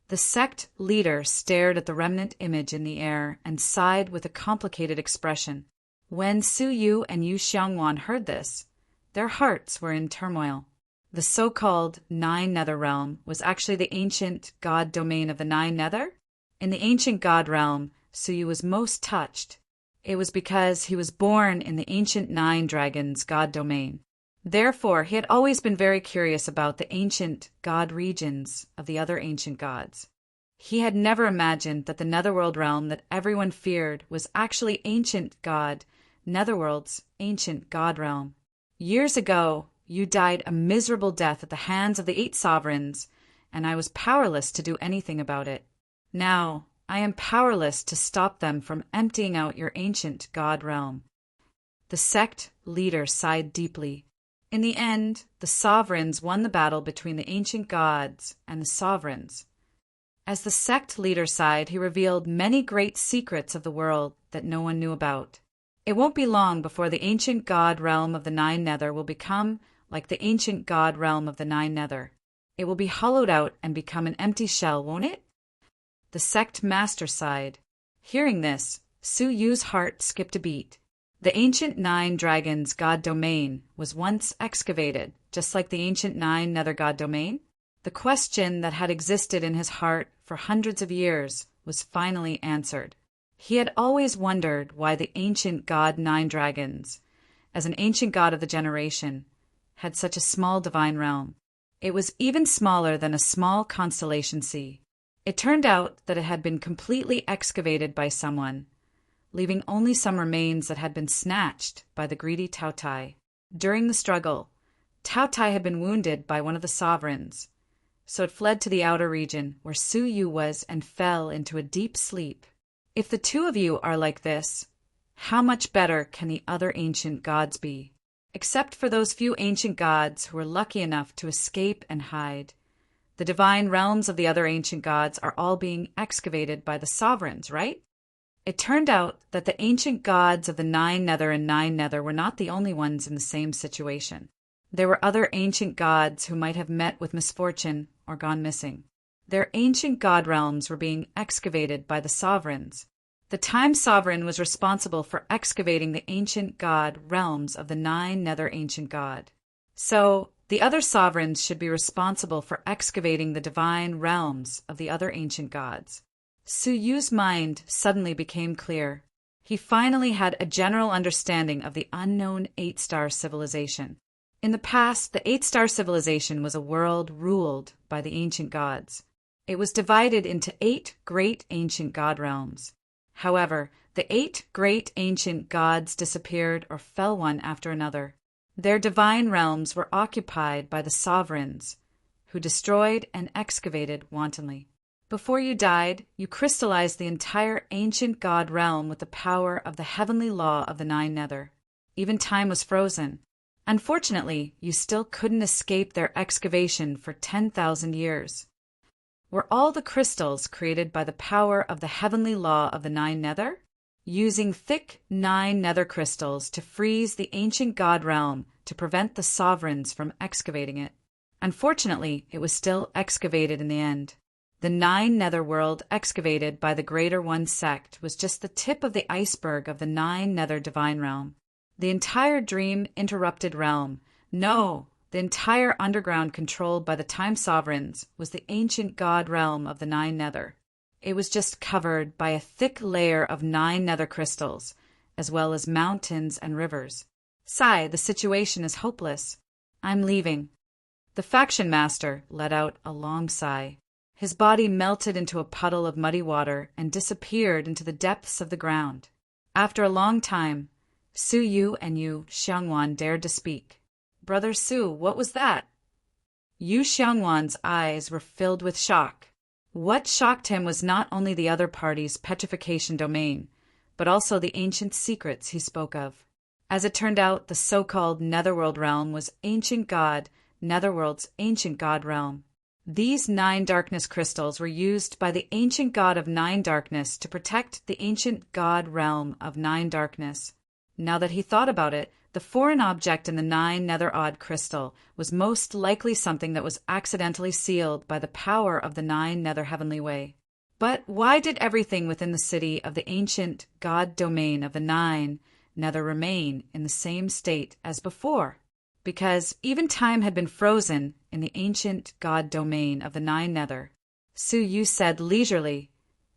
The sect leader stared at the remnant image in the air and sighed with a complicated expression. When Su Yu and Yu Xiangwan heard this, their hearts were in turmoil. The so-called Nine Nether realm was actually the ancient god domain of the Nine Nether. In the ancient god realm, Su Yu was most touched. It was because he was born in the ancient Nine Dragons god domain. Therefore, he had always been very curious about the ancient god regions of the other ancient gods. He had never imagined that the Netherworld realm that everyone feared was actually ancient god, Netherworld's ancient god realm. Years ago, you died a miserable death at the hands of the 8 sovereigns, and I was powerless to do anything about it. Now, I am powerless to stop them from emptying out your ancient god realm. The sect leader sighed deeply. In the end, the sovereigns won the battle between the ancient gods and the sovereigns. As the sect leader sighed, he revealed many great secrets of the world that no one knew about. It won't be long before the ancient god realm of the Nine Nether will become like the ancient god realm of the Nine Nether. It will be hollowed out and become an empty shell, won't it? The sect master sighed. Hearing this, Su Yu's heart skipped a beat. The ancient Nine Dragons god domain was once excavated, just like the ancient Nine Nether god domain. The question that had existed in his heart for hundreds of years was finally answered. He had always wondered why the ancient god Nine Dragons, as an ancient god of the generation, had such a small divine realm. It was even smaller than a small constellation sea. It turned out that it had been completely excavated by someone, leaving only some remains that had been snatched by the greedy Tao Tai. During the struggle, Tao Tai had been wounded by one of the sovereigns, so it fled to the outer region where Su Yu was and fell into a deep sleep. If the two of you are like this, how much better can the other ancient gods be? Except for those few ancient gods who were lucky enough to escape and hide. The divine realms of the other ancient gods are all being excavated by the sovereigns, right? It turned out that the ancient gods of the Nine Nether and Nine Nether were not the only ones in the same situation. There were other ancient gods who might have met with misfortune or gone missing. Their ancient god realms were being excavated by the sovereigns. The Time Sovereign was responsible for excavating the ancient god realms of the Nine Nether ancient god. So, the other sovereigns should be responsible for excavating the divine realms of the other ancient gods. Su Yu's mind suddenly became clear. He finally had a general understanding of the unknown 8-star civilization. In the past, the 8-star civilization was a world ruled by the ancient gods. It was divided into 8 great ancient god realms. However, the 8 great ancient gods disappeared or fell one after another. Their divine realms were occupied by the sovereigns, who destroyed and excavated wantonly. Before you died, you crystallized the entire ancient god realm with the power of the heavenly law of the Nine Nether. Even time was frozen. Unfortunately, you still couldn't escape their excavation for 10,000 years. Were all the crystals created by the power of the heavenly law of the Nine Nether? Using thick 9 nether crystals to freeze the ancient god realm to prevent the sovereigns from excavating it. Unfortunately, it was still excavated in the end. The 9 netherworld excavated by the Greater One sect was just the tip of the iceberg of the 9 nether divine realm. The entire dream-interrupted realm, no, the entire underground controlled by the time sovereigns, was the ancient god realm of the 9 nether. It was just covered by a thick layer of 9 nether crystals, as well as mountains and rivers. Sigh, the situation is hopeless. I'm leaving. The faction master let out a long sigh. His body melted into a puddle of muddy water and disappeared into the depths of the ground. After a long time, Su Yu and Yu Xiangwan dared to speak. Brother Su, what was that? Yu Xiangwan's eyes were filled with shock. What shocked him was not only the other party's petrification domain, but also the ancient secrets he spoke of. As it turned out, the so-called Netherworld realm was ancient god, Netherworld's ancient god realm. These 9 darkness crystals were used by the ancient god of 9 darkness to protect the ancient god realm of 9 darkness. Now that he thought about it, the foreign object in the 9 nether odd crystal was most likely something that was accidentally sealed by the power of the 9 nether heavenly way. But why did everything within the city of the ancient god domain of the 9 nether remain in the same state as before? Because even time had been frozen in the ancient god domain of the 9 nether. Su Yu said leisurely,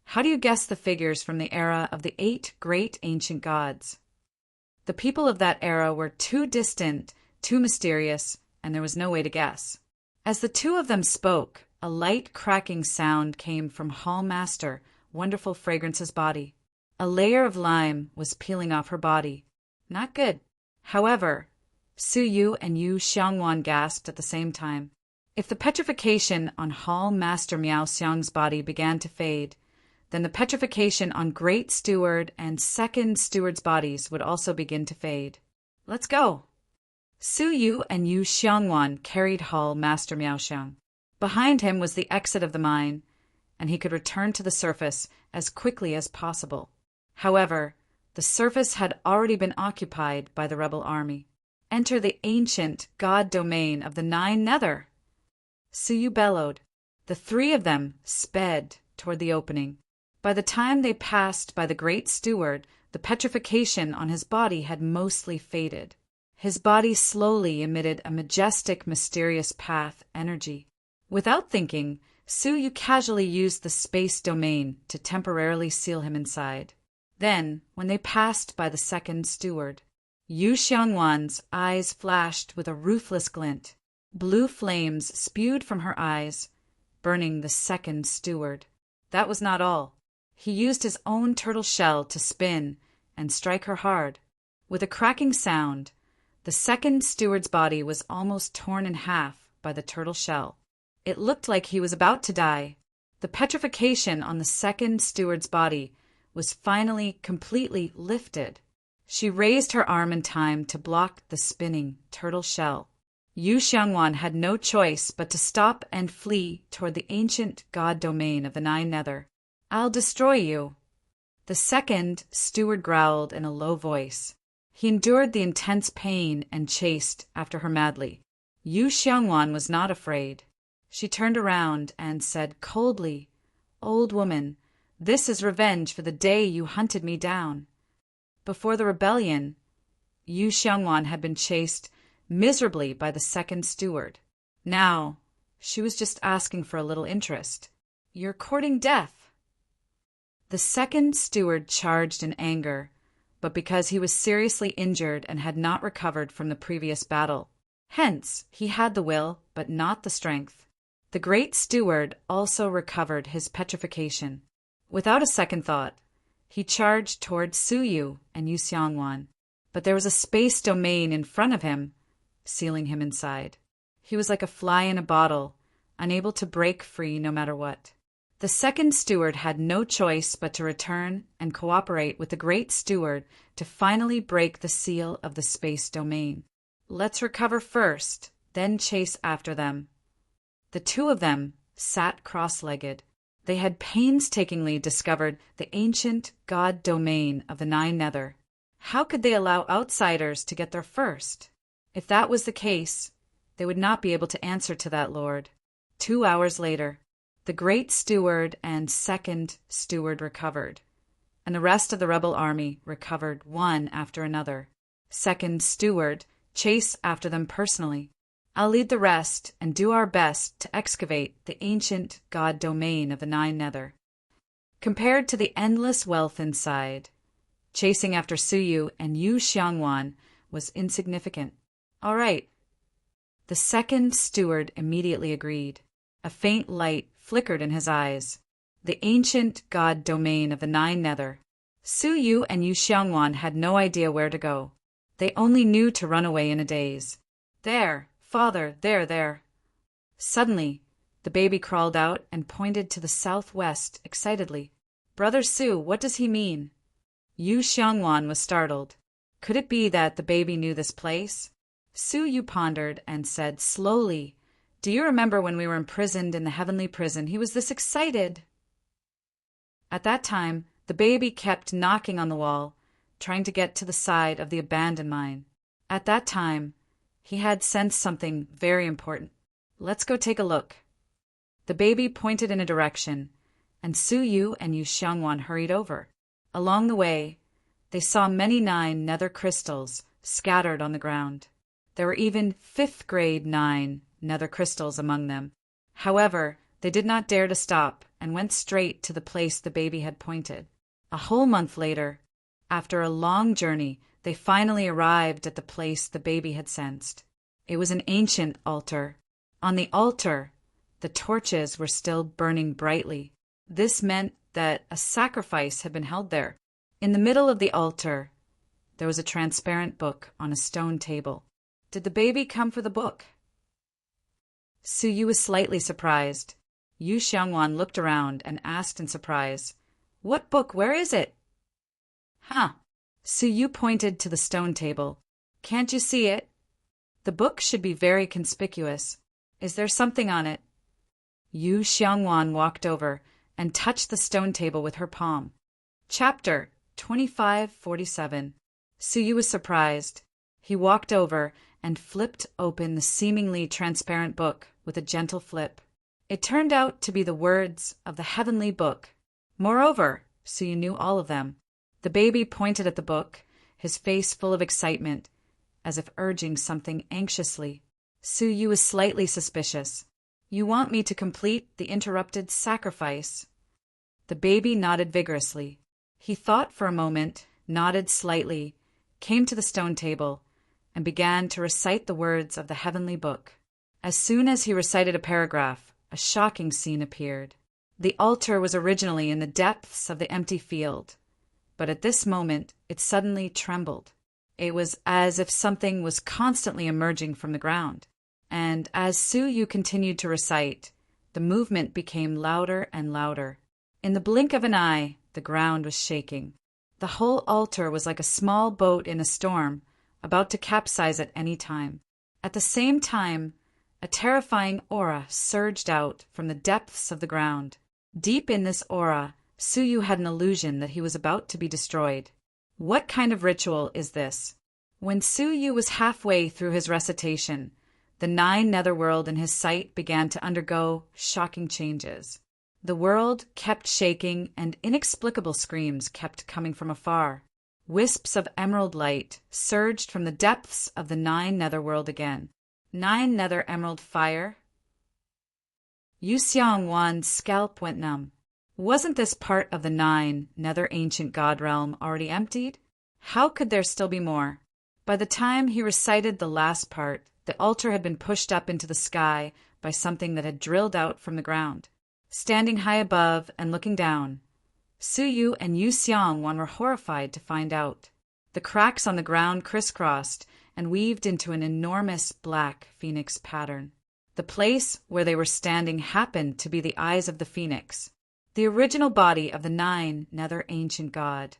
"How do you guess the figures from the era of the 8 great ancient gods?" The people of that era were too distant, too mysterious, and there was no way to guess. As the two of them spoke, a light cracking sound came from Hall Master Wonderful Fragrance's body. A layer of lime was peeling off her body. Not good. However, Su Yu and Yu Xiangwan gasped at the same time. If the petrification on Hall Master Miao Xiang's body began to fade, then the petrification on Great Steward and Second Steward's bodies would also begin to fade. Let's go. Su Yu and Yu Xiangwan carried Hall Master Miao Xiang. Behind him was the exit of the mine, and he could return to the surface as quickly as possible. However, the surface had already been occupied by the rebel army. Enter the ancient god domain of the 9 nether. Su Yu bellowed. The 3 of them sped toward the opening. By the time they passed by the Great Steward, the petrification on his body had mostly faded. His body slowly emitted a majestic, mysterious path energy. Without thinking, Su Yu casually used the space domain to temporarily seal him inside. Then, when they passed by the Second Steward, Yu Xiangwan's eyes flashed with a ruthless glint. Blue flames spewed from her eyes, burning the Second Steward. That was not all. He used his own turtle shell to spin and strike her hard. With a cracking sound, the Second Steward's body was almost torn in half by the turtle shell. It looked like he was about to die. The petrification on the Second Steward's body was finally completely lifted. She raised her arm in time to block the spinning turtle shell. Yu Xiangwan had no choice but to stop and flee toward the ancient god domain of the 9 nether. I'll destroy you. The Second Steward growled in a low voice. He endured the intense pain and chased after her madly. Yu Xiangwan was not afraid. She turned around and said coldly, "Old woman, this is revenge for the day you hunted me down." Before the rebellion, Yu Xiangwan had been chased miserably by the Second Steward. Now, she was just asking for a little interest. "You're courting death." The Second Steward charged in anger, but because he was seriously injured and had not recovered from the previous battle. Hence, he had the will, but not the strength. The Great Steward also recovered his petrification. Without a second thought, he charged toward Su Yu and Yu Xiangwan, but there was a space domain in front of him, sealing him inside. He was like a fly in a bottle, unable to break free no matter what. The Second Steward had no choice but to return and cooperate with the Great Steward to finally break the seal of the space domain. Let's recover first, then chase after them. The two of them sat cross-legged. They had painstakingly discovered the ancient god domain of the Nine Nether. How could they allow outsiders to get there first? If that was the case, they would not be able to answer to that lord. 2 hours later, the great steward and second steward recovered, and the rest of the rebel army recovered one after another. Second steward, chase after them personally. I'll lead the rest and do our best to excavate the ancient god domain of the Nine Nether. Compared to the endless wealth inside, chasing after Suyu and Yu Xiangwan was insignificant. All right. The second steward immediately agreed. A faint light flickered in his eyes. The ancient god domain of the Nine Nether. Suyu and Yu Xiangwan had no idea where to go. They only knew to run away in a daze. There, father, there. Suddenly, the baby crawled out and pointed to the southwest excitedly. Brother Su, what does he mean? Yu Xiangwan was startled. Could it be that the baby knew this place? Suyu pondered and said slowly, Do you remember when we were imprisoned in the heavenly prison? He was this excited. At that time, the baby kept knocking on the wall, trying to get to the side of the abandoned mine. At that time, he had sensed something very important. Let's go take a look. The baby pointed in a direction, and Suyu and Yu Xiangwan hurried over. Along the way, they saw many nine nether crystals scattered on the ground. There were even 5th grade 9 nether crystals among them. However, they did not dare to stop and went straight to the place the baby had pointed. A whole month later, after a long journey, they finally arrived at the place the baby had sensed. It was an ancient altar. On the altar, the torches were still burning brightly. This meant that a sacrifice had been held there. In the middle of the altar, there was a transparent book on a stone table. Did the baby come for the book? Suyu was slightly surprised. Yu Xiangwan looked around and asked in surprise, What book? Where is it? Huh. Suyu pointed to the stone table. Can't you see it? The book should be very conspicuous. Is there something on it? Yu Xiangwan walked over and touched the stone table with her palm. Chapter 2547. Suyu was surprised. He walked over and flipped open the seemingly transparent book with a gentle flip. It turned out to be the words of the heavenly book. Moreover, Suyu knew all of them. The baby pointed at the book, his face full of excitement, as if urging something anxiously. Suyu was slightly suspicious. You want me to complete the interrupted sacrifice? The baby nodded vigorously. He thought for a moment, nodded slightly, came to the stone table, and began to recite the words of the heavenly book. As soon as he recited a paragraph, a shocking scene appeared. The altar was originally in the depths of the empty field, but at this moment it suddenly trembled. It was as if something was constantly emerging from the ground. And as Suyu continued to recite, the movement became louder and louder. In the blink of an eye, the ground was shaking. The whole altar was like a small boat in a storm, about to capsize at any time. At the same time, a terrifying aura surged out from the depths of the ground. Deep in this aura, Suyu had an illusion that he was about to be destroyed. What kind of ritual is this? When Suyu was halfway through his recitation, the 9 netherworld in his sight began to undergo shocking changes. The world kept shaking and inexplicable screams kept coming from afar. Wisps of emerald light surged from the depths of the 9 netherworld again. 9 nether emerald fire. Yu Xiangwan's scalp went numb. Wasn't this part of the 9 nether ancient god realm already emptied? How could there still be more? By the time he recited the last part, the altar had been pushed up into the sky by something that had drilled out from the ground. Standing high above and looking down, Suyu and Yu Xiangwan were horrified to find out. The cracks on the ground crisscrossed and weaved into an enormous black phoenix pattern. The place where they were standing happened to be the eyes of the phoenix, the original body of the 9 nether ancient god.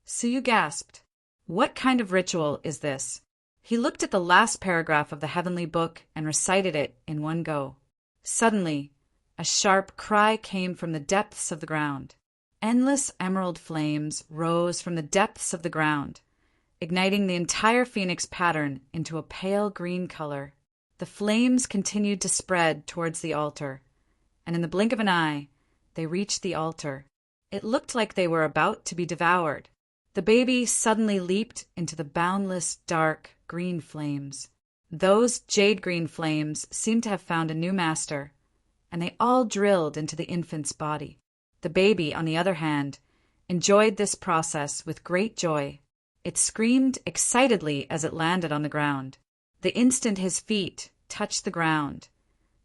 Suyu gasped. What kind of ritual is this? He looked at the last paragraph of the heavenly book and recited it in one go. Suddenly, A sharp cry came from the depths of the ground. Endless emerald flames rose from the depths of the ground, igniting the entire phoenix pattern into a pale green color. The flames continued to spread towards the altar, and in the blink of an eye, they reached the altar. It looked like they were about to be devoured. The baby suddenly leaped into the boundless, dark, green flames. Those jade green flames seemed to have found a new master, and they all drilled into the infant's body. The baby, on the other hand, enjoyed this process with great joy. It screamed excitedly as it landed on the ground. The instant his feet touched the ground,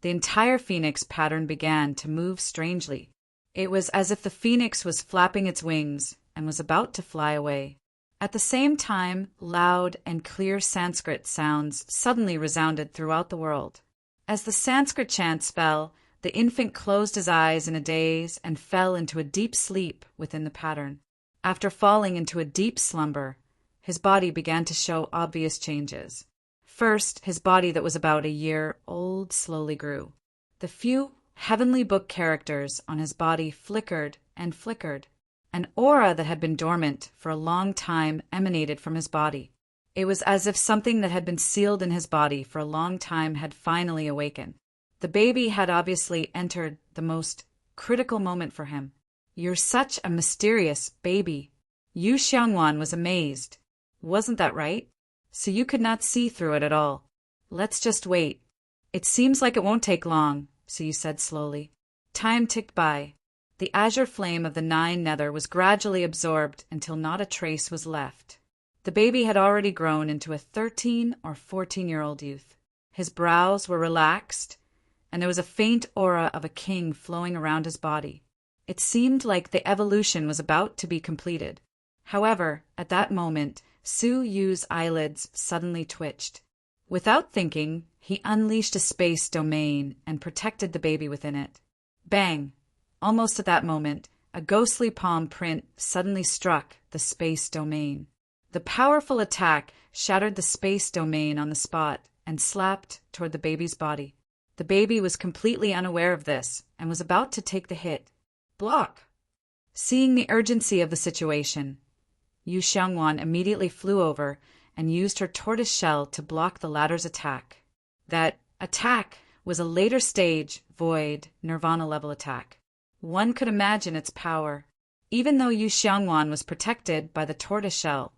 the entire phoenix pattern began to move strangely. It was as if the phoenix was flapping its wings and was about to fly away. At the same time, loud and clear Sanskrit sounds suddenly resounded throughout the world. As the Sanskrit chants fell, the infant closed his eyes in a daze and fell into a deep sleep within the pattern. After falling into a deep slumber, his body began to show obvious changes. First, his body that was about a year old slowly grew. The few heavenly book characters on his body flickered and flickered. An aura that had been dormant for a long time emanated from his body. It was as if something that had been sealed in his body for a long time had finally awakened. The baby had obviously entered the most critical moment for him. "You're such a mysterious baby." Yu Xiangwan was amazed. "Wasn't that right? So you could not see through it at all. Let's just wait. It seems like it won't take long," Su said slowly. Time ticked by. The azure flame of the nine nether was gradually absorbed until not a trace was left. The baby had already grown into a 13 or 14-year-old youth. His brows were relaxed, and there was a faint aura of a king flowing around his body. It seemed like the evolution was about to be completed. However, at that moment, Su Yu's eyelids suddenly twitched. Without thinking, he unleashed a space domain and protected the baby within it. Bang! Almost at that moment, a ghostly palm print suddenly struck the space domain. The powerful attack shattered the space domain on the spot and slapped toward the baby's body. The baby was completely unaware of this and was about to take the hit. Block! Seeing the urgency of the situation, Yu Xiangwan immediately flew over and used her tortoise shell to block the latter's attack. That attack was a later stage, void, nirvana level attack. One could imagine its power. Even though Yu Xiangwan was protected by the tortoise shell,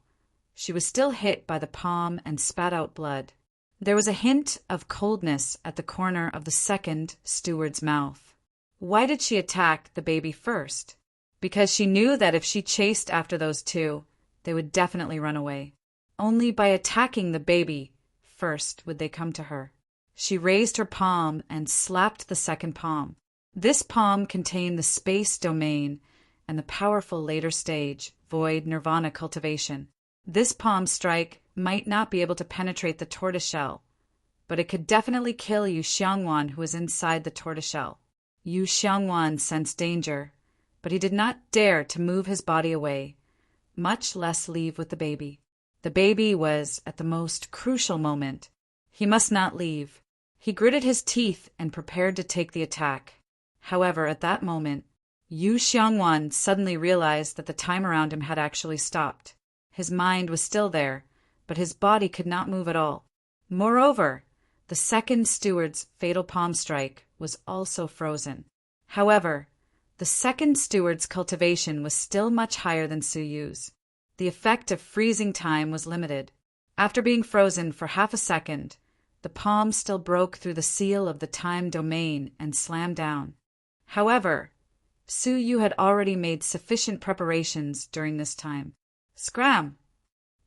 she was still hit by the palm and spat out blood. There was a hint of coldness at the corner of the second steward's mouth. Why did she attack the baby first? Because she knew that if she chased after those two, they would definitely run away. Only by attacking the baby first would they come to her. She raised her palm and slapped the second palm. This palm contained the space domain and the powerful later stage, void nirvana cultivation. This palm strike might not be able to penetrate the tortoiseshell, but it could definitely kill Yu Xiangwan, who was inside the tortoiseshell. Yu Xiangwan sensed danger, but he did not dare to move his body away, much less leave with the baby. The baby was at the most crucial moment. He must not leave. He gritted his teeth and prepared to take the attack. However, at that moment, Yu Xiangwan suddenly realized that the time around him had actually stopped. His mind was still there, but his body could not move at all. Moreover, the second steward's fatal palm strike was also frozen. However, the second steward's cultivation was still much higher than Su Yu's. The effect of freezing time was limited. After being frozen for half a second, the palm still broke through the seal of the time domain and slammed down. However, Su Yu had already made sufficient preparations during this time. Scram!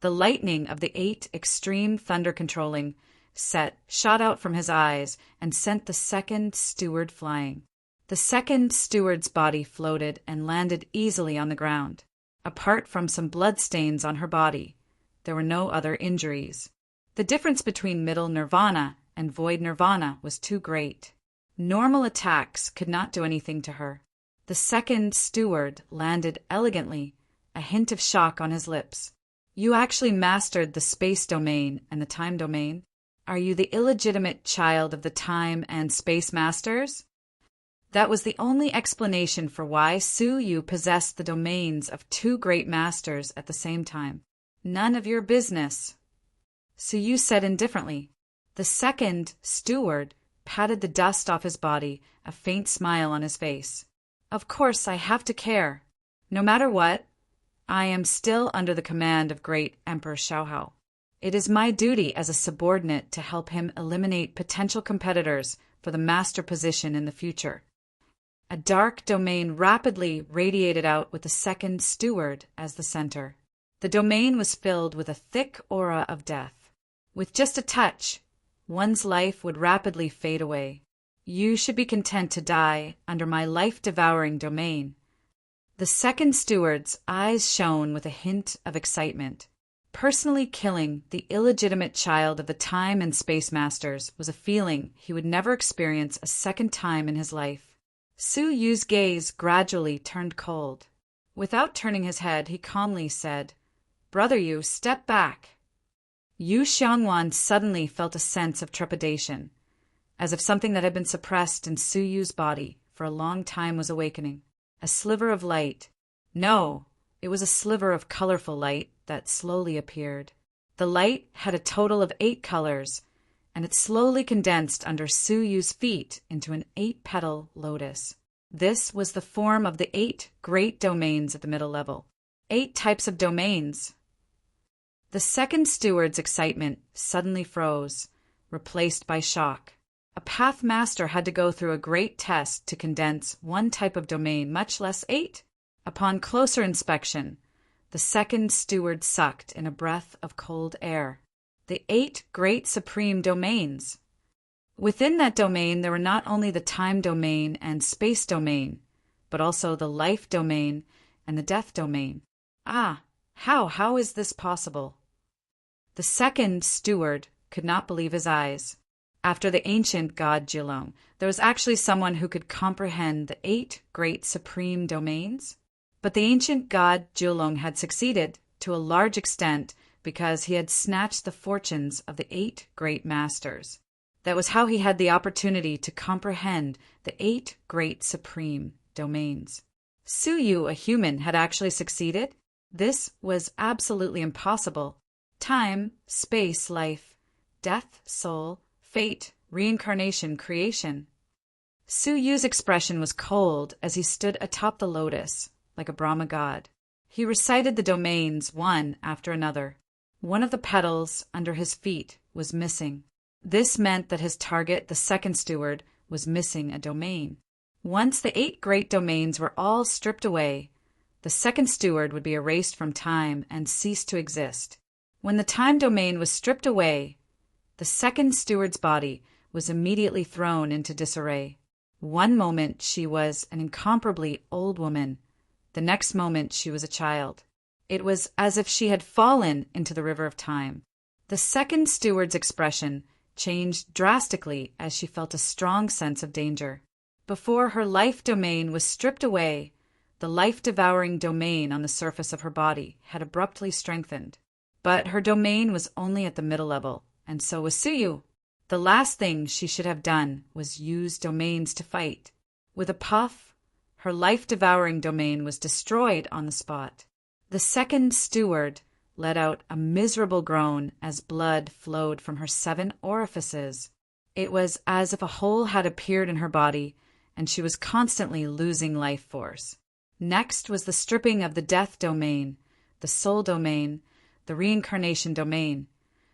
The lightning of the 8 extreme thunder controlling set shot out from his eyes and sent the second steward flying. The second steward's body floated and landed easily on the ground. Apart from some bloodstains on her body, there were no other injuries. The difference between middle nirvana and void nirvana was too great. Normal attacks could not do anything to her. The second steward landed elegantly, a hint of shock on his lips. You actually mastered the space domain and the time domain? Are you the illegitimate child of the time and space masters? That was the only explanation for why Su Yu possessed the domains of two great masters at the same time. None of your business, Su Yu said indifferently. The second steward patted the dust off his body, a faint smile on his face. Of course I have to care. No matter what, I am still under the command of great Emperor Xiaohao. It is my duty as a subordinate to help him eliminate potential competitors for the master position in the future. A dark domain rapidly radiated out with the second steward as the center. The domain was filled with a thick aura of death. With just a touch, one's life would rapidly fade away. You should be content to die under my life-devouring domain. The second steward's eyes shone with a hint of excitement. Personally killing the illegitimate child of the time and space masters was a feeling he would never experience a second time in his life. Su Yu's gaze gradually turned cold. Without turning his head, he calmly said, "Brother Yu, step back." Yu Xiangwan suddenly felt a sense of trepidation, as if something that had been suppressed in Su Yu's body for a long time was awakening. A sliver of light. No, it was a sliver of colorful light that slowly appeared. The light had a total of 8 colors, and it slowly condensed under Su Yu's feet into an 8-petal lotus. This was the form of the 8 great domains at the middle level. 8 types of domains. The second steward's excitement suddenly froze, replaced by shock. A path master had to go through a great test to condense 1 type of domain, much less 8. Upon closer inspection, the second steward sucked in a breath of cold air. The 8 great supreme domains. Within that domain, there were not only the time domain and space domain, but also the life domain and the death domain. How is this possible? The second steward could not believe his eyes. After the ancient god Jilong, there was actually someone who could comprehend the 8 great supreme domains. But the ancient god Jilong had succeeded to a large extent because he had snatched the fortunes of the 8 great masters. That was how he had the opportunity to comprehend the 8 great supreme domains. Su Yu, a human, had actually succeeded? This was absolutely impossible. Time, space, life, death, soul, fate, reincarnation, creation. Su Yu's expression was cold as he stood atop the lotus, like a Brahma god. He recited the domains one after another. One of the petals under his feet was missing. This meant that his target, the second steward, was missing a domain. Once the 8 great domains were all stripped away, the second steward would be erased from time and cease to exist. When the time domain was stripped away, the second steward's body was immediately thrown into disarray. One moment she was an incomparably old woman. The next moment she was a child. It was as if she had fallen into the river of time. The second steward's expression changed drastically as she felt a strong sense of danger. Before her life domain was stripped away, the life-devouring domain on the surface of her body had abruptly strengthened. But her domain was only at the middle level, and so was Su Yu. The last thing she should have done was use domains to fight. With a puff, her life-devouring domain was destroyed on the spot. The second steward let out a miserable groan as blood flowed from her 7 orifices. It was as if a hole had appeared in her body, and she was constantly losing life force. Next was the stripping of the death domain, the soul domain, the reincarnation domain.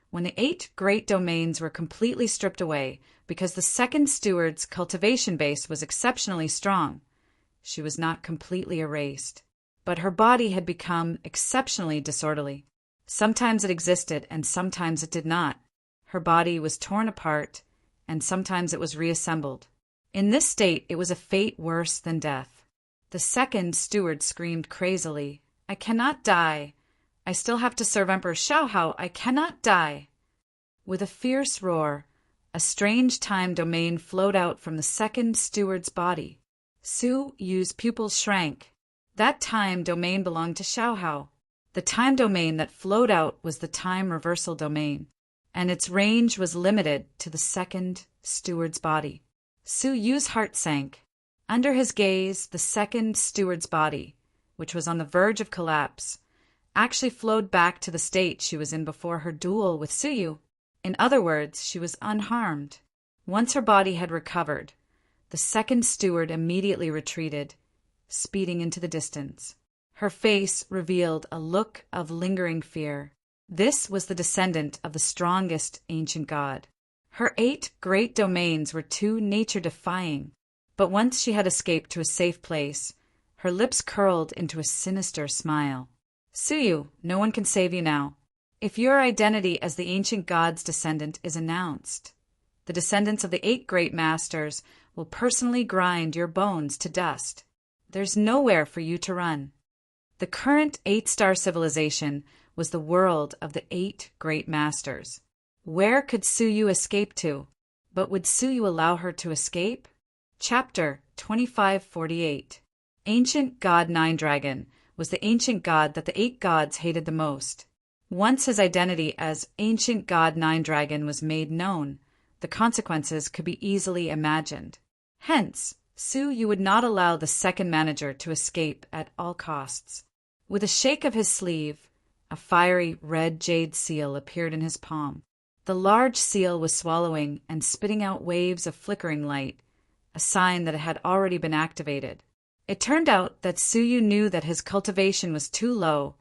When the 8 great domains were completely stripped away, because the second steward's cultivation base was exceptionally strong, she was not completely erased. But her body had become exceptionally disorderly. Sometimes it existed and sometimes it did not. Her body was torn apart and sometimes it was reassembled. In this state, it was a fate worse than death. The second steward screamed crazily, "I cannot die. I still have to serve Emperor Xiaohao. I cannot die." With a fierce roar, a strange time domain flowed out from the second steward's body. Su Yu's pupils shrank. That time domain belonged to Xiaohao. The time domain that flowed out was the time reversal domain, and its range was limited to the second steward's body. Su Yu's heart sank. Under his gaze, the second steward's body, which was on the verge of collapse, actually flowed back to the state she was in before her duel with Suyu. In other words, she was unharmed. Once her body had recovered, the second steward immediately retreated, speeding into the distance. Her face revealed a look of lingering fear. This was the descendant of the strongest ancient god. Her 8 great domains were too nature-defying, but once she had escaped to a safe place, her lips curled into a sinister smile. Suyu, no one can save you now. If your identity as the ancient god's descendant is announced, the descendants of the 8 great masters will personally grind your bones to dust. There's nowhere for you to run. The current 8-star civilization was the world of the 8 great masters. Where could Suyu escape to? But would Suyu allow her to escape? Chapter 2548. Ancient God Nine-Dragon was the ancient god that the 8 gods hated the most. Once his identity as Ancient God Nine-Dragon was made known, the consequences could be easily imagined. Hence, Suyu would not allow the second manager to escape at all costs. With a shake of his sleeve, a fiery red jade seal appeared in his palm. The large seal was swallowing and spitting out waves of flickering light, a sign that it had already been activated. It turned out that Suyu knew that his cultivation was too low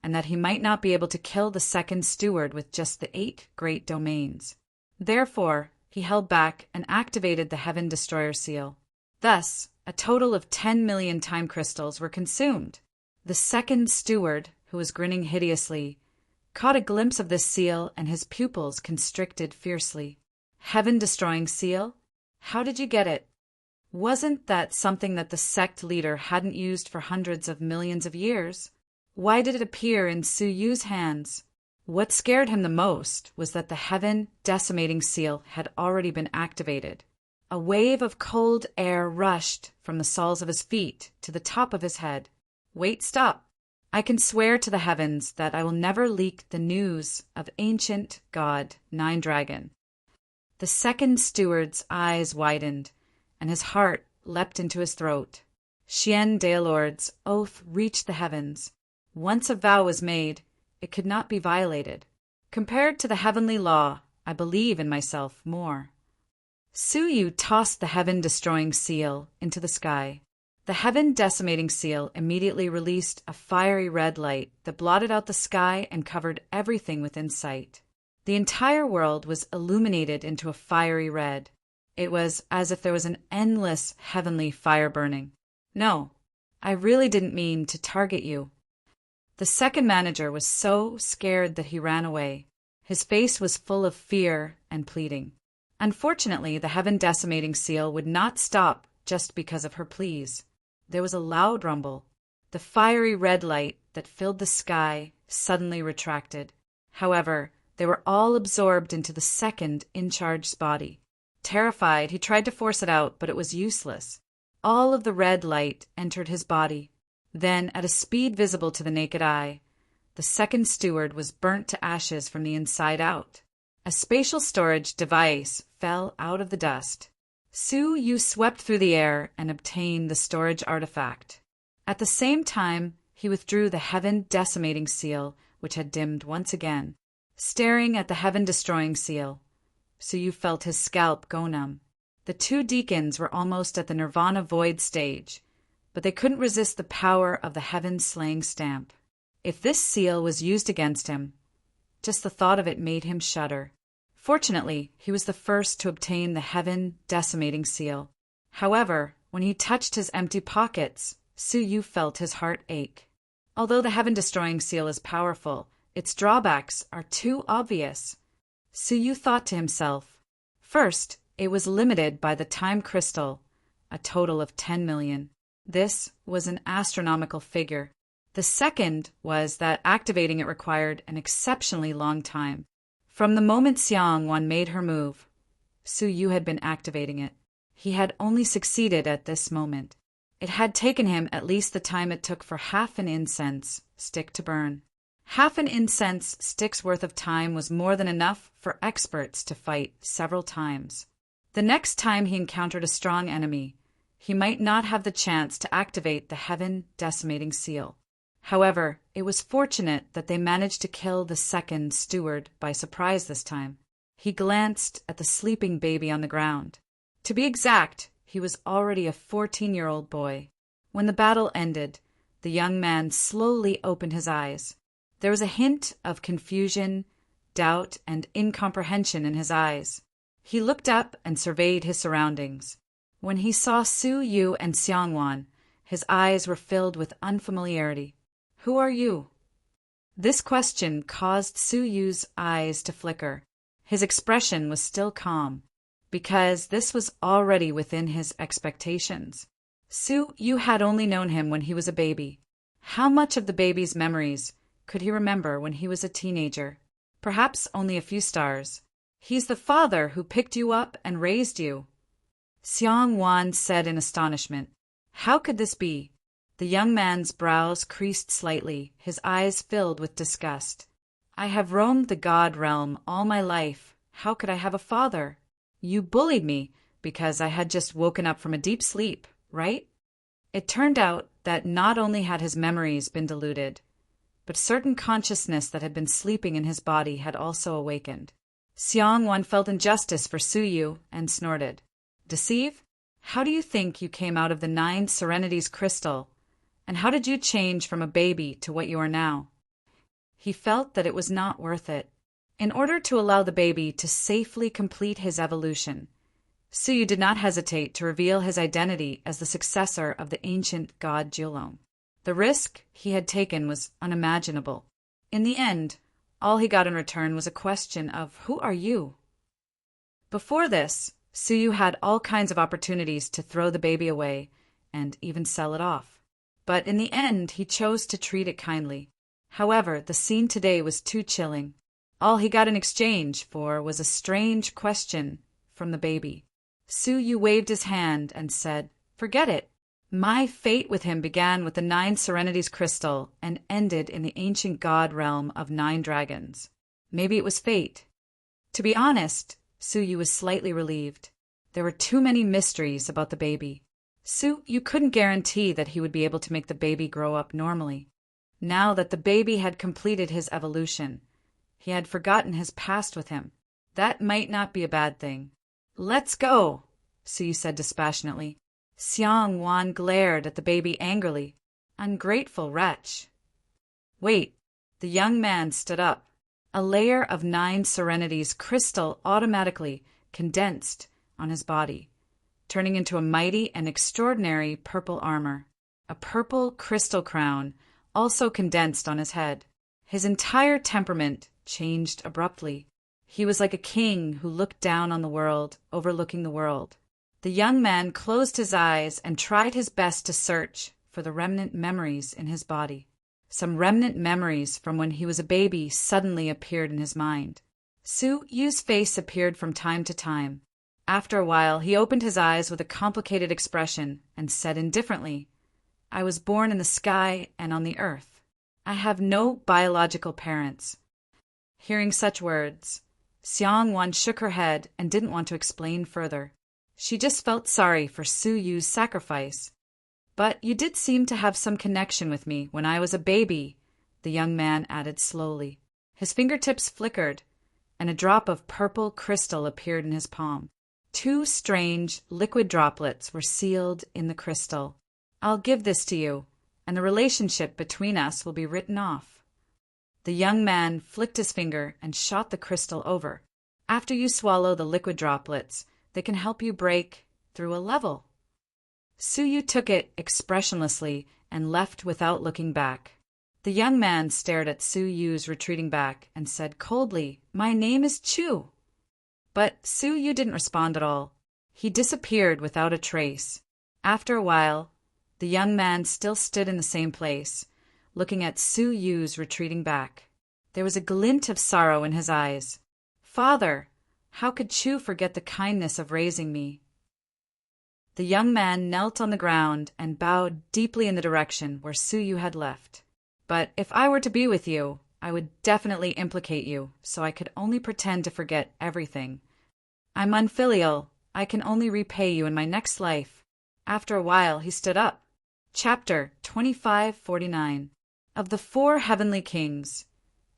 and that he might not be able to kill the second steward with just the 8 great domains. Therefore, he held back and activated the Heaven Destroyer seal. Thus, a total of 10 million time crystals were consumed. The second steward, who was grinning hideously, caught a glimpse of this seal and his pupils constricted fiercely. Heaven-destroying seal? How did you get it? Wasn't that something that the sect leader hadn't used for hundreds of millions of years? Why did it appear in Suyu's hands? What scared him the most was that the heaven-decimating seal had already been activated. A wave of cold air rushed from the soles of his feet to the top of his head. Wait, stop. I can swear to the heavens that I will never leak the news of ancient god Nine-Dragon. The second steward's eyes widened, and his heart leapt into his throat. Xian Daelord's oath reached the heavens. Once a vow was made, it could not be violated. Compared to the heavenly law, I believe in myself more. Suyu tossed the heaven-destroying seal into the sky. The heaven-decimating seal immediately released a fiery red light that blotted out the sky and covered everything within sight. The entire world was illuminated into a fiery red. It was as if there was an endless heavenly fire burning. No, I really didn't mean to target you. The second manager was so scared that he ran away. His face was full of fear and pleading. Unfortunately, the heaven-decimating seal would not stop just because of her pleas. There was a loud rumble. The fiery red light that filled the sky suddenly retracted. However, they were all absorbed into the second in-charge's body. Terrified, he tried to force it out, but it was useless. All of the red light entered his body. Then, at a speed visible to the naked eye, the second steward was burnt to ashes from the inside out. A spatial storage device fell out of the dust. Suyu swept through the air and obtained the storage artifact. At the same time, he withdrew the heaven-decimating seal, which had dimmed once again. Staring at the heaven-destroying seal, Suyu felt his scalp go numb. The 2 deacons were almost at the Nirvana Void stage, but they couldn't resist the power of the heaven-slaying stamp. If this seal was used against him, just the thought of it made him shudder. Fortunately, he was the first to obtain the heaven-decimating seal. However, when he touched his empty pockets, Suyu felt his heart ache. Although the heaven-destroying seal is powerful, its drawbacks are too obvious. Suyu thought to himself. First, it was limited by the time crystal, a total of 10 million. This was an astronomical figure. The second was that activating it required an exceptionally long time. From the moment Xiangwan made her move, Suyu had been activating it. He had only succeeded at this moment. It had taken him at least the time it took for half an incense stick to burn. Half an incense stick's worth of time was more than enough for experts to fight several times. The next time he encountered a strong enemy, he might not have the chance to activate the heaven-decimating seal. However, it was fortunate that they managed to kill the second steward by surprise this time. He glanced at the sleeping baby on the ground. To be exact, he was already a 14-year-old boy. When the battle ended, the young man slowly opened his eyes. There was a hint of confusion, doubt, and incomprehension in his eyes. He looked up and surveyed his surroundings. When he saw Su Yu and Xiangwan, his eyes were filled with unfamiliarity. "Who are you?" This question caused Su Yu's eyes to flicker. His expression was still calm, because this was already within his expectations. Su Yu had only known him when he was a baby. How much of the baby's memories could he remember when he was a teenager? Perhaps only a few stars. "He's the father who picked you up and raised you," Xiangwan said in astonishment. How could this be? The young man's brows creased slightly, his eyes filled with disgust. "I have roamed the god realm all my life. How could I have a father? You bullied me because I had just woken up from a deep sleep, right?" It turned out that not only had his memories been diluted, but certain consciousness that had been sleeping in his body had also awakened. Xiangwan felt injustice for Su Yu and snorted. "Deceive? How do you think you came out of the 9 Serenities crystal? And how did you change from a baby to what you are now?" He felt that it was not worth it. In order to allow the baby to safely complete his evolution, Su Yu did not hesitate to reveal his identity as the successor of the ancient god Julong. The risk he had taken was unimaginable. In the end, all he got in return was a question of, "Who are you?" Before this, Su Yu had all kinds of opportunities to throw the baby away and even sell it off. But in the end, he chose to treat it kindly. However, the scene today was too chilling. All he got in exchange for was a strange question from the baby. Su Yu waved his hand and said, "Forget it. My fate with him began with the 9 Serenities crystal and ended in the ancient god realm of 9 dragons. Maybe it was fate." To be honest, Su Yu was slightly relieved. There were too many mysteries about the baby. Su Yu couldn't guarantee that he would be able to make the baby grow up normally. Now that the baby had completed his evolution, he had forgotten his past with him. That might not be a bad thing. "Let's go," Su Yu said dispassionately. Xiangwan glared at the baby angrily. "Ungrateful wretch." "Wait." The young man stood up. A layer of 9 Serenities crystal automatically condensed on his body, turning into a mighty and extraordinary purple armor. A purple crystal crown also condensed on his head. His entire temperament changed abruptly. He was like a king who looked down on the world, overlooking the world. The young man closed his eyes and tried his best to search for the remnant memories in his body. Some remnant memories from when he was a baby suddenly appeared in his mind. Su Yu's face appeared from time to time. After a while, he opened his eyes with a complicated expression and said indifferently, "I was born in the sky and on the earth. I have no biological parents." Hearing such words, Xiangwan shook her head and didn't want to explain further. She just felt sorry for Su Yu's sacrifice. "But you did seem to have some connection with me when I was a baby," the young man added slowly. His fingertips flickered, and a drop of purple crystal appeared in his palm. 2 strange liquid droplets were sealed in the crystal. "I'll give this to you, and the relationship between us will be written off." The young man flicked his finger and shot the crystal over. "After you swallow the liquid droplets, they can help you break through a level." Su Yu took it expressionlessly and left without looking back. The young man stared at Su Yu's retreating back and said coldly, "My name is Chu." But Su Yu didn't respond at all. He disappeared without a trace. After a while, the young man still stood in the same place, looking at Su Yu's retreating back. There was a glint of sorrow in his eyes. "Father, how could Chu forget the kindness of raising me?" The young man knelt on the ground and bowed deeply in the direction where Su Yu had left. "But if I were to be with you, I would definitely implicate you, so I could only pretend to forget everything. I'm unfilial. I can only repay you in my next life, After a while, he stood up. Chapter 2549. Of the 4 heavenly kings,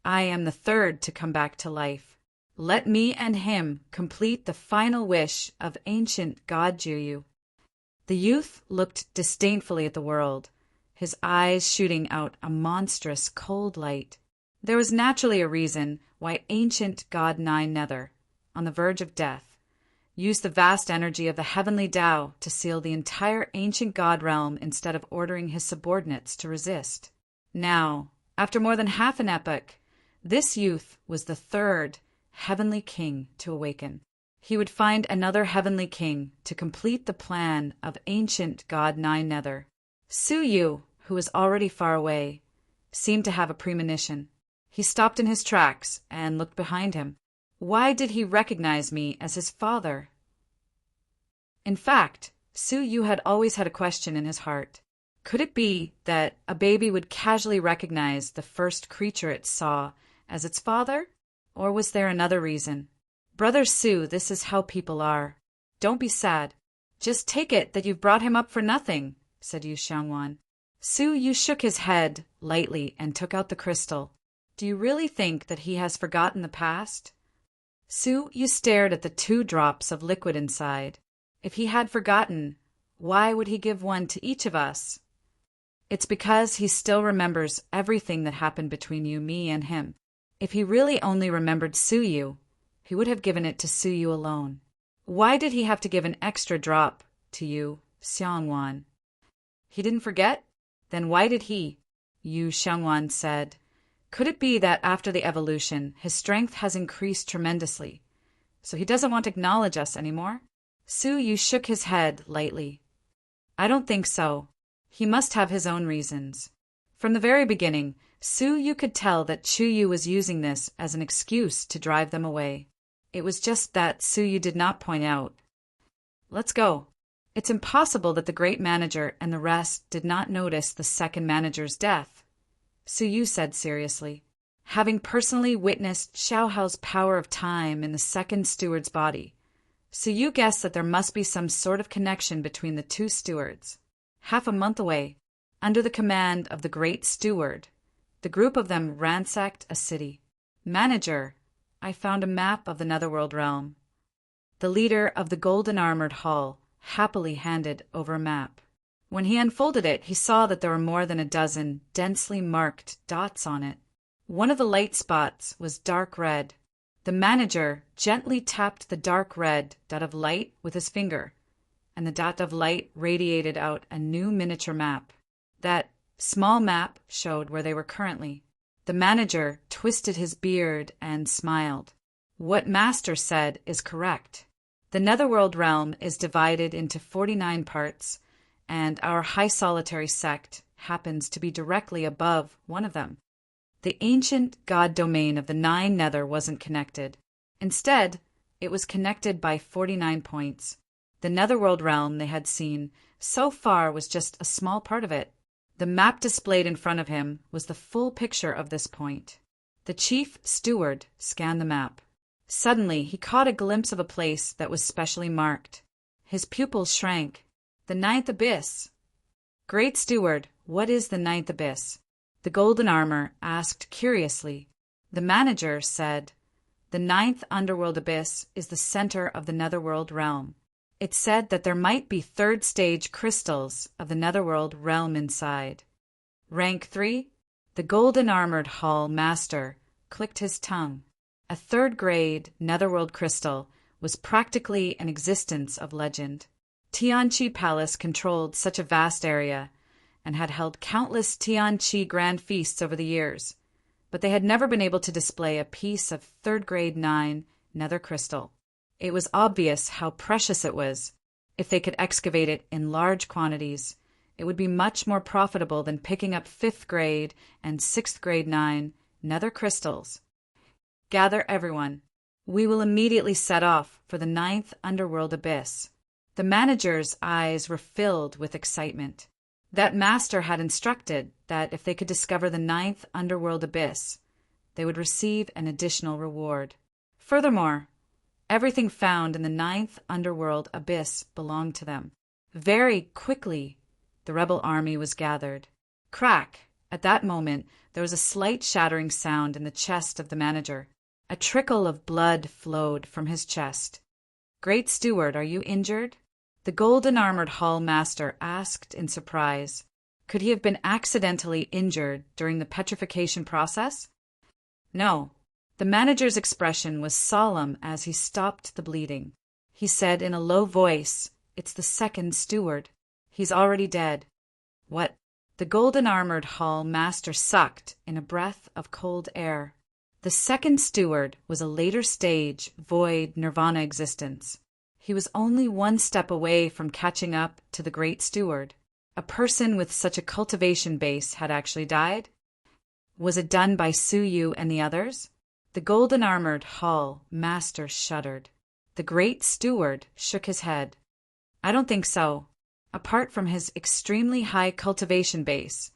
I am the 3rd to come back to life. Let me and him complete the final wish of ancient God Juyu. The youth looked disdainfully at the world, his eyes shooting out a monstrous cold light. There was naturally a reason why ancient God Nine Nether, on the verge of death, used the vast energy of the heavenly Tao to seal the entire ancient God realm instead of ordering his subordinates to resist. Now, after more than half an epoch, this youth was the 3rd heavenly king to awaken. He would find another heavenly king to complete the plan of ancient God Nine Nether. Su Yu, who was already far away, seemed to have a premonition. He stopped in his tracks and looked behind him. Why did he recognize me as his father? In fact, Su Yu had always had a question in his heart. Could it be that a baby would casually recognize the first creature it saw as its father? Or was there another reason? Brother Su, this is how people are. Don't be sad. Just take it that you've brought him up for nothing, said Yu Xiangwan. Su Yu shook his head lightly and took out the crystal. Do you really think that he has forgotten the past? Su Yu stared at the 2 drops of liquid inside. If he had forgotten, why would he give one to each of us? It's because he still remembers everything that happened between you, me, and him. If he really only remembered Su Yu, he would have given it to Su Yu alone. Why did he have to give an extra drop to Yu Xiangwan? He didn't forget? Then why did he? Yu Xiangwan said. Could it be that after the evolution, his strength has increased tremendously, so he doesn't want to acknowledge us anymore? Su Yu shook his head lightly. I don't think so. He must have his own reasons. From the very beginning, Su Yu could tell that Chu Yu was using this as an excuse to drive them away. It was just that Su Yu did not point out. Let's go. It's impossible that the great manager and the rest did not notice the second manager's death, Su Yu said seriously. Having personally witnessed Xiaohao's power of time in the second steward's body, Su Yu guessed that there must be some sort of connection between the 2 stewards. Half a month away, under the command of the great steward, the group of them ransacked a city. Manager, I found a map of the Netherworld realm. The leader of the golden-armored hall happily handed over a map. When he unfolded it, he saw that there were more than a dozen densely marked dots on it. One of the light spots was dark red. The manager gently tapped the dark red dot of light with his finger, and the dot of light radiated out a new miniature map. That small map showed where they were currently. The manager twisted his beard and smiled. What Master said is correct. The Netherworld realm is divided into 49 parts, and our high solitary sect happens to be directly above one of them. The ancient god domain of the 9 Nether wasn't connected. Instead, it was connected by 49 points. The Netherworld realm they had seen so far was just a small part of it. The map displayed in front of him was the full picture of this point. The chief steward scanned the map. Suddenly, he caught a glimpse of a place that was specially marked. His pupils shrank. The 9th Abyss. Great Steward, what is the 9th Abyss? The golden armor asked curiously. The manager said, the 9th Underworld Abyss is the center of the Netherworld realm. It said that there might be 3rd stage crystals of the Netherworld realm inside. Rank 3, the golden armored hall master clicked his tongue. A 3rd grade Netherworld crystal was practically an existence of legend. Tianqi Palace controlled such a vast area and had held countless Tianqi grand feasts over the years, but they had never been able to display a piece of 3rd grade 9 nether crystal. It was obvious how precious it was. If they could excavate it in large quantities, it would be much more profitable than picking up 5th grade and 6th grade 9 nether crystals. Gather everyone. We will immediately set off for the 9th Underworld Abyss. The manager's eyes were filled with excitement. That master had instructed that if they could discover the 9th Underworld Abyss, they would receive an additional reward. Furthermore, everything found in the 9th Underworld Abyss belonged to them. Very quickly, the rebel army was gathered. Crack! At that moment, there was a slight shattering sound in the chest of the manager. A trickle of blood flowed from his chest. "Great Steward, are you injured?" the golden-armored hall master asked in surprise. Could he have been accidentally injured during the petrification process? No. The manager's expression was solemn as he stopped the bleeding. He said in a low voice, "It's the second steward. He's already dead." What? The golden-armored hall master sucked in a breath of cold air. The second steward was a later stage, void nirvana existence. He was only one step away from catching up to the great steward. A person with such a cultivation base had actually died? Was it done by Suyu and the others? The golden-armored hall master shuddered. The great steward shook his head. I don't think so. Apart from his extremely high cultivation base,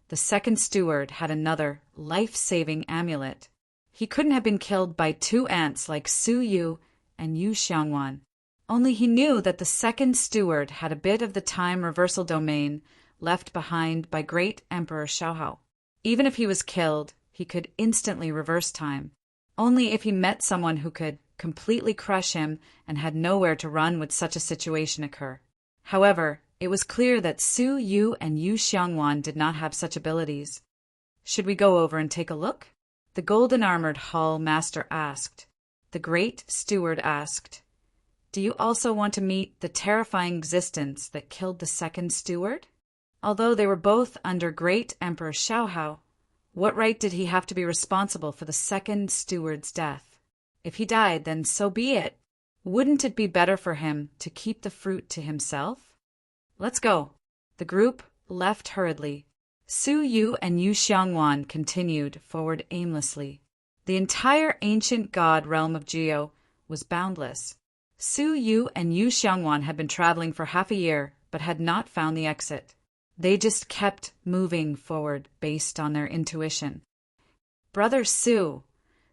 the second steward had another life-saving amulet. He couldn't have been killed by two ants like Suyu and Yu Xiangwan. Only he knew that the second steward had a bit of the time reversal domain left behind by great Emperor Xiaohao. Even if he was killed, he could instantly reverse time. Only if he met someone who could completely crush him and had nowhere to run would such a situation occur. However, it was clear that Su Yu and Yu Xiangwan did not have such abilities. Should we go over and take a look? The golden-armored hall master asked. The great steward asked, "Do you also want to meet the terrifying existence that killed the second steward?" Although they were both under great Emperor Xiaohao, what right did he have to be responsible for the second steward's death? If he died, then so be it. Wouldn't it be better for him to keep the fruit to himself? Let's go. The group left hurriedly. Su Yu and Yu Xiangwan continued forward aimlessly. The entire ancient god realm of Jio was boundless. Su Yu and Yu Xiangwan had been traveling for half a year, but had not found the exit. They just kept moving forward based on their intuition. Brother Su,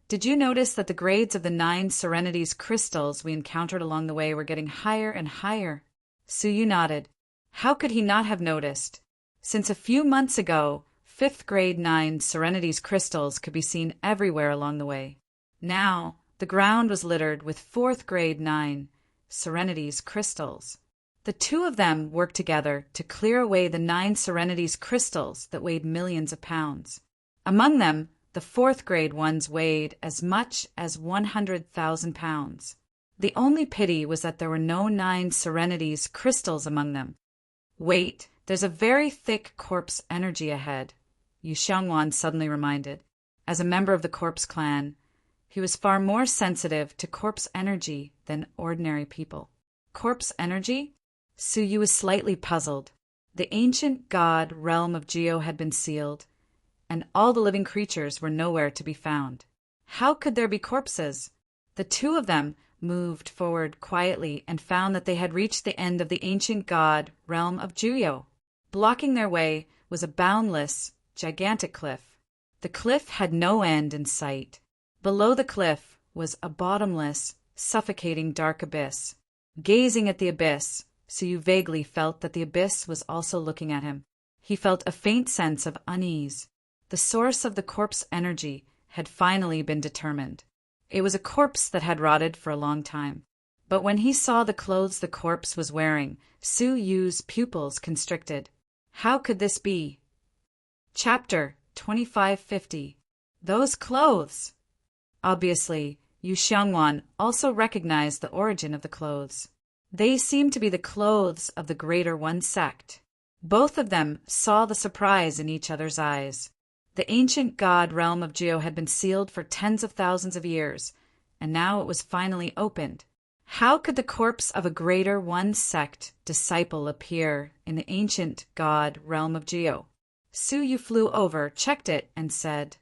did you notice that the grades of the 9 Serenities crystals we encountered along the way were getting higher and higher? Su Yu nodded. How could he not have noticed? Since a few months ago, 5th grade 9 Serenities crystals could be seen everywhere along the way. Now, the ground was littered with 4th grade 9 Serenities crystals. The two of them worked together to clear away the 9 Serenities crystals that weighed millions of pounds. Among them, the 4th grade ones weighed as much as 100,000 pounds. The only pity was that there were no 9 Serenities crystals among them. Wait, there's a very thick corpse energy ahead, Yu Xiangwan suddenly reminded. As a member of the corpse clan, he was far more sensitive to corpse energy than ordinary people. Corpse energy? Su Yu was slightly puzzled. The ancient god realm of Jio had been sealed, and all the living creatures were nowhere to be found. How could there be corpses? The two of them moved forward quietly and found that they had reached the end of the ancient god realm of Jio. Blocking their way was a boundless, gigantic cliff. The cliff had no end in sight. Below the cliff was a bottomless, suffocating dark abyss. Gazing at the abyss, Su Yu vaguely felt that the abyss was also looking at him. He felt a faint sense of unease. The source of the corpse energy had finally been determined. It was a corpse that had rotted for a long time. But when he saw the clothes the corpse was wearing, Su Yu's pupils constricted. How could this be? Chapter 2550. Those clothes! Obviously, Yu Xiangwan also recognized the origin of the clothes. They seemed to be the clothes of the Greater One sect. Both of them saw the surprise in each other's eyes. The ancient god realm of Jio had been sealed for tens of thousands of years, and now it was finally opened. How could the corpse of a Greater One sect disciple appear in the ancient god realm of Jio? Su Yu flew over, checked it, and said,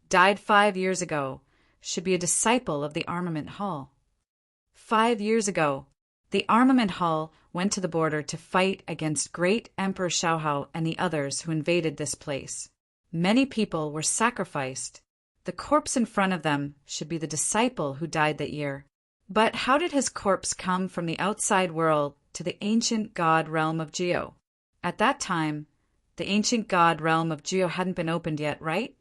"Died 5 years ago. Should be a disciple of the Armament Hall." 5 years ago, the Armament Hall went to the border to fight against great Emperor Xiaohao and the others who invaded this place. Many people were sacrificed. The corpse in front of them should be the disciple who died that year. But how did his corpse come from the outside world to the ancient god realm of Geo. At that time, the ancient god realm of Geo hadn't been opened yet, right?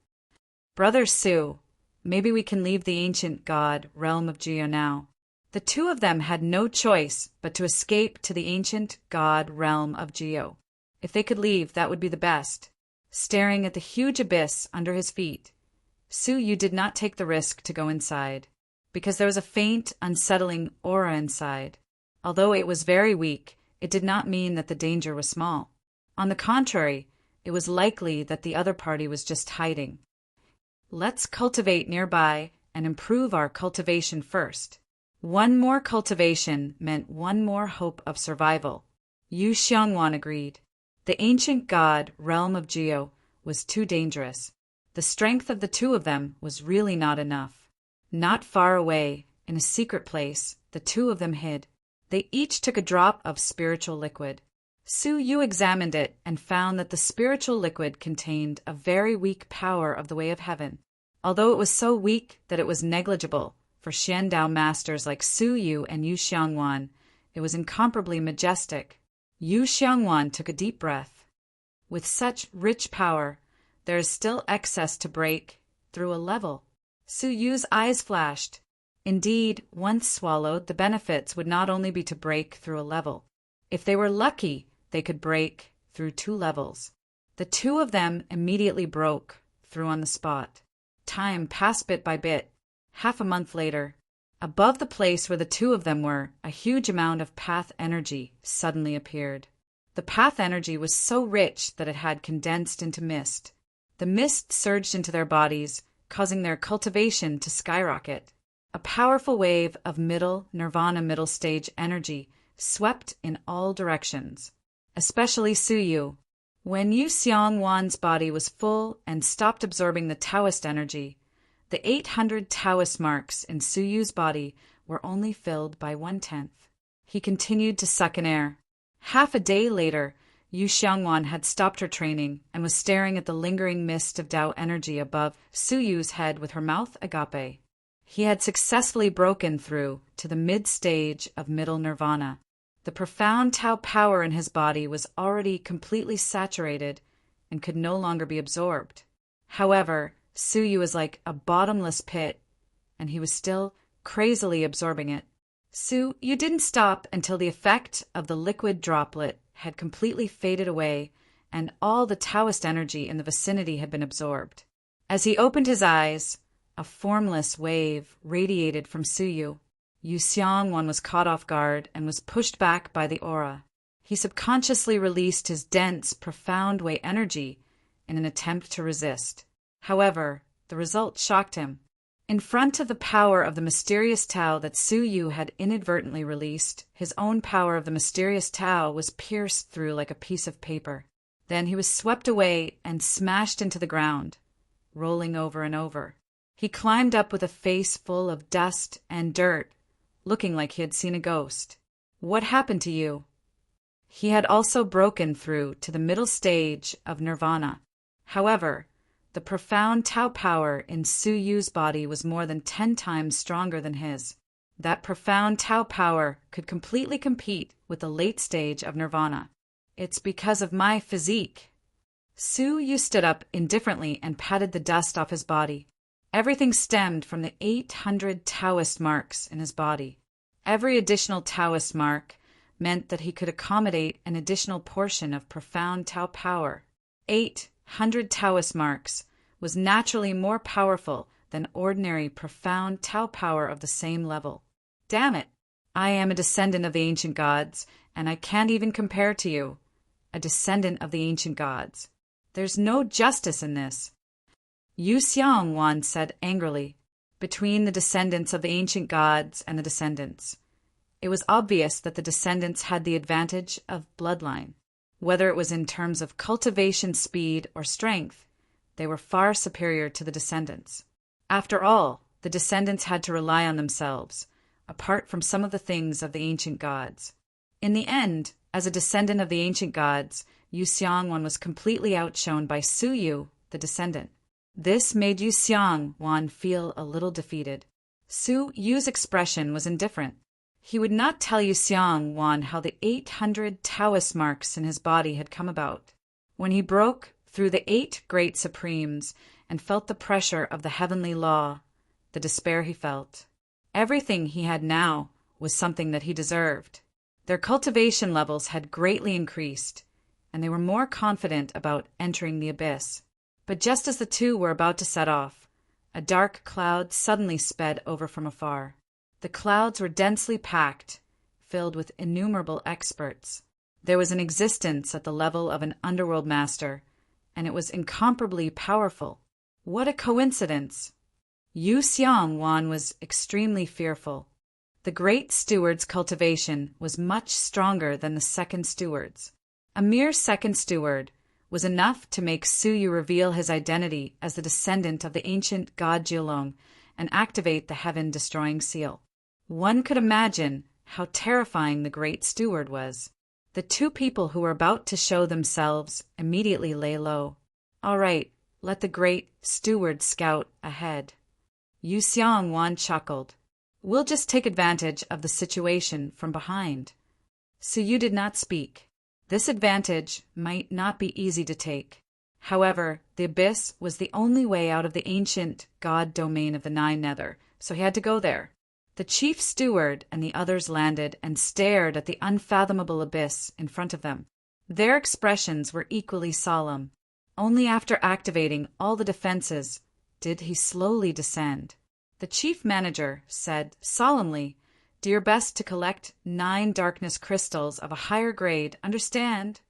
Brother Su, maybe we can leave the ancient god realm of Geo now. The two of them had no choice but to escape to the ancient god realm of Geo. If they could leave, that would be the best. Staring at the huge abyss under his feet, Su Yu did not take the risk to go inside, because there was a faint, unsettling aura inside. Although it was very weak, it did not mean that the danger was small. On the contrary, it was likely that the other party was just hiding. Let's cultivate nearby and improve our cultivation first. One more cultivation meant one more hope of survival. Yu Xiangwan agreed. The ancient god realm of Geo was too dangerous. The strength of the two of them was really not enough. Not far away, in a secret place, the two of them hid. They each took a drop of spiritual liquid. Su Yu examined it and found that the spiritual liquid contained a very weak power of the way of heaven. Although it was so weak that it was negligible for Xiandao masters like Su Yu and Yu Xiangwan, it was incomparably majestic. Yu Xiangwan took a deep breath. With such rich power, there is still excess to break through a level. Su Yu's eyes flashed. Indeed, once swallowed, the benefits would not only be to break through a level. If they were lucky, they could break through 2 levels. The two of them immediately broke through on the spot. Time passed bit by bit. Half a month later, above the place where the two of them were, a huge amount of path energy suddenly appeared. The path energy was so rich that it had condensed into mist. The mist surged into their bodies, causing their cultivation to skyrocket. A powerful wave of nirvana middle stage energy swept in all directions, especially Su Yu. When Yu Xiangwan's body was full and stopped absorbing the Taoist energy, the 800 Taoist marks in Su Yu's body were only filled by 1/10. He continued to suck in air. Half a day later, Yu Xiangwan had stopped her training and was staring at the lingering mist of Tao energy above Su Yu's head with her mouth agape. He had successfully broken through to the mid-stage of middle nirvana. The profound Tao power in his body was already completely saturated and could no longer be absorbed. However, Su Yu was like a bottomless pit, and he was still crazily absorbing it. Su Yu didn't stop until the effect of the liquid droplet had completely faded away and all the Taoist energy in the vicinity had been absorbed. As he opened his eyes, a formless wave radiated from Su Yu. Yu Xiangwan was caught off guard and was pushed back by the aura. He subconsciously released his dense, profound way energy in an attempt to resist. However, the result shocked him. In front of the power of the mysterious Tao that Su Yu had inadvertently released, his own power of the mysterious Tao was pierced through like a piece of paper. Then he was swept away and smashed into the ground, rolling over and over. He climbed up with a face full of dust and dirt, looking like he had seen a ghost. What happened to you? He had also broken through to the middle stage of nirvana. However, the profound Tao power in Su Yu's body was more than 10 times stronger than his. That profound Tao power could completely compete with the late stage of nirvana. It's because of my physique. Su Yu stood up indifferently and patted the dust off his body. Everything stemmed from the 800 Taoist marks in his body. Every additional Taoist mark meant that he could accommodate an additional portion of profound Tao power. 800 Taoist marks was naturally more powerful than ordinary profound Tao power of the same level. Damn it! I am a descendant of the ancient gods, and I can't even compare to you. A descendant of the ancient gods. There's no justice in this. Yu Xiangwan said angrily, between the descendants of the ancient gods and the descendants. It was obvious that the descendants had the advantage of bloodline. Whether it was in terms of cultivation speed or strength, they were far superior to the descendants. After all, the descendants had to rely on themselves, apart from some of the things of the ancient gods. In the end, as a descendant of the ancient gods, Yu Xiangwan was completely outshone by Su Yu, the descendant. This made Yu Xiangwan feel a little defeated. Su Yu's expression was indifferent. He would not tell Yu Xiong how the 800 Taoist marks in his body had come about. When he broke through the 8 great supremes and felt the pressure of the heavenly law, the despair he felt. Everything he had now was something that he deserved. Their cultivation levels had greatly increased, and they were more confident about entering the abyss. But just as the two were about to set off, a dark cloud suddenly sped over from afar. The clouds were densely packed, filled with innumerable experts. There was an existence at the level of an underworld master, and it was incomparably powerful. What a coincidence! Yu Xiong was extremely fearful. The great steward's cultivation was much stronger than the second steward's. A mere second steward was enough to make Su Yu reveal his identity as the descendant of the ancient god Jiulong and activate the heaven-destroying seal. One could imagine how terrifying the great steward was. The two people who were about to show themselves immediately lay low. All right, let the great steward scout ahead. Yu Xiong chuckled. We'll just take advantage of the situation from behind. Su Yu did not speak. This advantage might not be easy to take. However, the abyss was the only way out of the ancient god domain of the Nine Nether, so he had to go there. The chief steward and the others landed and stared at the unfathomable abyss in front of them. Their expressions were equally solemn. Only after activating all the defenses did he slowly descend. The chief manager said solemnly, "Do your best to collect 9 darkness crystals of a higher grade, understand?"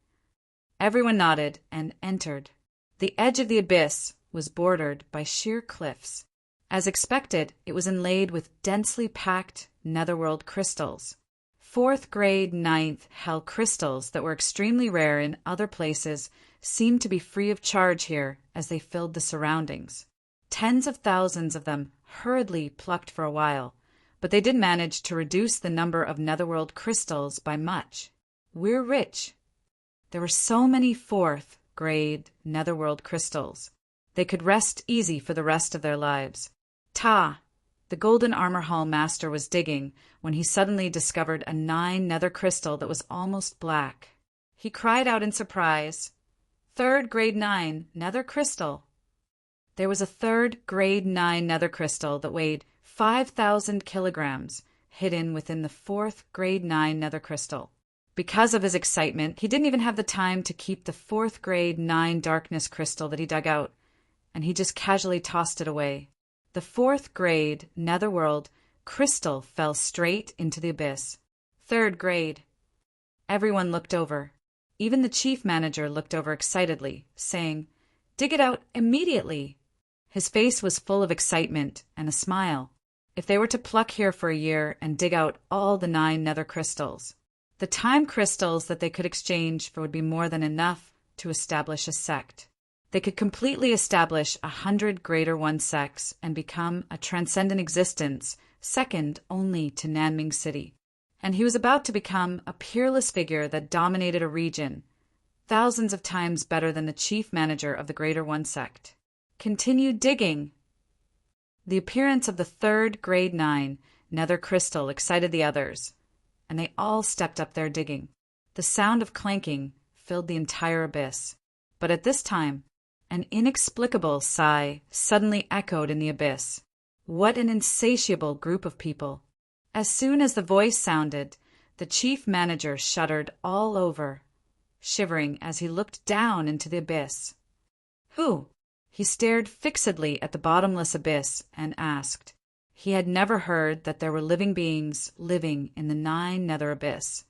Everyone nodded and entered. The edge of the abyss was bordered by sheer cliffs. As expected, it was inlaid with densely packed netherworld crystals. 4th grade 9th hell crystals that were extremely rare in other places seemed to be free of charge here as they filled the surroundings. Tens of thousands of them hurriedly plucked for a while, but they did manage to reduce the number of netherworld crystals by much. We're rich. There were so many 4th grade netherworld crystals. They could rest easy for the rest of their lives. The golden armor hall master was digging when he suddenly discovered a 9 nether crystal that was almost black. He cried out in surprise, "3rd grade 9 nether crystal." There was a 3rd grade 9 nether crystal that weighed 5,000 kilograms hidden within the 4th grade 9 nether crystal. Because of his excitement, he didn't even have the time to keep the 4th grade 9 darkness crystal that he dug out, and he just casually tossed it away. The 4th grade netherworld crystal fell straight into the abyss. 3rd grade. Everyone looked over. Even the chief manager looked over excitedly, saying, "Dig it out immediately." His face was full of excitement and a smile. If they were to pluck here for a year and dig out all the 9 nether crystals, the time crystals that they could exchange for would be more than enough to establish a sect. They could completely establish 100 Greater One sects and become a transcendent existence, second only to Nanming City. And he was about to become a peerless figure that dominated a region, thousands of times better than the chief manager of the Greater One sect. Continue digging. The appearance of the 3rd grade 9 nether crystal excited the others, and they all stepped up their digging. The sound of clanking filled the entire abyss. But at this time, an inexplicable sigh suddenly echoed in the abyss. What an insatiable group of people! As soon as the voice sounded, the chief manager shuddered all over, shivering as he looked down into the abyss. Who? He stared fixedly at the bottomless abyss and asked. He had never heard that there were living beings living in the 9 nether abyss.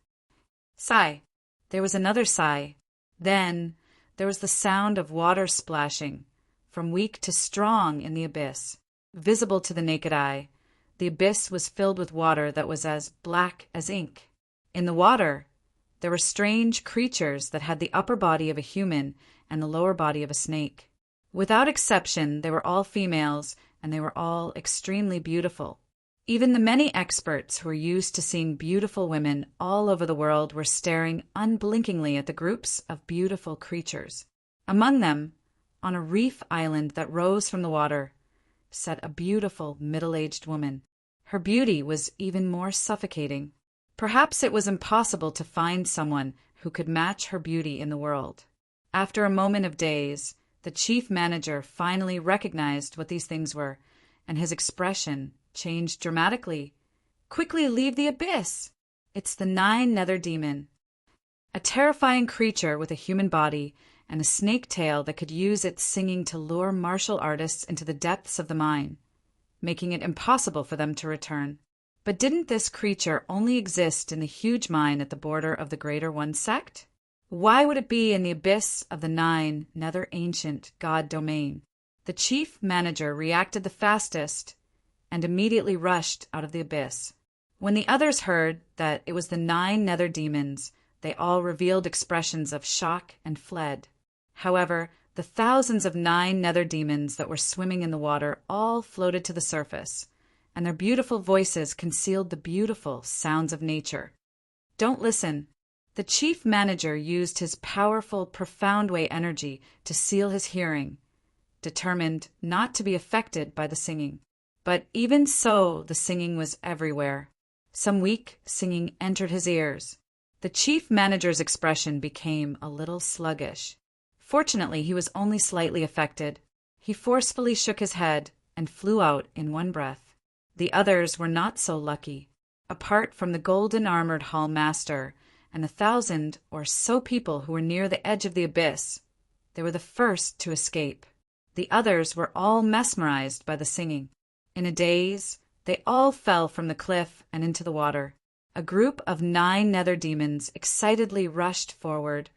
Sigh. There was another sigh. Then there was the sound of water splashing, from weak to strong in the abyss. Visible to the naked eye, the abyss was filled with water that was as black as ink. In the water, there were strange creatures that had the upper body of a human and the lower body of a snake. Without exception, they were all females, and they were all extremely beautiful. Even the many experts who were used to seeing beautiful women all over the world were staring unblinkingly at the groups of beautiful creatures. Among them, on a reef island that rose from the water, sat a beautiful middle-aged woman. Her beauty was even more suffocating. Perhaps it was impossible to find someone who could match her beauty in the world. After a moment of daze, the chief manager finally recognized what these things were, and his expression changed dramatically. "Quickly leave the abyss! It's the Nine Nether Demon." A terrifying creature with a human body and a snake tail that could use its singing to lure martial artists into the depths of the mine, making it impossible for them to return. But didn't this creature only exist in the huge mine at the border of the Greater One sect? Why would it be in the abyss of the Nine Nether Ancient God domain? The chief manager reacted the fastest and immediately rushed out of the abyss. When the others heard that it was the Nine Nether Demons, they all revealed expressions of shock and fled. However, the thousands of Nine Nether Demons that were swimming in the water all floated to the surface, and their beautiful voices concealed the beautiful sounds of nature. Don't listen. The chief manager used his powerful, profound way energy to seal his hearing, determined not to be affected by the singing. But even so, the singing was everywhere. Some weak singing entered his ears. The chief manager's expression became a little sluggish. Fortunately, he was only slightly affected. He forcefully shook his head and flew out in one breath. The others were not so lucky. Apart from the golden-armored hall master and 1,000 or so people who were near the edge of the abyss, they were the first to escape. The others were all mesmerized by the singing. In a daze, they all fell from the cliff and into the water. A group of 9 Nether Demons excitedly rushed forward,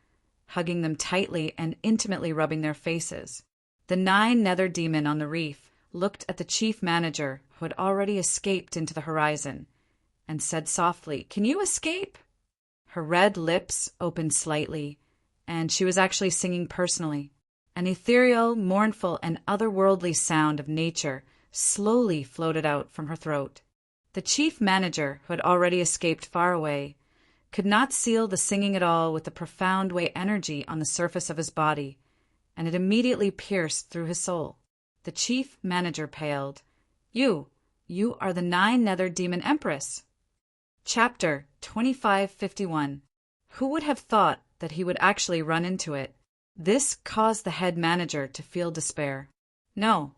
hugging them tightly and intimately rubbing their faces. The 9 Nether Demon on the reef looked at the chief manager, who had already escaped into the horizon, and said softly, "Can you escape?" Her red lips opened slightly, and she was actually singing personally. An ethereal, mournful, and otherworldly sound of nature slowly floated out from her throat. The chief manager, who had already escaped far away, could not seal the singing at all with the profound way energy on the surface of his body, and it immediately pierced through his soul. The chief manager paled. You are the 9 Nether Demon Empress." Chapter 2551. Who would have thought that he would actually run into it? This caused the head manager to feel despair. No.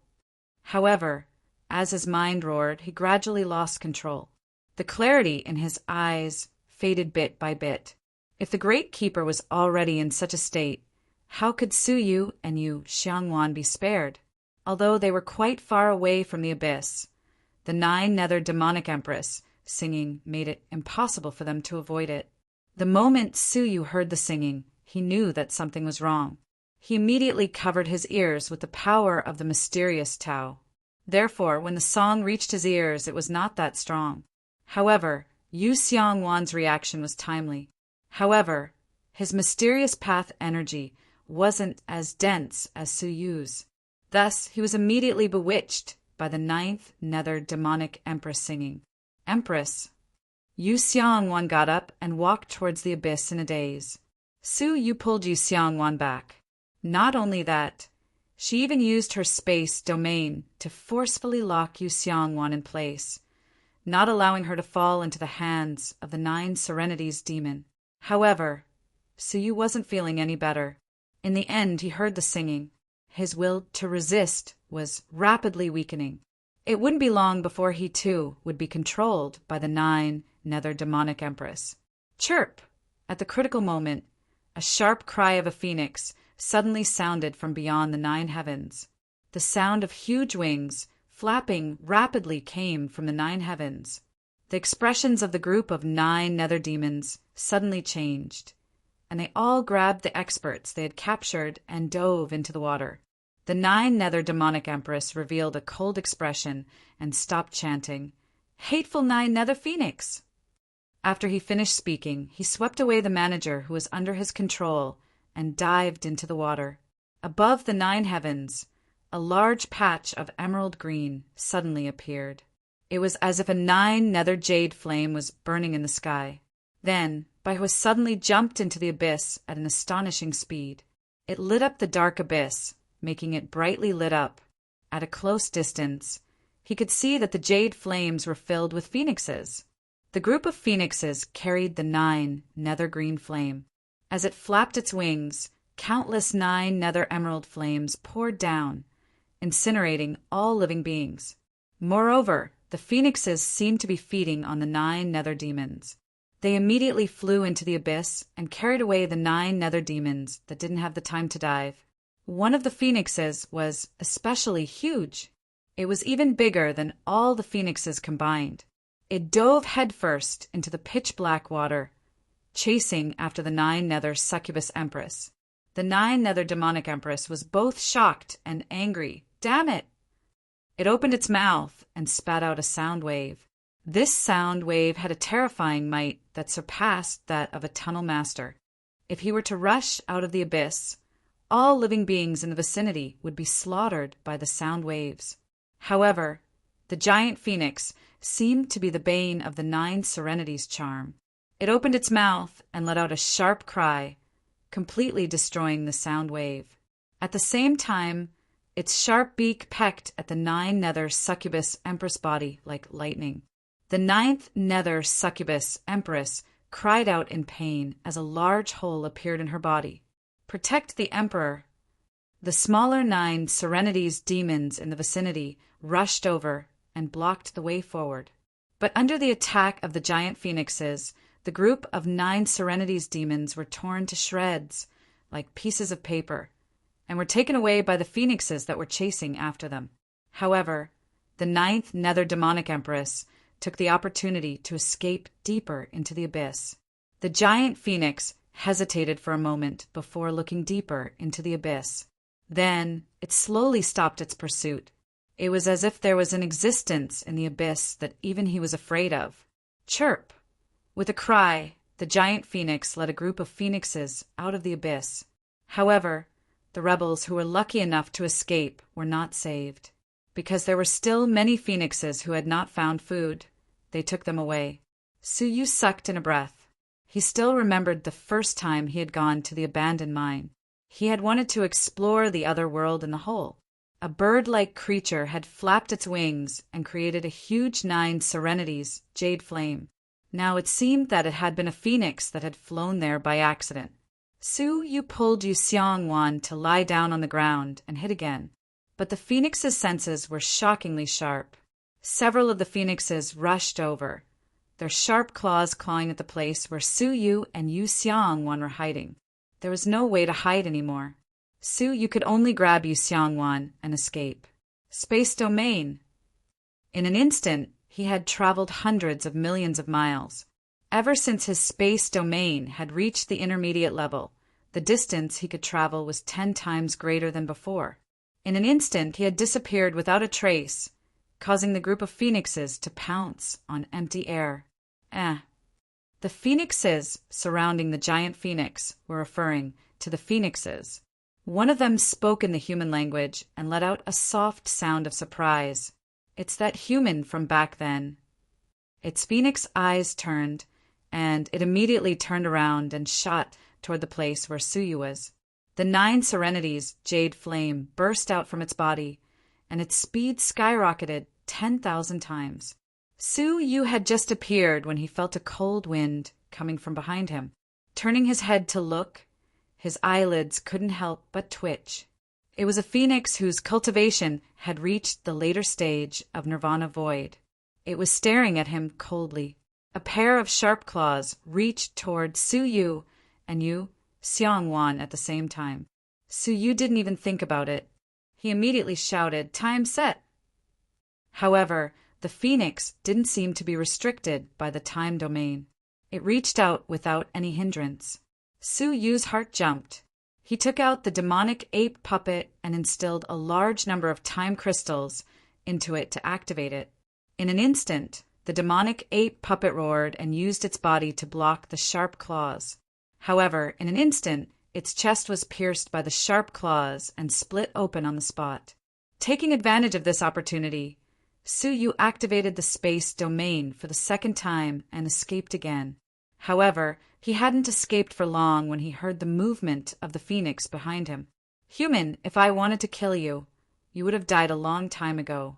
However, as his mind roared, he gradually lost control. The clarity in his eyes faded bit by bit. If the Great Keeper was already in such a state, how could Su Yu and Yu Xiangwan be spared? Although they were quite far away from the abyss, the 9 Nether Demonic Empress singing made it impossible for them to avoid it. The moment Su Yu heard the singing, he knew that something was wrong. He immediately covered his ears with the power of the mysterious Tao. Therefore, when the song reached his ears, it was not that strong. However, Yu Xiangwan's reaction was timely. However, his mysterious path energy wasn't as dense as Su Yu's. Thus, he was immediately bewitched by the 9th Nether Demonic Empress singing. "Empress." Yu Xiangwan got up and walked towards the abyss in a daze. Su Yu pulled Yu Xiangwan back. Not only that, she even used her space domain to forcefully lock Yu Xiangwan in place, not allowing her to fall into the hands of the 9 Serenities demon. However, Su Yu wasn't feeling any better. In the end, he heard the singing. His will to resist was rapidly weakening. It wouldn't be long before he too would be controlled by the 9 Nether Demonic Empress. Chirp! At the critical moment, a sharp cry of a phoenix suddenly sounded from beyond the 9 heavens. The sound of huge wings flapping rapidly came from the 9 heavens. The expressions of the group of 9 Nether Demons suddenly changed, and they all grabbed the experts they had captured and dove into the water. The 9 Nether Demonic Empress revealed a cold expression and stopped chanting, "Hateful 9 Nether Phoenix!" After he finished speaking, he swept away the manager who was under his control and dived into the water. Above the 9 heavens, a large patch of emerald green suddenly appeared. It was as if a 9 Nether jade flame was burning in the sky. Then, Baihui suddenly jumped into the abyss at an astonishing speed. It lit up the dark abyss, making it brightly lit up. At a close distance, He could see that the jade flames were filled with phoenixes. The group of phoenixes carried the 9 nether green flame. As it flapped its wings, countless 9 nether emerald flames poured down, incinerating all living beings. Moreover, the phoenixes seemed to be feeding on the 9 nether demons. They immediately flew into the abyss and carried away the 9 nether demons that didn't have the time to dive. One of the phoenixes was especially huge. It was even bigger than all the phoenixes combined. It dove headfirst into the pitch-black water, chasing after the 9 nether succubus empress. The 9 nether demonic empress was both shocked and angry. Damn it! It opened its mouth and spat out a sound wave. This sound wave had a terrifying might that surpassed that of a tunnel master. If he were to rush out of the abyss, all living beings in the vicinity would be slaughtered by the sound waves. However, the giant phoenix seemed to be the bane of the 9 serenity's charm. It opened its mouth and let out a sharp cry, completely destroying the sound wave. At the same time, its sharp beak pecked at the 9 nether succubus empress body like lightning. The 9th nether succubus empress cried out in pain as a large hole appeared in her body. Protect the emperor. The smaller 9 serenity's demons in the vicinity rushed over and blocked the way forward. But under the attack of the giant phoenixes, the group of 9 serenity's demons were torn to shreds like pieces of paper and were taken away by the phoenixes that were chasing after them. However, the 9th nether demonic empress took the opportunity to escape deeper into the abyss. The giant phoenix hesitated for a moment before looking deeper into the abyss. Then it slowly stopped its pursuit. It was as if there was an existence in the abyss that even he was afraid of. Chirp! With a cry, the giant phoenix led a group of phoenixes out of the abyss. However, the rebels who were lucky enough to escape were not saved. Because there were still many phoenixes who had not found food, they took them away. Suyu sucked in a breath. He still remembered the first time he had gone to the abandoned mine. He had wanted to explore the other world in the hole. A bird-like creature had flapped its wings and created a huge 9 serenity's jade flame. Now it seemed that it had been a phoenix that had flown there by accident. Suyu pulled Yu Xiangwan to lie down on the ground and hit again. But the phoenix's senses were shockingly sharp. Several of the phoenixes rushed over, their sharp claws clawing at the place where Suyu and Yu Xiangwan were hiding. There was no way to hide anymore. Suyu could only grab Yu Xiangwan and escape. Space domain. In an instant, he had traveled hundreds of millions of miles. Ever since his space domain had reached the intermediate level, the distance he could travel was 10 times greater than before. In an instant, he had disappeared without a trace, causing the group of phoenixes to pounce on empty air. The phoenixes surrounding the giant phoenix were referring to the phoenixes. One of them spoke in the human language and let out a soft sound of surprise. It's that human from back then. Its phoenix eyes turned, and it immediately turned around and shot toward the place where Suyu was. The 9 serenity's jade flame burst out from its body, and its speed skyrocketed 10,000 times. Suyu had just appeared when he felt a cold wind coming from behind him. Turning his head to look, his eyelids couldn't help but twitch. It was a phoenix whose cultivation had reached the later stage of Nirvana Void. It was staring at him coldly. A pair of sharp claws reached toward Suyu and Yu Xiangwan at the same time. Suyu didn't even think about it. He immediately shouted, "Time set!" However, the phoenix didn't seem to be restricted by the time domain. It reached out without any hindrance. Suyu's heart jumped. He took out the demonic ape puppet and instilled a large number of time crystals into it to activate it. In an instant, the demonic ape puppet roared and used its body to block the sharp claws. However, in an instant, its chest was pierced by the sharp claws and split open on the spot. Taking advantage of this opportunity, Suyu activated the space domain for the second time and escaped again. However, he hadn't escaped for long when he heard the movement of the phoenix behind him. "Human, if I wanted to kill you, you would have died a long time ago."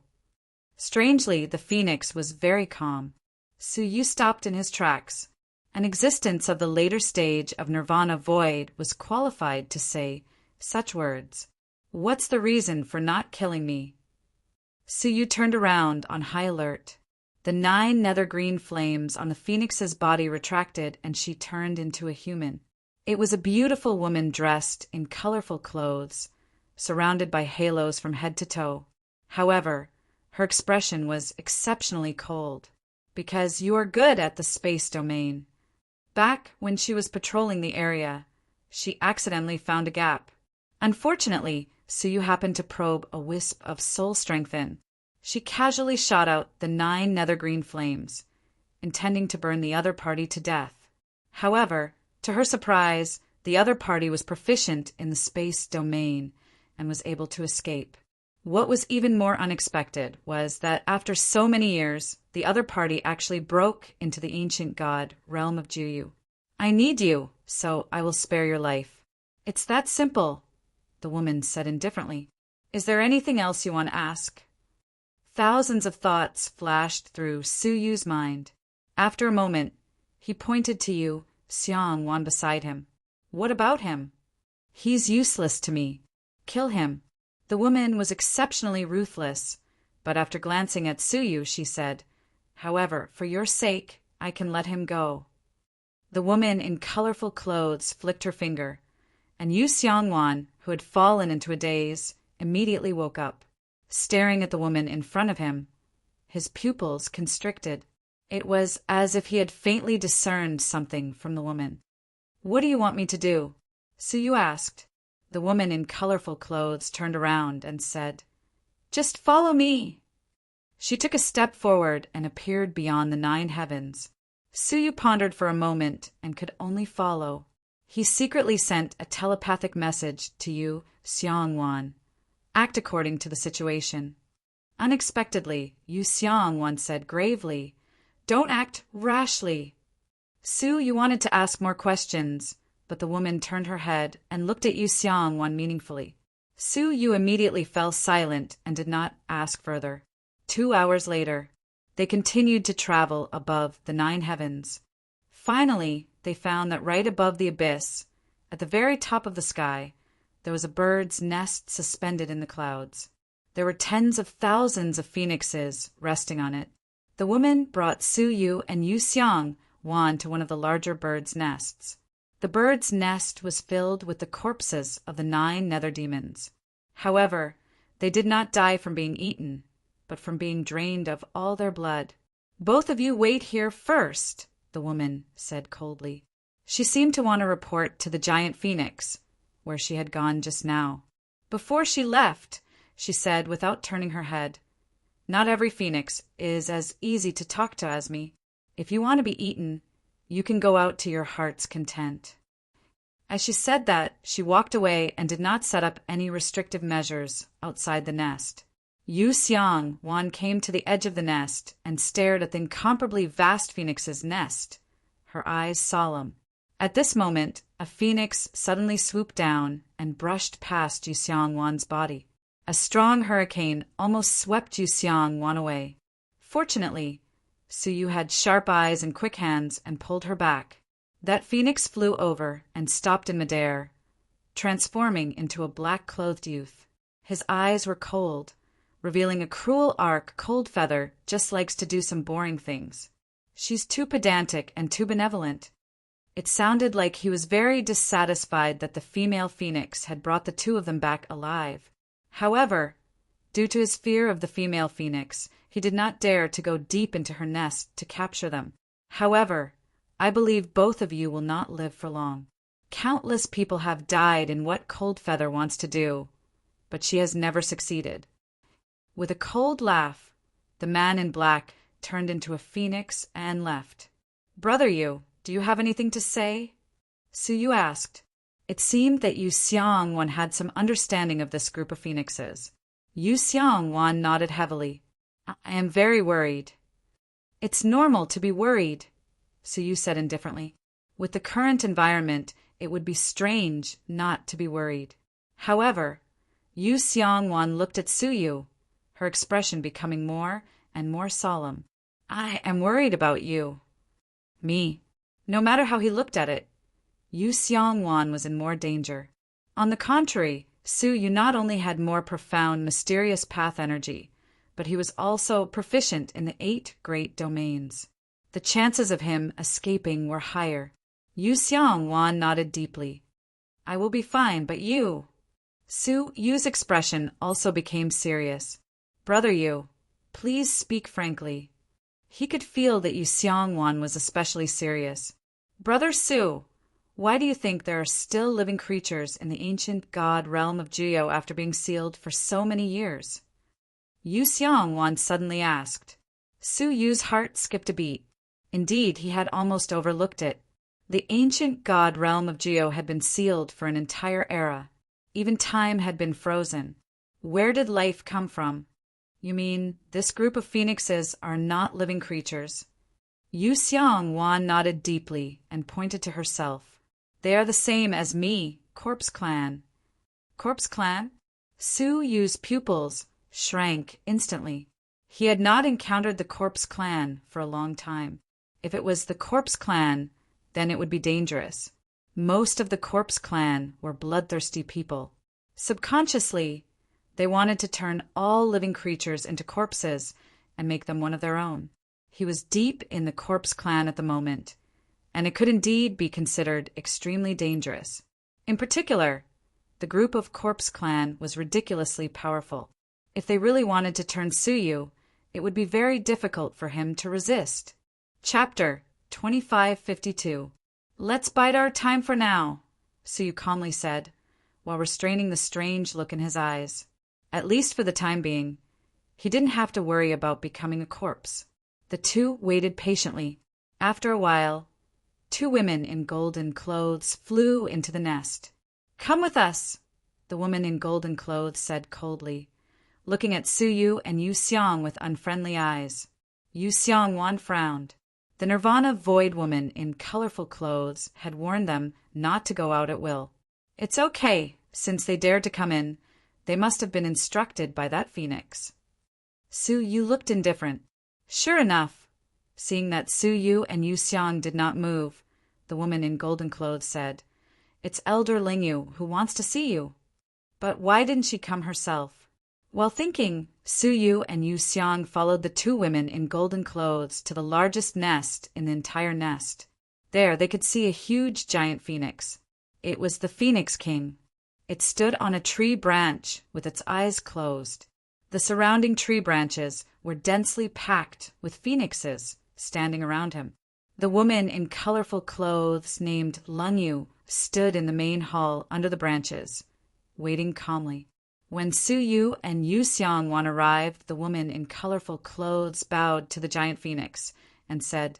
Strangely, the phoenix was very calm. Su Yu stopped in his tracks. An existence of the later stage of nirvana void was qualified to say such words. What's the reason for not killing me? Su Yu turned around on high alert. The 9 nether-green flames on the phoenix's body retracted and she turned into a human. It was a beautiful woman dressed in colorful clothes, surrounded by halos from head to toe. However, her expression was exceptionally cold. Because you are good at the space domain. Back when she was patrolling the area, she accidentally found a gap. Unfortunately, Su Yu happened to probe a wisp of soul strength in. She casually shot out the 9 nether-green flames, intending to burn the other party to death. However, to her surprise, the other party was proficient in the space domain and was able to escape. What was even more unexpected was that after so many years, the other party actually broke into the ancient god realm of Juyu. I need you, so I will spare your life. It's that simple, the woman said indifferently. Is there anything else you want to ask? Thousands of thoughts flashed through Su Yu's mind. After a moment, he pointed to Yu Xiangwan beside him. What about him? He's useless to me. Kill him. The woman was exceptionally ruthless, but after glancing at Su Yu, she said, However, for your sake, I can let him go. The woman in colorful clothes flicked her finger, and Yu Xiangwan, who had fallen into a daze, immediately woke up. Staring at the woman in front of him, his pupils constricted. It was as if he had faintly discerned something from the woman. What do you want me to do? Su Yu asked. The woman in colorful clothes turned around and said, Just follow me. She took a step forward and appeared beyond the 9 heavens. Su Yu pondered for a moment and could only follow. He secretly sent a telepathic message to Yu Xiangwan. Act according to the situation. Unexpectedly, Yu Xiangwan said gravely, Don't act rashly. Su Yu wanted to ask more questions, but the woman turned her head and looked at Yu Xiangwan meaningfully. Su Yu immediately fell silent and did not ask further. 2 hours later, they continued to travel above the 9 heavens. Finally, they found that right above the abyss, at the very top of the sky, there was a bird's nest suspended in the clouds. There were tens of thousands of phoenixes resting on it. The woman brought Su Yu and Yu Xiangwan to one of the larger bird's nests. The bird's nest was filled with the corpses of the 9 nether demons. However, they did not die from being eaten, but from being drained of all their blood. Both of you wait here first, the woman said coldly. She seemed to want to report to the giant phoenix, where she had gone just now. Before she left, she said without turning her head, Not every phoenix is as easy to talk to as me. If you want to be eaten, you can go out to your heart's content. As she said that, she walked away and did not set up any restrictive measures outside the nest. Yu Xiangwan came to the edge of the nest and stared at the incomparably vast phoenix's nest, her eyes solemn. At this moment, a phoenix suddenly swooped down and brushed past Yu Xiangwan's body. A strong hurricane almost swept Yu Xiangwan away. Fortunately, Su Yu had sharp eyes and quick hands and pulled her back. That phoenix flew over and stopped in midair, transforming into a black-clothed youth. His eyes were cold, revealing a cruel arc Cold Feather just likes to do some boring things. She's too pedantic and too benevolent. It sounded like he was very dissatisfied that the female phoenix had brought the 2 of them back alive. However, due to his fear of the female phoenix, he did not dare to go deep into her nest to capture them. However, I believe both of you will not live for long. Countless people have died in what Cold Feather wants to do, but she has never succeeded. With a cold laugh, the man in black turned into a phoenix and left. Brother Yu, do you have anything to say? Su Yu asked. It seemed that Yu Xiangwan had some understanding of this group of phoenixes. Yu Xiangwan nodded heavily. I am very worried. It's normal to be worried, Su Yu said indifferently. With the current environment, it would be strange not to be worried. However, Yu Xiangwan looked at Su Yu. her expression becoming more and more solemn. I am worried about you. Me. No matter how he looked at it, Yu Xiongwan was in more danger. On the contrary, Su Yu not only had more profound, mysterious path energy, but he was also proficient in the 8 great domains. The chances of him escaping were higher. Yu Xiongwan nodded deeply. I will be fine, but you? Su Yu's expression also became serious. Brother Yu, please speak frankly. He could feel that Yu Xiongwan was especially serious. Brother Su, why do you think there are still living creatures in the ancient god realm of Jiyo after being sealed for so many years? Yu Xiongwan suddenly asked. Su Yu's heart skipped a beat. Indeed, he had almost overlooked it. The ancient god realm of Jiyo had been sealed for an entire era. Even time had been frozen. Where did life come from? You mean this group of phoenixes are not living creatures? Yu Xiongwan nodded deeply and pointed to herself. They are the same as me, Corpse Clan. Corpse Clan? Su Yu's pupils shrank instantly. He had not encountered the Corpse Clan for a long time. If it was the Corpse Clan, then it would be dangerous. Most of the Corpse Clan were bloodthirsty people. Subconsciously, they wanted to turn all living creatures into corpses and make them one of their own. He was deep in the Corpse Clan at the moment, and it could indeed be considered extremely dangerous. In particular, the group of Corpse Clan was ridiculously powerful. If they really wanted to turn Su Yu, it would be very difficult for him to resist. Chapter 2552. Let's bide our time for now, Su Yu calmly said, while restraining the strange look in his eyes. At least for the time being, he didn't have to worry about becoming a corpse. The two waited patiently. After a while, 2 women in golden clothes flew into the nest. Come with us, the woman in golden clothes said coldly, looking at Su Yu and Yu Xiong with unfriendly eyes. Yu Xiongwan frowned. The Nirvana Void woman in colorful clothes had warned them not to go out at will. It's okay, since they dared to come in. They must have been instructed by that phoenix. Su Yu looked indifferent. Sure enough, seeing that Su Yu and Yu Xiong did not move, the woman in golden clothes said, It's Elder Lingyu who wants to see you. But why didn't she come herself? While thinking, Su Yu and Yu Xiong followed the 2 women in golden clothes to the largest nest in the entire nest. There they could see a huge giant phoenix. It was the Phoenix King. It stood on a tree branch with its eyes closed. The surrounding tree branches were densely packed with phoenixes standing around him. The woman in colorful clothes named Lingyu stood in the main hall under the branches, waiting calmly. When Su Yu and Yu Xiongwan arrived, the woman in colorful clothes bowed to the giant phoenix and said,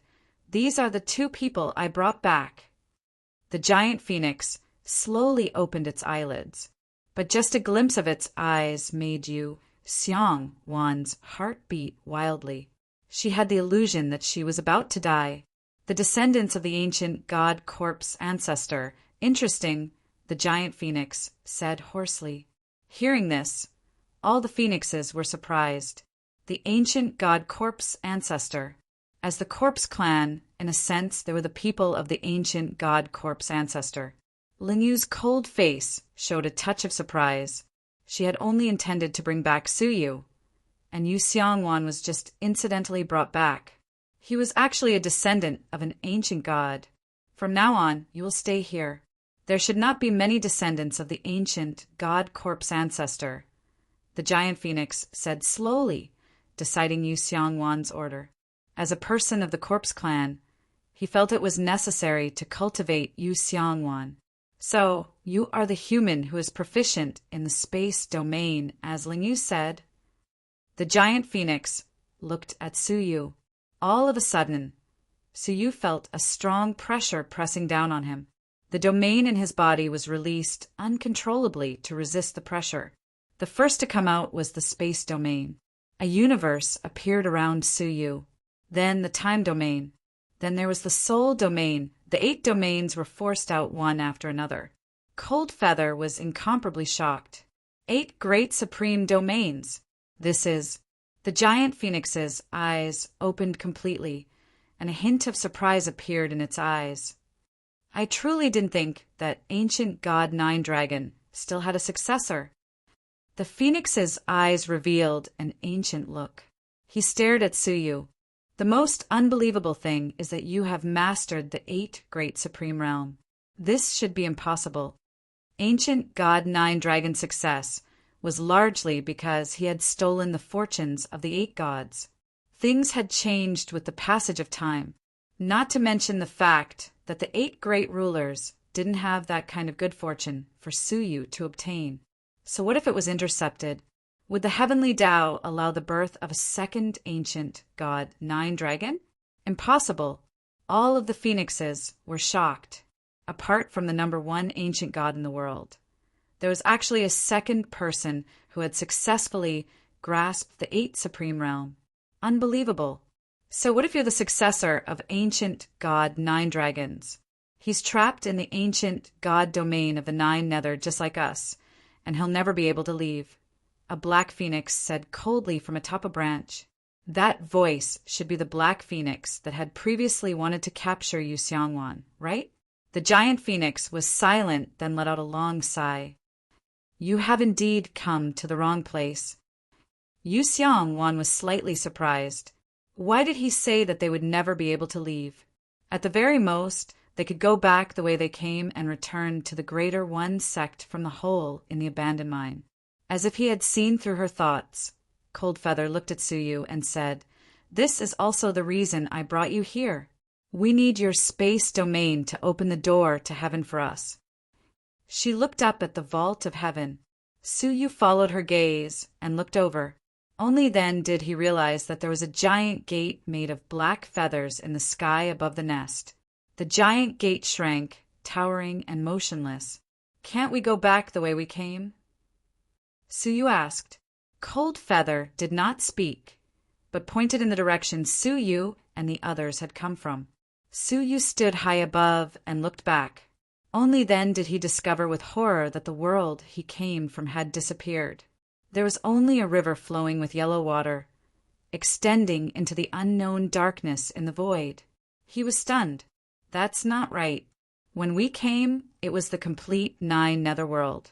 These are the 2 people I brought back. The giant phoenix slowly opened its eyelids, but just a glimpse of its eyes made Yu Xiongwan's heart beat wildly. She had the illusion that she was about to die. The descendants of the ancient god corpse ancestor. Interesting, the giant phoenix said hoarsely. Hearing this, all the phoenixes were surprised. The ancient god corpse ancestor. As the Corpse Clan, in a sense, they were the people of the ancient god corpse ancestor. Lingyu's cold face showed a touch of surprise. She had only intended to bring back Su Yu, and Yu Xiongwan was just incidentally brought back. He was actually a descendant of an ancient god. From now on, you will stay here. There should not be many descendants of the ancient god corpse ancestor, the giant phoenix said slowly, deciding Yu Xiongwan's order. As a person of the Corpse Clan, he felt it was necessary to cultivate Yu Xiongwan. So, you are the human who is proficient in the space domain, as Lingyu said. The giant phoenix looked at Su Yu. All of a sudden, Su Yu felt a strong pressure pressing down on him. The domain in his body was released uncontrollably to resist the pressure. The first to come out was the space domain. A universe appeared around Su Yu. Then the time domain. Then there was the soul domain. The 8 domains were forced out one after another. Cold Feather was incomparably shocked. 8 great supreme domains. This is. The giant phoenix's eyes opened completely, and a hint of surprise appeared in its eyes. I truly didn't think that ancient god Nine Dragon still had a successor. The phoenix's eyes revealed an ancient look. He stared at Suyu. The most unbelievable thing is that you have mastered the 8 Great Supreme Realm. This should be impossible. Ancient god Nine Dragon's success was largely because he had stolen the fortunes of the 8 gods. Things had changed with the passage of time, not to mention the fact that the 8 great rulers didn't have that kind of good fortune for Suyu to obtain. So what if it was intercepted? Would the heavenly Tao allow the birth of a second ancient god Nine Dragon? Impossible. All of the phoenixes were shocked, apart from the number 1 ancient god in the world. There was actually a second person who had successfully grasped the 8 Supreme Realm. Unbelievable. So what if you're the successor of ancient god Nine Dragons? He's trapped in the ancient god domain of the 9 Nether just like us, and he'll never be able to leave. A black phoenix said coldly from atop a branch. That voice should be the black phoenix that had previously wanted to capture Yu Xiangwan, right? The giant phoenix was silent, then let out a long sigh. You have indeed come to the wrong place. Yu Xiangwan was slightly surprised. Why did he say that they would never be able to leave? At the very most, they could go back the way they came and return to the greater one sect from the hole in the abandoned mine. As if he had seen through her thoughts, Coldfeather looked at Suyu and said, "This is also the reason I brought you here. We need your space domain to open the door to heaven for us." She looked up at the vault of heaven. Suyu followed her gaze and looked over. Only then did he realize that there was a giant gate made of black feathers in the sky above the nest. The giant gate shrank, towering and motionless. "Can't we go back the way we came?" Suyu asked. Coldfeather did not speak, but pointed in the direction Suyu and the others had come from. Suyu stood high above and looked back. Only then did he discover with horror that the world he came from had disappeared. There was only a river flowing with yellow water, extending into the unknown darkness in the void. He was stunned. That's not right. When we came, it was the complete 9 netherworld.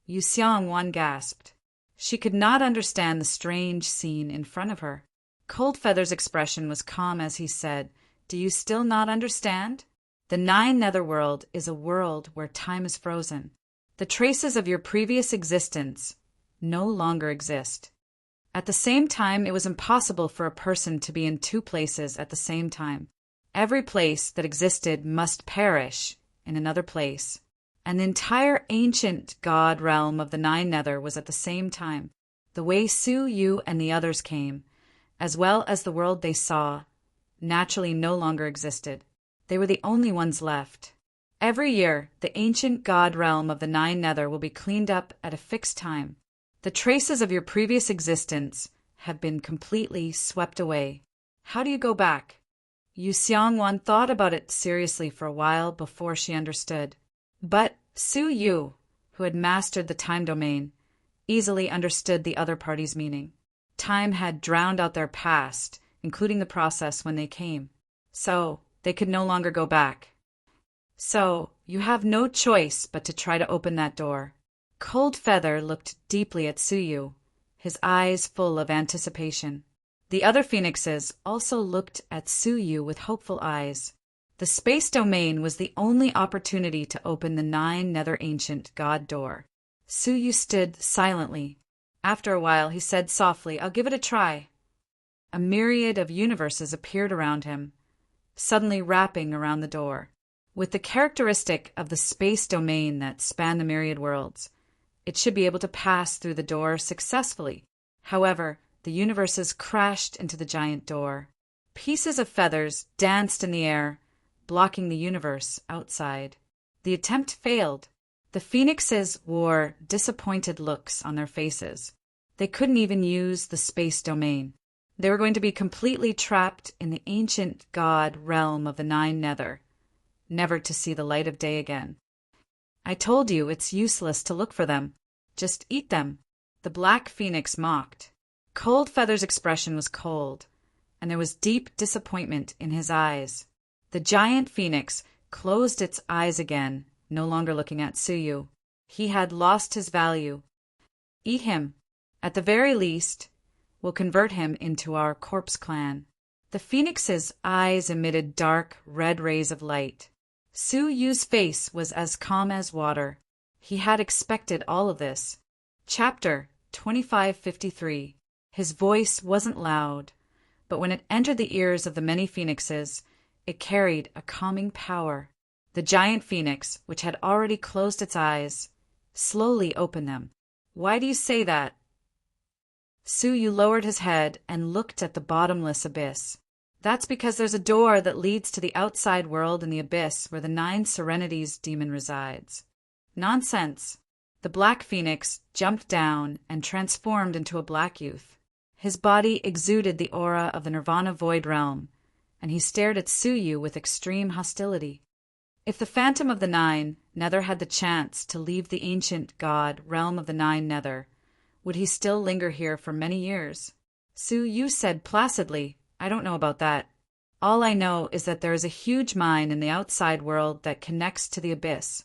Yu Xiangwan gasped. She could not understand the strange scene in front of her. Coldfeather's expression was calm as he said, "Do you still not understand? The 9 netherworld is a world where time is frozen. The traces of your previous existence no longer exist. At the same time, it was impossible for a person to be in 2 places at the same time. Every place that existed must perish in another place. And the entire ancient god realm of the 9 Nether was at the same time. The way Suyu and the others came, as well as the world they saw, naturally no longer existed. They were the only ones left. Every year, the ancient god realm of the 9 Nether will be cleaned up at a fixed time. The traces of your previous existence have been completely swept away. How do you go back?" Yu Xiangwan thought about it seriously for a while before she understood. But Suyu, who had mastered the time domain, easily understood the other party's meaning. Time had drowned out their past, including the process when they came. So they could no longer go back. So you have no choice but to try to open that door. Coldfeather looked deeply at Suyu, his eyes full of anticipation. The other phoenixes also looked at Suyu with hopeful eyes. The space domain was the only opportunity to open the 9 Nether Ancient God door. Suyu stood silently. After a while, he said softly, "I'll give it a try." A myriad of universes appeared around him, suddenly wrapping around the door. With the characteristic of the space domain that spanned the myriad worlds, it should be able to pass through the door successfully. However, the universes crashed into the giant door. Pieces of feathers danced in the air, blocking the universe outside. The attempt failed. The phoenixes wore disappointed looks on their faces. They couldn't even use the space domain. They were going to be completely trapped in the ancient god realm of the 9 Nether, never to see the light of day again. "I told you it's useless to look for them. Just eat them," the black phoenix mocked. Cold Feather's expression was cold, and there was deep disappointment in his eyes. The giant phoenix closed its eyes again, no longer looking at Suyu. He had lost his value. Eat him. At the very least, we'll convert him into our corpse clan. The phoenix's eyes emitted dark, red rays of light. Suyu's face was as calm as water. He had expected all of this. Chapter 2553. His voice wasn't loud, but when it entered the ears of the many phoenixes, it carried a calming power. The giant phoenix, which had already closed its eyes, slowly opened them. Why do you say that? Suyu lowered his head and looked at the bottomless abyss. That's because there's a door that leads to the outside world in the abyss where the Nine Serenities demon resides. Nonsense. The black phoenix jumped down and transformed into a black youth. His body exuded the aura of the Nirvana Void Realm, and he stared at Suyu with extreme hostility. If the Phantom of the Nine Nether had the chance to leave the ancient god realm of the Nine Nether, would he still linger here for many years? Suyu said placidly, I don't know about that. All I know is that there is a huge mine in the outside world that connects to the abyss.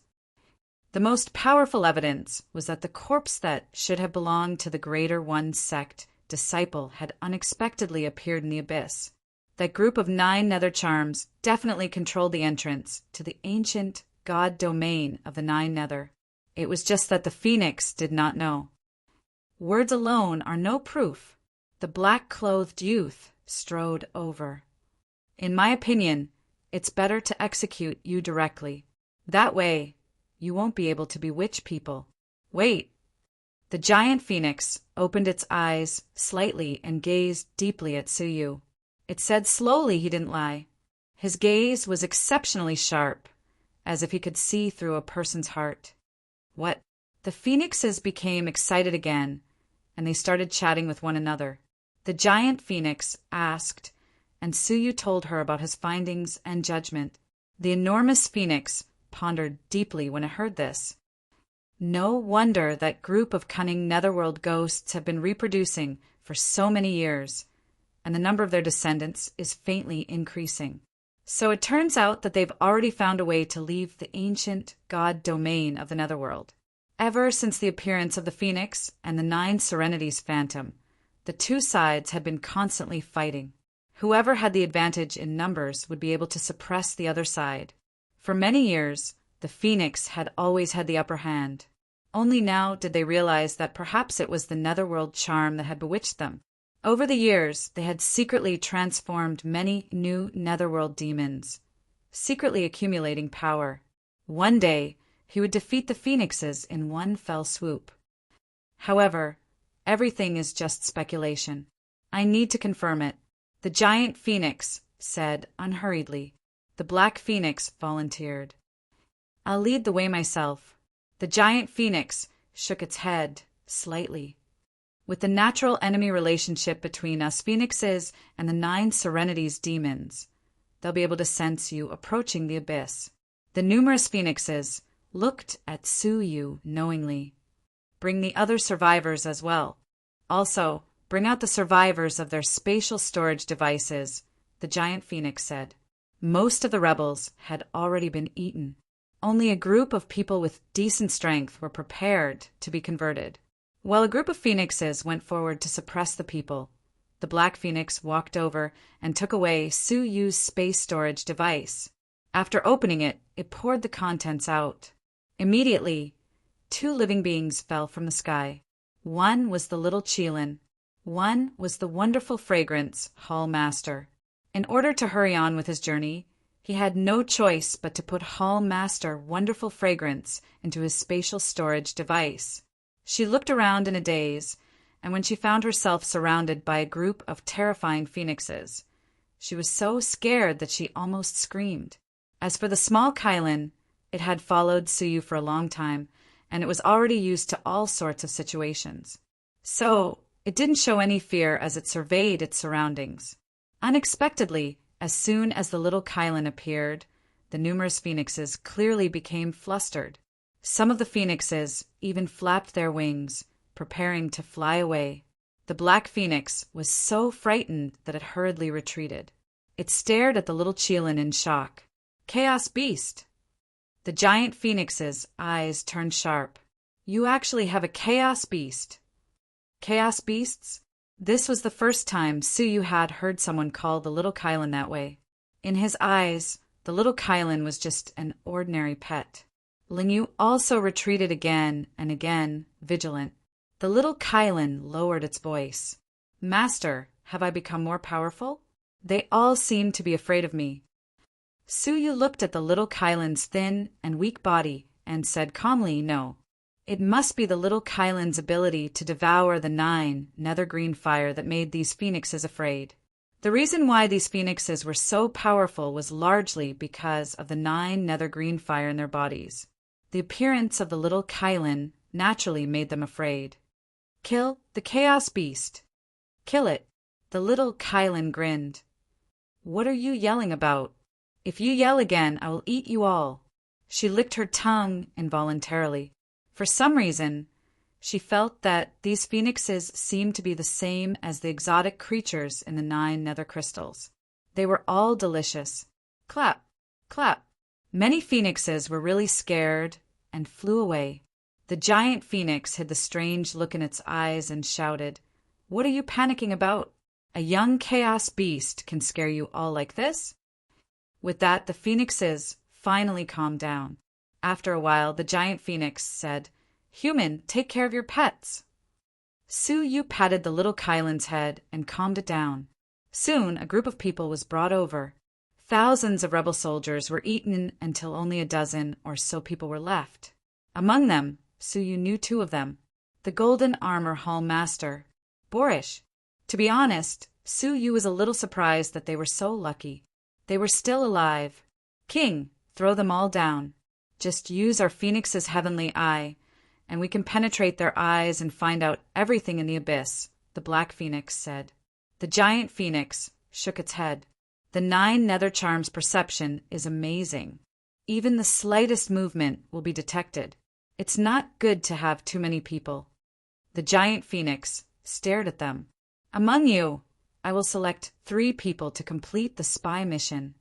The most powerful evidence was that the corpse that should have belonged to the Greater One sect disciple had unexpectedly appeared in the abyss. That group of 9 nether charms definitely controlled the entrance to the ancient god domain of the Nine Nether. It was just that the phoenix did not know. Words alone are no proof. The black-clothed youth strode over. In my opinion, it's better to execute you directly. That way, you won't be able to bewitch people. Wait. The giant phoenix opened its eyes slightly and gazed deeply at Suyu. It said slowly he didn't lie. His gaze was exceptionally sharp, as if he could see through a person's heart. What? The phoenixes became excited again, and they started chatting with one another. The giant phoenix asked, and Suyu told her about his findings and judgment. The enormous phoenix pondered deeply when it heard this. No wonder that group of cunning netherworld ghosts have been reproducing for so many years, and the number of their descendants is faintly increasing. So it turns out that they've already found a way to leave the ancient god domain of the netherworld. Ever since the appearance of the phoenix and the Nine Serenities phantom, the two sides had been constantly fighting. Whoever had the advantage in numbers would be able to suppress the other side. For many years, the phoenix had always had the upper hand. Only now did they realize that perhaps it was the netherworld charm that had bewitched them. Over the years, they had secretly transformed many new netherworld demons, secretly accumulating power. One day, he would defeat the phoenixes in one fell swoop. However, everything is just speculation. I need to confirm it. The giant phoenix said unhurriedly. The black phoenix volunteered. I'll lead the way myself. The giant phoenix shook its head slightly. With the natural enemy relationship between us phoenixes and the Nine Serenities demons, they'll be able to sense you approaching the abyss. The numerous phoenixes looked at Suyu knowingly. Bring the other survivors as well. Also, bring out the survivors of their spatial storage devices, the giant phoenix said. Most of the rebels had already been eaten. Only a group of people with decent strength were prepared to be converted. While a group of phoenixes went forward to suppress the people, the black phoenix walked over and took away Suyu's space storage device. After opening it, it poured the contents out. Immediately, 2 living beings fell from the sky. One was the little Qilin. One was the wonderful fragrance Hall Master. In order to hurry on with his journey, he had no choice but to put Hall Master Wonderful Fragrance into his spatial storage device. She looked around in a daze, and when she found herself surrounded by a group of terrifying phoenixes, she was so scared that she almost screamed. As for the small Qilin, it had followed Suyu for a long time, and it was already used to all sorts of situations. So, it didn't show any fear as it surveyed its surroundings. Unexpectedly, as soon as the little Qilin appeared, the numerous phoenixes clearly became flustered. Some of the phoenixes even flapped their wings, preparing to fly away. The black phoenix was so frightened that it hurriedly retreated. It stared at the little Qilin in shock. Chaos beast! The giant phoenix's eyes turned sharp. You actually have a chaos beast. Chaos beasts? This was the first time Suyu had heard someone call the little Qilin that way. In his eyes, the little Qilin was just an ordinary pet. Lingyu also retreated again and again, vigilant. The little Qilin lowered its voice. Master, have I become more powerful? They all seem to be afraid of me. Suyu looked at the little Qilin's thin and weak body and said calmly, no. It must be the little Qilin's ability to devour the 9 nether green fire that made these phoenixes afraid. The reason why these phoenixes were so powerful was largely because of the 9 nether green fire in their bodies. The appearance of the little Qilin naturally made them afraid. Kill the chaos beast. Kill it. The little Qilin grinned. What are you yelling about? If you yell again, I will eat you all. She licked her tongue involuntarily. For some reason, she felt that these phoenixes seemed to be the same as the exotic creatures in the 9 nether crystals. They were all delicious. Clap, clap. Many phoenixes were really scared and flew away. The giant phoenix hid the strange look in its eyes and shouted, What are you panicking about? A young chaos beast can scare you all like this? With that, the phoenixes finally calmed down. After a while, the giant phoenix said, Human, take care of your pets. Suyu patted the little Qilin's head and calmed it down. Soon, a group of people was brought over. Thousands of rebel soldiers were eaten until only a dozen or so people were left. Among them, Suyu knew 2 of them. The Golden Armor Hall Master, Borish. To be honest, Suyu was a little surprised that they were so lucky. They were still alive. King, throw them all down. Just use our phoenix's heavenly eye, and we can penetrate their eyes and find out everything in the abyss, the black phoenix said. The giant phoenix shook its head. The 9 nether charms' perception is amazing. Even the slightest movement will be detected. It's not good to have too many people. The giant phoenix stared at them. Among you, I will select 3 people to complete the spy mission.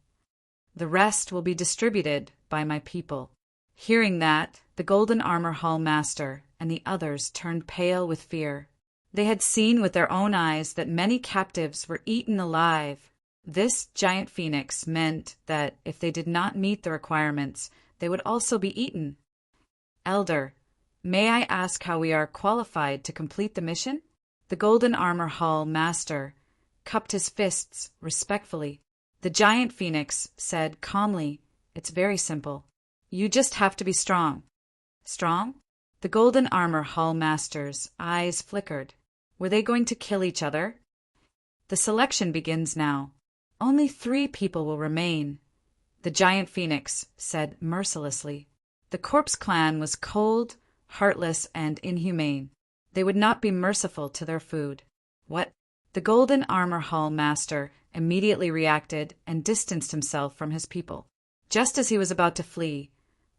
The rest will be distributed by my people. Hearing that, the Golden Armor Hall Master and the others turned pale with fear. They had seen with their own eyes that many captives were eaten alive. This giant phoenix meant that if they did not meet the requirements, they would also be eaten. Elder, may I ask how we are qualified to complete the mission? The Golden Armor Hall Master cupped his fists respectfully. The giant phoenix said calmly, It's very simple. You just have to be strong. Strong? The Golden Armor Hall Master's eyes flickered. Were they going to kill each other? The selection begins now. Only 3 people will remain, the giant phoenix said mercilessly. The corpse clan was cold, heartless, and inhumane. They would not be merciful to their food. What? The Golden Armor Hall Master immediately reacted and distanced himself from his people. Just as he was about to flee,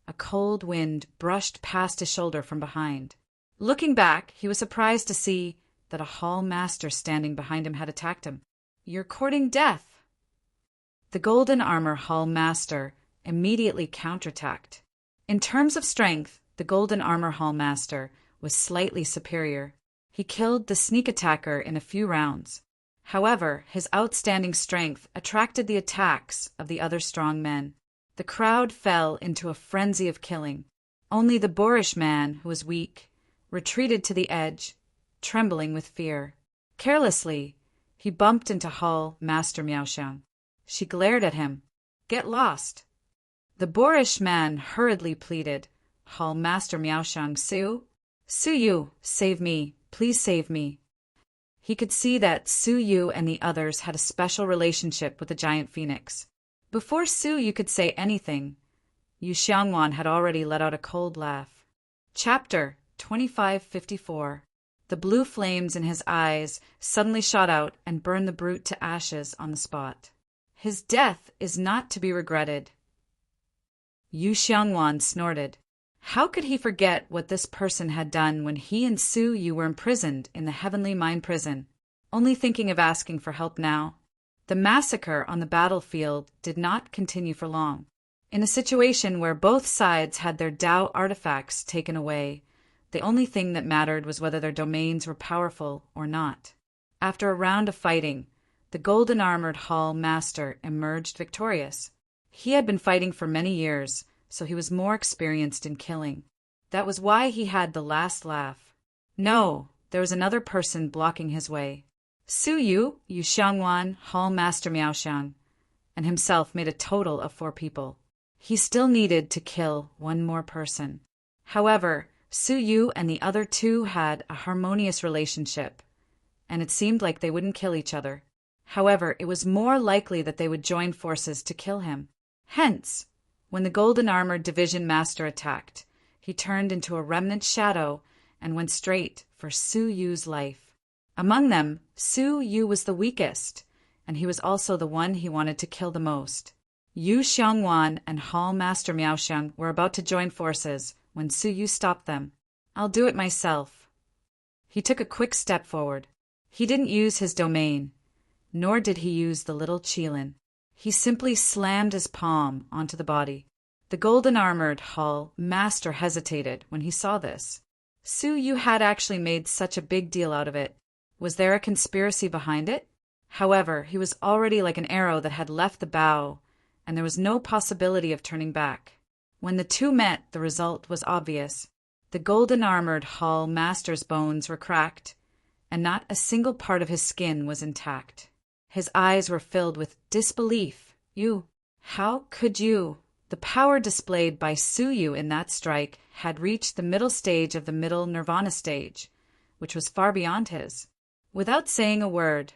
a cold wind brushed past his shoulder from behind. Looking back, he was surprised to see that a hall master standing behind him had attacked him. You're courting death. The Golden Armor Hall Master immediately counterattacked. In terms of strength, the Golden Armor Hall Master was slightly superior. He killed the sneak attacker in a few rounds. However, his outstanding strength attracted the attacks of the other strong men. The crowd fell into a frenzy of killing. Only the boorish man, who was weak, retreated to the edge, trembling with fear. Carelessly, he bumped into Hall Master Miaoxiang. She glared at him. Get lost. The boorish man hurriedly pleaded, Hall Master Miaoxiang, Suyu, save me, please save me. He could see that Suyu and the others had a special relationship with the giant phoenix. Before Suyu could say anything, Yu Xiangwan had already let out a cold laugh. Chapter 2554. The blue flames in his eyes suddenly shot out and burned the brute to ashes on the spot. His death is not to be regretted. Yu Xiangwan snorted. How could he forget what this person had done when he and Su Yu were imprisoned in the heavenly mind prison, only thinking of asking for help now? The massacre on the battlefield did not continue for long. In a situation where both sides had their Tao artifacts taken away, the only thing that mattered was whether their domains were powerful or not. After a round of fighting, the golden-armored Hall Master emerged victorious. He had been fighting for many years, so he was more experienced in killing. That was why he had the last laugh. No, there was another person blocking his way. Su Yu, Yu Xiangwan, Hall Master Miaoshan, and himself made a total of 4 people. He still needed to kill one more person. However, Su Yu and the other 2 had a harmonious relationship, and it seemed like they wouldn't kill each other. However, it was more likely that they would join forces to kill him. Hence, when the golden-armored division master attacked, he turned into a remnant shadow and went straight for Su Yu's life. Among them, Su Yu was the weakest, and he was also the one he wanted to kill the most. Yu Xiangwan and Hall Master Miaoshan were about to join forces when Su Yu stopped them. "I'll do it myself." He took a quick step forward. He didn't use his domain, nor did he use the little qilin. He simply slammed his palm onto the body. The golden-armored Hall Master hesitated when he saw this. Su Yu had actually made such a big deal out of it. Was there a conspiracy behind it? However, he was already like an arrow that had left the bow, and there was no possibility of turning back. When the 2 met, the result was obvious. The golden-armored Hall Master's bones were cracked, and not a single part of his skin was intact. His eyes were filled with disbelief. "You, how could you?" The power displayed by Su Yu in that strike had reached the middle stage of the middle nirvana stage, which was far beyond his. Without saying a word,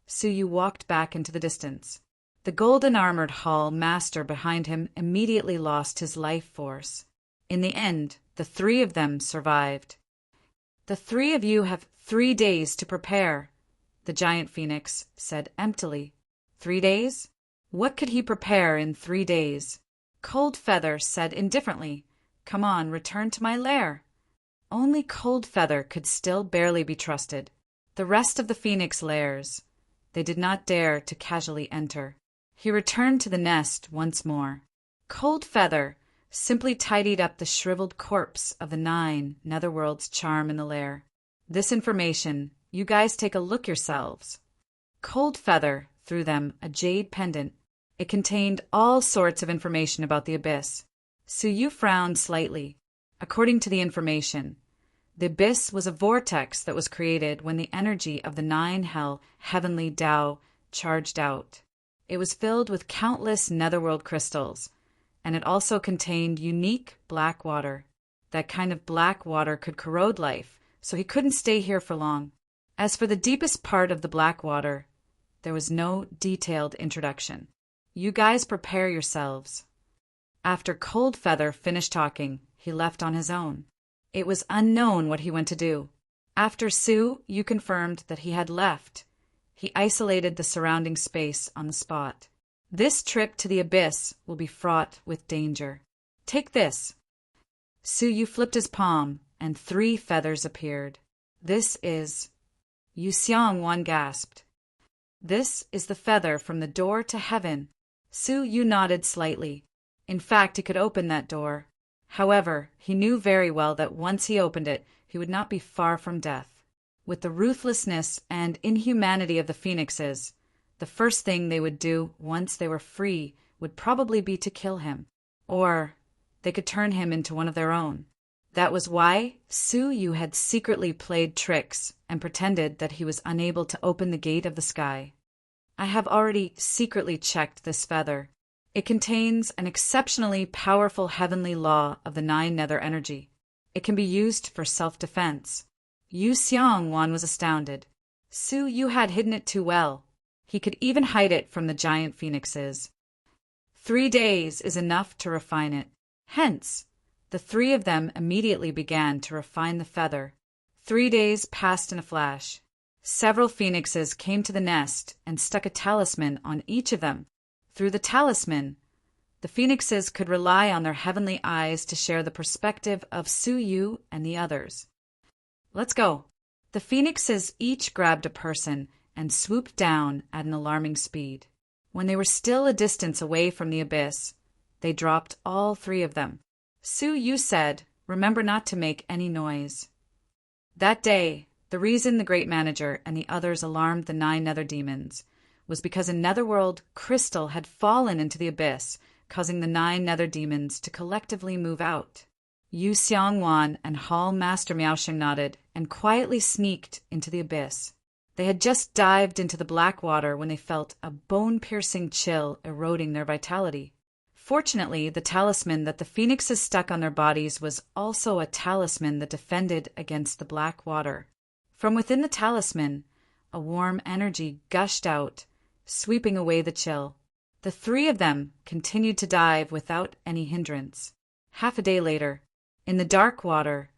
Su Yu walked back into the distance. The golden-armored Hall Master behind him immediately lost his life force. In the end, the 3 of them survived. "The 3 of you have 3 days to prepare," the giant phoenix said emptily. 3 days? What could he prepare in 3 days? Cold Feather said indifferently, "Come on, return to my lair." Only Cold Feather could still barely be trusted. The rest of the phoenix lairs, they did not dare to casually enter. He returned to the nest once more. Cold Feather simply tidied up the shriveled corpse of the 9 netherworld's charm in the lair. "This information, you guys take a look yourselves." Cold Feather threw them a jade pendant. It contained all sorts of information about the abyss. Su Yu frowned slightly. According to the information, the abyss was a vortex that was created when the energy of the 9 hell heavenly Tao charged out. It was filled with countless netherworld crystals, and it also contained unique black water. That kind of black water could corrode life, so he couldn't stay here for long. As for the deepest part of the black water, there was no detailed introduction. "You guys prepare yourselves." After Cold Feather finished talking, he left on his own. It was unknown what he went to do. After Su Yu confirmed that he had left, he isolated the surrounding space on the spot. "This trip to the abyss will be fraught with danger. Take this." Su Yu flipped his palm, and 3 feathers appeared. "This is..." Yu Xiangwan gasped. "This is the feather from the door to heaven." Su Yu nodded slightly. In fact, he could open that door. However, he knew very well that once he opened it, he would not be far from death. With the ruthlessness and inhumanity of the phoenixes, the first thing they would do once they were free would probably be to kill him. Or they could turn him into one of their own. That was why Su Yu had secretly played tricks and pretended that he was unable to open the gate of the sky. "I have already secretly checked this feather. It contains an exceptionally powerful heavenly law of the 9 nether energy. It can be used for self-defense." Yu Xiangwan was astounded. Su Yu had hidden it too well. He could even hide it from the giant phoenixes. 3 days is enough to refine it. Hence, the 3 of them immediately began to refine the feather. 3 days passed in a flash. Several phoenixes came to the nest and stuck a talisman on each of them. Through the talisman, the The phoenixes could rely on their heavenly eyes to share the perspective of Su Yu and the others. Let's go. The phoenixes each grabbed a person and swooped down at an alarming speed. When they were still a distance away from the abyss, they dropped all three of them. Su Yu said, "Remember not to make any noise." That day, the reason the Great Manager and the others alarmed the 9 nether demons was because in Netherworld, crystal had fallen into the abyss, causing the 9 nether demons to collectively move out. Yu Xiangwan and Hall Master Miaosheng nodded and quietly sneaked into the abyss. They had just dived into the black water when they felt a bone-piercing chill eroding their vitality. Fortunately, the talisman that the phoenixes stuck on their bodies was also a talisman that defended against the black water. From within the talisman, a warm energy gushed out, sweeping away the chill. The 3 of them continued to dive without any hindrance. Half a day later, in the dark water,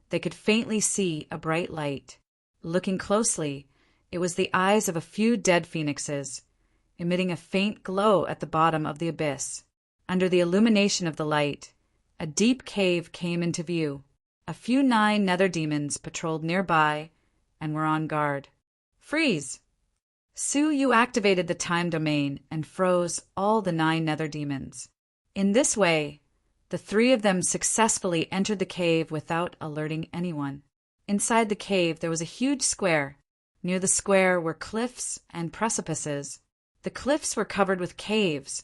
they could faintly see a bright light. Looking closely, it was the eyes of a few dead phoenixes, emitting a faint glow at the bottom of the abyss. Under the illumination of the light, a deep cave came into view. A few 9 nether demons patrolled nearby and were on guard. Freeze! Su Yu activated the time domain and froze all the 9 nether demons. In this way, the 3 of them successfully entered the cave without alerting anyone. Inside the cave there was a huge square. Near the square were cliffs and precipices. The cliffs were covered with caves,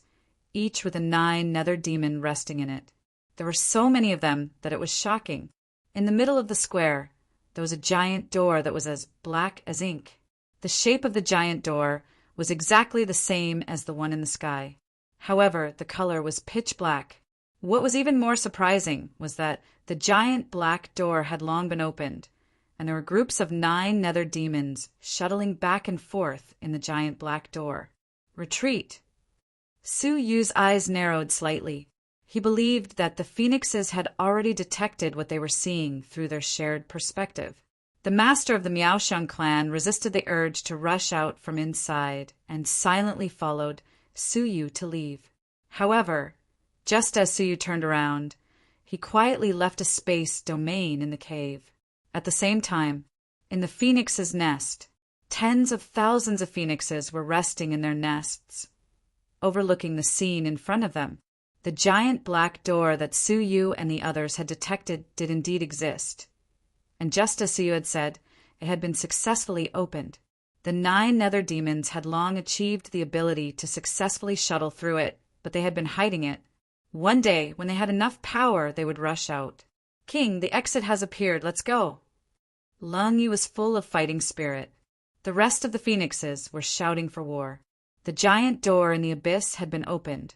each with a 9 nether demon resting in it. There were so many of them that it was shocking. In the middle of the square, there was a giant door that was as black as ink. The shape of the giant door was exactly the same as the one in the sky. However, the color was pitch black. What was even more surprising was that the giant black door had long been opened, and there were groups of 9 nether demons shuttling back and forth in the giant black door. Retreat! Su Yu's eyes narrowed slightly. He believed that the phoenixes had already detected what they were seeing through their shared perspective. The master of the Miaosheng clan resisted the urge to rush out from inside and silently followed Su Yu to leave. However, just as Su Yu turned around, he quietly left a space domain in the cave. At the same time, in the phoenix's nest, tens of thousands of phoenixes were resting in their nests, overlooking the scene in front of them. The giant black door that Su Yu and the others had detected did indeed exist. And just as Su Yu had said, it had been successfully opened. The 9 nether demons had long achieved the ability to successfully shuttle through it, but they had been hiding it. One day, when they had enough power, they would rush out. "King, the exit has appeared, let's go." Leng Yu was full of fighting spirit. The rest of the phoenixes were shouting for war. The giant door in the abyss had been opened,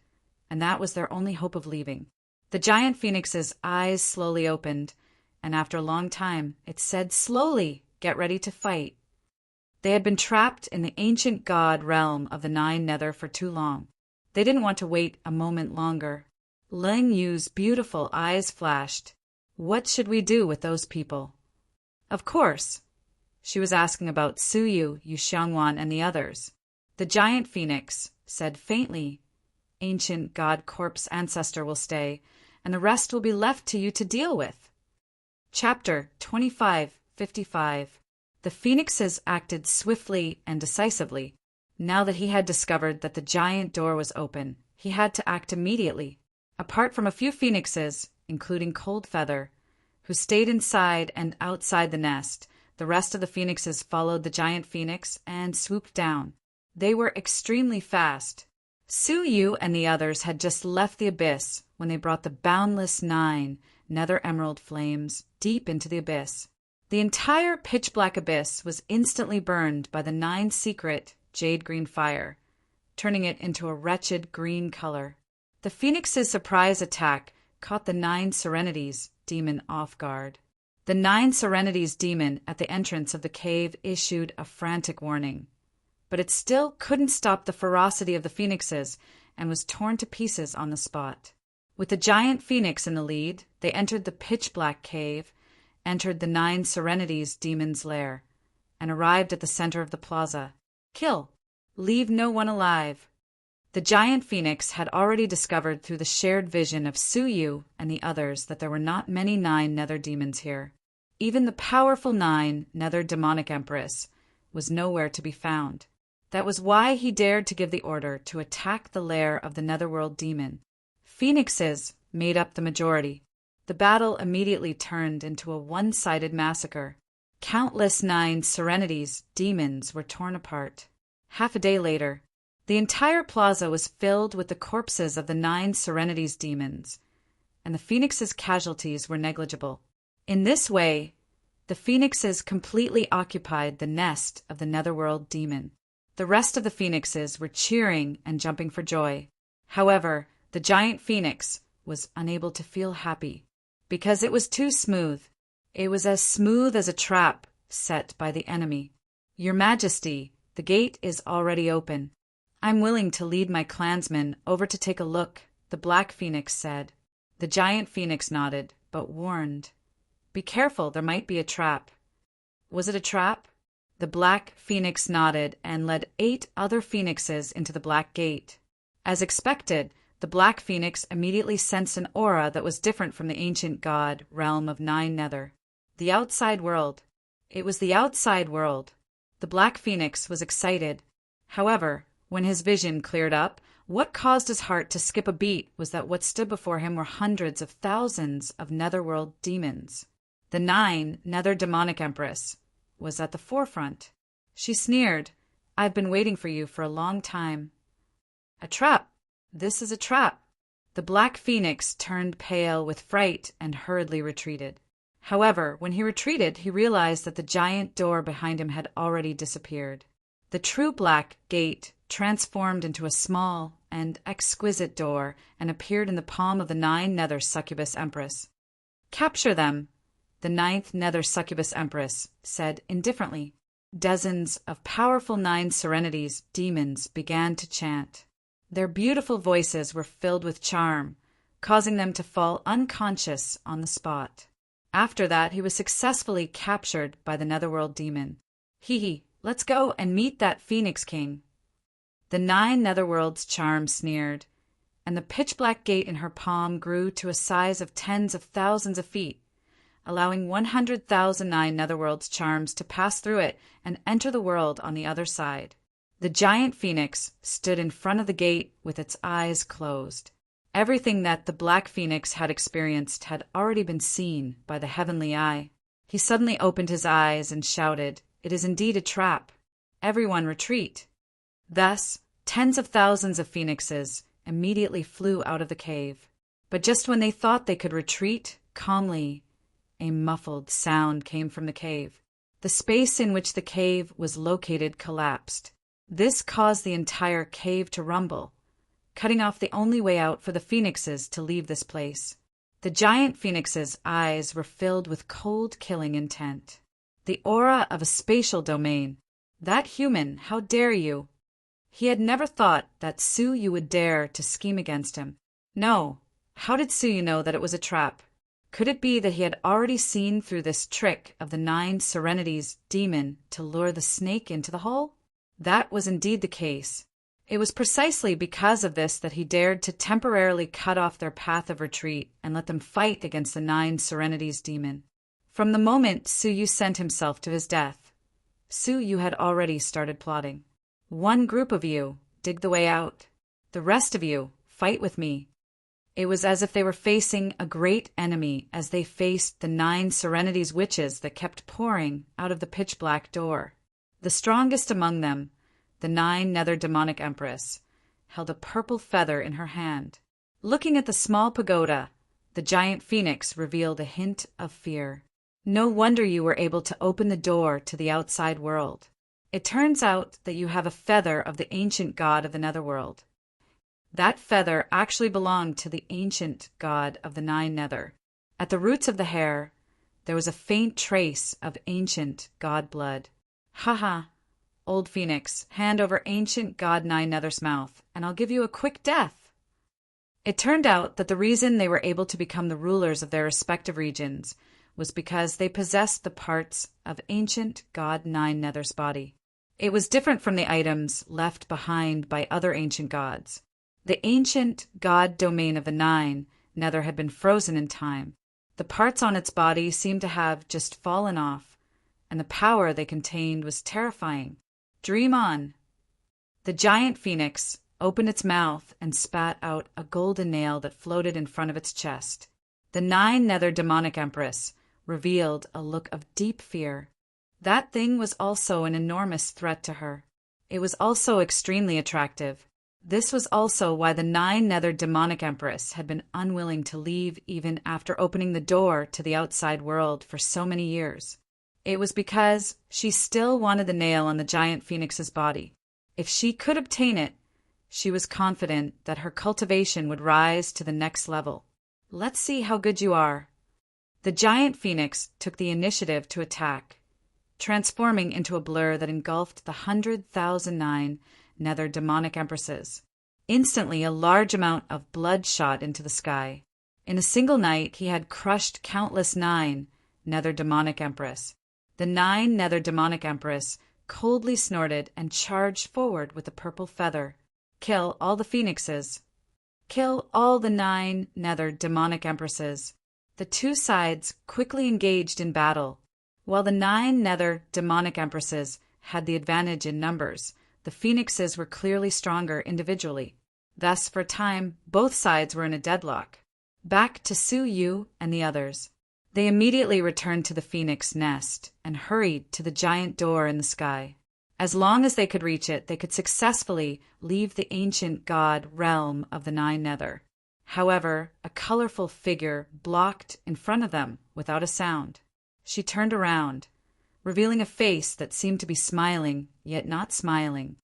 and that was their only hope of leaving. The giant phoenix's eyes slowly opened, and after a long time, it said slowly, "Get ready to fight." They had been trapped in the ancient god realm of the 9 nether for too long. They didn't want to wait a moment longer. Leng Yu's beautiful eyes flashed. What should we do with those people? Of course, she was asking about Su Yu, Yu Xiangwan, and the others. The giant phoenix said faintly, "Ancient god corpse ancestor will stay, and the rest will be left to you to deal with." Chapter 2555. The phoenixes acted swiftly and decisively. Now that he had discovered that the giant door was open, he had to act immediately. Apart from a few phoenixes, including Cold Feather, who stayed inside and outside the nest, the rest of the phoenixes followed the giant phoenix and swooped down. They were extremely fast. Su Yu and the others had just left the abyss when they brought the boundless 9 nether emerald flames deep into the abyss. The entire pitch-black abyss was instantly burned by the 9 secret jade-green fire, turning it into a wretched green color. The phoenix's surprise attack caught the 9 Serenities demon off guard. The 9 Serenities demon at the entrance of the cave issued a frantic warning, but it still couldn't stop the ferocity of the phoenixes and was torn to pieces on the spot. With the giant phoenix in the lead, they entered the pitch-black cave, entered the 9 Serenities demon's lair, and arrived at the center of the plaza. "Kill! Leave no one alive!" The giant phoenix had already discovered through the shared vision of Suyu and the others that there were not many Nine nether demons here. Even the powerful Nether demonic empress was nowhere to be found. That was why he dared to give the order to attack the lair of the netherworld demon. Phoenixes made up the majority. The battle immediately turned into a one-sided massacre. Countless Nine Serenities demons were torn apart. Half a day later, the entire plaza was filled with the corpses of the Nine Serenities demons, and the Phoenix's casualties were negligible. In this way, the Phoenixes completely occupied the nest of the netherworld demon. The rest of the Phoenixes were cheering and jumping for joy. However, the giant Phoenix was unable to feel happy, because it was too smooth. It was as smooth as a trap set by the enemy. "Your Majesty, the gate is already open. I'm willing to lead my clansmen over to take a look," the Black Phoenix said. The giant Phoenix nodded, but warned, "Be careful, there might be a trap." "Was it a trap?" The Black Phoenix nodded and led 8 other Phoenixes into the Black Gate. As expected, the Black Phoenix immediately sensed an aura that was different from the ancient god realm of Nine Nether. The outside world. It was the outside world. The Black Phoenix was excited. However, when his vision cleared up, what caused his heart to skip a beat was that what stood before him were hundreds of thousands of netherworld demons. The Nine Nether demonic empress was at the forefront. She sneered, "I've been waiting for you for a long time." "A trap. This is a trap." The Black Phoenix turned pale with fright and hurriedly retreated. However, when he retreated, he realized that the giant door behind him had already disappeared. The true Black Gate transformed into a small and exquisite door and appeared in the palm of the Nine Nether Succubus Empress. "Capture them," the Ninth Nether Succubus Empress said indifferently. Dozens of powerful Nine Serenities demons began to chant. Their beautiful voices were filled with charm, causing them to fall unconscious on the spot. After that, he was successfully captured by the Netherworld demon. "Hee, let's go and meet that Phoenix King." The Nine Netherworld's charm sneered, and the pitch-black gate in her palm grew to a size of tens of thousands of feet, allowing 100,000 Nine Netherworld's charms to pass through it and enter the world on the other side. The giant Phoenix stood in front of the gate with its eyes closed. Everything that the Black Phoenix had experienced had already been seen by the heavenly eye. He suddenly opened his eyes and shouted, "It is indeed a trap. Everyone retreat." Thus, tens of thousands of Phoenixes immediately flew out of the cave. But just when they thought they could retreat calmly, a muffled sound came from the cave. The space in which the cave was located collapsed. This caused the entire cave to rumble, cutting off the only way out for the Phoenixes to leave this place. The giant Phoenix's eyes were filled with cold, killing intent. The aura of a spatial domain. That human, how dare you? He had never thought that Suyu would dare to scheme against him. No, how did Suyu know that it was a trap? Could it be that he had already seen through this trick of the Nine Serenities demon to lure the snake into the hole? That was indeed the case. It was precisely because of this that he dared to temporarily cut off their path of retreat and let them fight against the Nine Serenities demon. From the moment Suyu sent himself to his death, Suyu had already started plotting. "One group of you, dig the way out. The rest of you, fight with me." It was as if they were facing a great enemy as they faced the Nine Serenities witches that kept pouring out of the pitch-black door. The strongest among them, the Nine Nether demonic empress, held a purple feather in her hand. Looking at the small pagoda, the giant Phoenix revealed a hint of fear. "No wonder you were able to open the door to the outside world. It turns out that you have a feather of the ancient god of the netherworld. That feather actually belonged to the ancient god of the Nine Nether. At the roots of the hair, there was a faint trace of ancient god blood. Haha, old Phoenix, hand over ancient god Nine Nether's mouth, and I'll give you a quick death." It turned out that the reason they were able to become the rulers of their respective regions was because they possessed the parts of ancient god Nine Nether's body. It was different from the items left behind by other ancient gods. The ancient god domain of the Nine Nether had been frozen in time. The parts on its body seemed to have just fallen off, and the power they contained was terrifying. Dream on. The giant phoenix opened its mouth and spat out a golden nail that floated in front of its chest. The Nine Nether demonic empress revealed a look of deep fear. That thing was also an enormous threat to her. It was also extremely attractive. This was also why the Nine Nether demonic empress had been unwilling to leave even after opening the door to the outside world for so many years. It was because she still wanted the nail on the giant phoenix's body. If she could obtain it, she was confident that her cultivation would rise to the next level. Let's see how good you are. The giant phoenix took the initiative to attack, transforming into a blur that engulfed the 100,000 Nine Nether demonic empresses. Instantly, a large amount of blood shot into the sky. In a single night, he had crushed countless Nine Nether demonic empress. The Nine Nether demonic empress coldly snorted and charged forward with the purple feather. Kill all the phoenixes. Kill all the Nine Nether demonic empresses. The two sides quickly engaged in battle. While the Nine Nether demonic empresses had the advantage in numbers, the phoenixes were clearly stronger individually. Thus, for a time, both sides were in a deadlock. Back to Su Yu and the others. They immediately returned to the phoenix nest and hurried to the giant door in the sky. As long as they could reach it, they could successfully leave the ancient god realm of the Nine Nether. However, a colorful figure blocked in front of them without a sound. She turned around, revealing a face that seemed to be smiling, yet not smiling.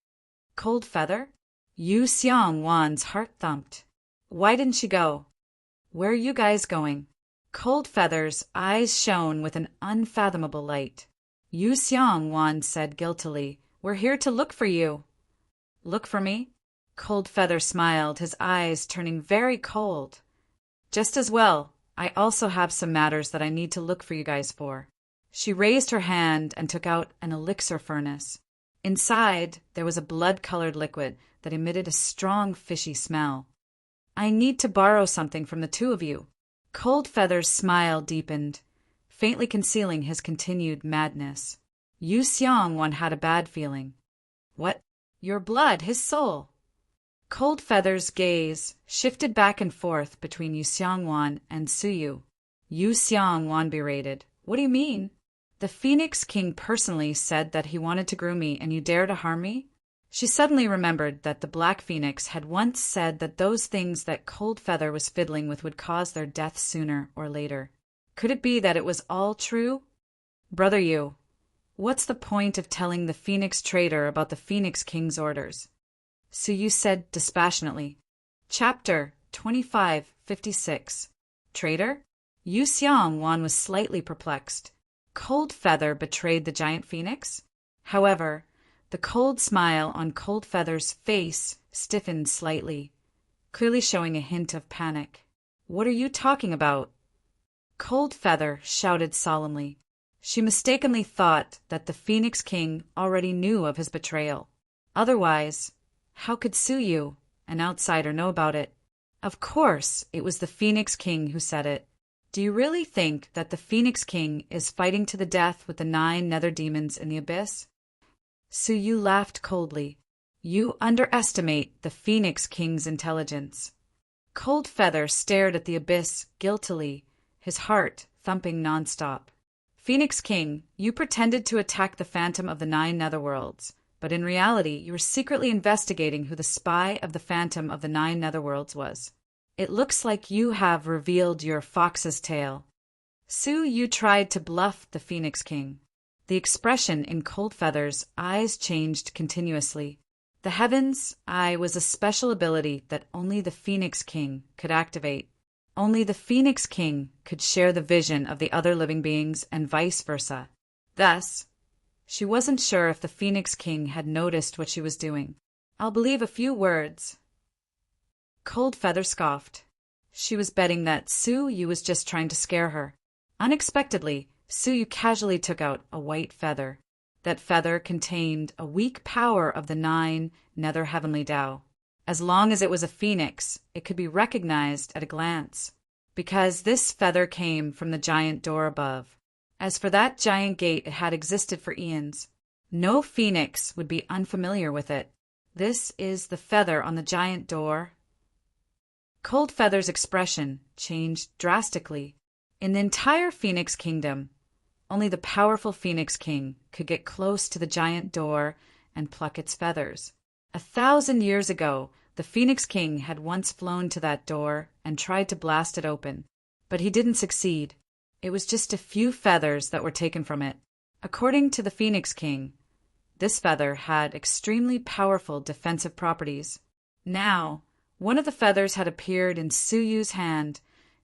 Cold Feather? Yu Xiang Wan's heart thumped. Why didn't she go? Where are you guys going? Cold Feather's eyes shone with an unfathomable light. Yu Xiang Wan said guiltily, "We're here to look for you." Look for me? Cold Feather smiled, his eyes turning very cold. Just as well. I also have some matters that I need to look for you guys for. She raised her hand and took out an elixir furnace. Inside, there was a blood-colored liquid that emitted a strong fishy smell. I need to borrow something from the two of you. Cold Feather's smile deepened, faintly concealing his continued madness. Yu Xiang Wan had a bad feeling. What? Your blood, his soul. Cold Feather's gaze shifted back and forth between Yu Xiang Wan and Su Yu. Yu Xiang Wan berated. What do you mean? The Phoenix King personally said that he wanted to groom me, and you dare to harm me? She suddenly remembered that the Black Phoenix had once said that those things that Cold Feather was fiddling with would cause their death sooner or later. Could it be that it was all true? Brother Yu, what's the point of telling the Phoenix Trader about the Phoenix King's orders? Su Yu said dispassionately. Chapter 2556. Trader? Yu Xiang Wan was slightly perplexed. Cold Feather betrayed the giant phoenix? However, the cold smile on Cold Feather's face stiffened slightly, clearly showing a hint of panic. What are you talking about? Cold Feather shouted solemnly. She mistakenly thought that the Phoenix King already knew of his betrayal. Otherwise, how could Su Yu, an outsider, know about it? Of course, it was the Phoenix King who said it. Do you really think that the Phoenix King is fighting to the death with the 9 nether demons in the abyss? Su Yu laughed coldly. You underestimate the Phoenix King's intelligence. Cold Feather stared at the abyss guiltily, his heart thumping nonstop. Phoenix King, you pretended to attack the Phantom of the 9 Netherworlds, but in reality you were secretly investigating who the spy of the Phantom of the 9 Netherworlds was. It looks like you have revealed your fox's tail. Su Yu tried to bluff the Phoenix King. The expression in Cold Feather's eyes changed continuously. The Heaven's Eye was a special ability that only the Phoenix King could activate. Only the Phoenix King could share the vision of the other living beings and vice versa. Thus, she wasn't sure if the Phoenix King had noticed what she was doing. I'll believe a few words. Cold Feather scoffed. She was betting that Su Yu was just trying to scare her. Unexpectedly, Su Yu casually took out a white feather. that feather contained a weak power of the 9 nether heavenly Tao. As long as it was a phoenix, it could be recognized at a glance, because this feather came from the giant door above. As for that giant gate, it had existed for eons. No phoenix would be unfamiliar with it. This is the feather on the giant door. Cold Feather's expression changed drastically. In the entire Phoenix Kingdom, only the powerful Phoenix King could get close to the giant door and pluck its feathers. 1,000 years ago, the Phoenix King had once flown to that door and tried to blast it open, but he didn't succeed. It was just a few feathers that were taken from it. According to the Phoenix King, this feather had extremely powerful defensive properties. Now, one of the feathers had appeared in Suyu's hand,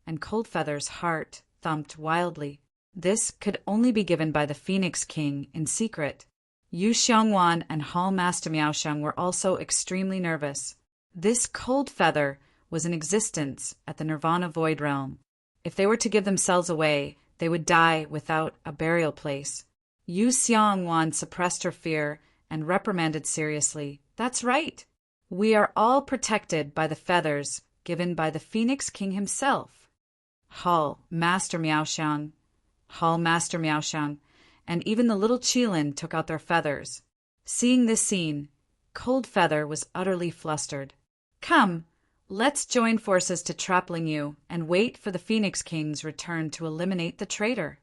and Cold Feather's heart thumped wildly. This could only be given by the Phoenix King in secret. Yu Xiangwan and Hall Master Miaoxiang were also extremely nervous. This Cold Feather was in existence at the Nirvana Void Realm. If they were to give themselves away, they would die without a burial place. Yu Xiangwan suppressed her fear and reprimanded seriously. "That's right. We are all protected by the feathers given by the Phoenix King himself." Hall Master Miaoxiang, and even the little Qilin took out their feathers. Seeing this scene, Cold Feather was utterly flustered. "Come, let's join forces to trap Ling Yu and wait for the Phoenix King's return to eliminate the traitor."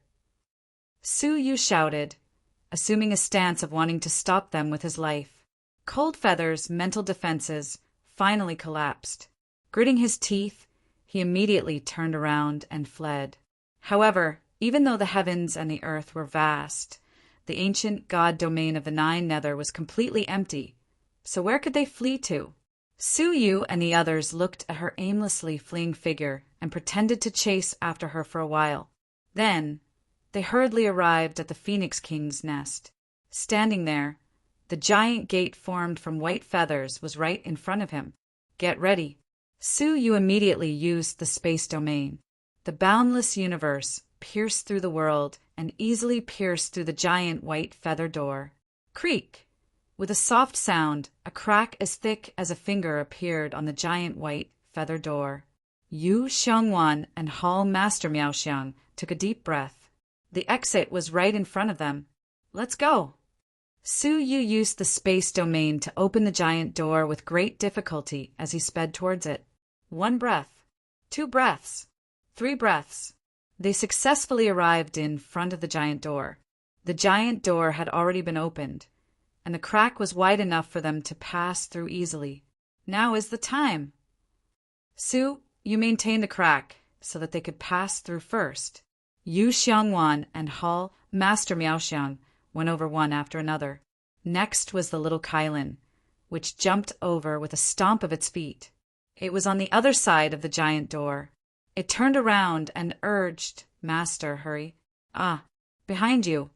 Su Yu shouted, assuming a stance of wanting to stop them with his life. Cold Feather's mental defenses finally collapsed. Gritting his teeth, he immediately turned around and fled. However, even though the heavens and the earth were vast, the ancient god domain of the 9 Nether was completely empty. So where could they flee to? Su Yu and the others looked at her aimlessly fleeing figure and pretended to chase after her for a while. Then, they hurriedly arrived at the Phoenix King's nest. Standing there, the giant gate formed from white feathers was right in front of him. "Get ready." Su Yu immediately used the space domain. The boundless universe pierced through the world and easily pierced through the giant white feather door. Creak! With a soft sound, a crack as thick as a finger appeared on the giant white feather door. Yu Xiangwan and Hall Master Miaoxiang took a deep breath. The exit was right in front of them. "Let's go." Su Yu used the space domain to open the giant door with great difficulty as he sped towards it. 1 breath, 2 breaths, 3 breaths. They successfully arrived in front of the giant door. The giant door had already been opened, and the crack was wide enough for them to pass through easily. "Now is the time." Su, you maintained the crack so that they could pass through first. Yu Xiangwan and Hall Master Miaoxiang went over one after another. Next was the little Qilin, which jumped over with a stomp of its feet. It was on the other side of the giant door. It turned around and urged, "Master, hurry. Ah, behind you."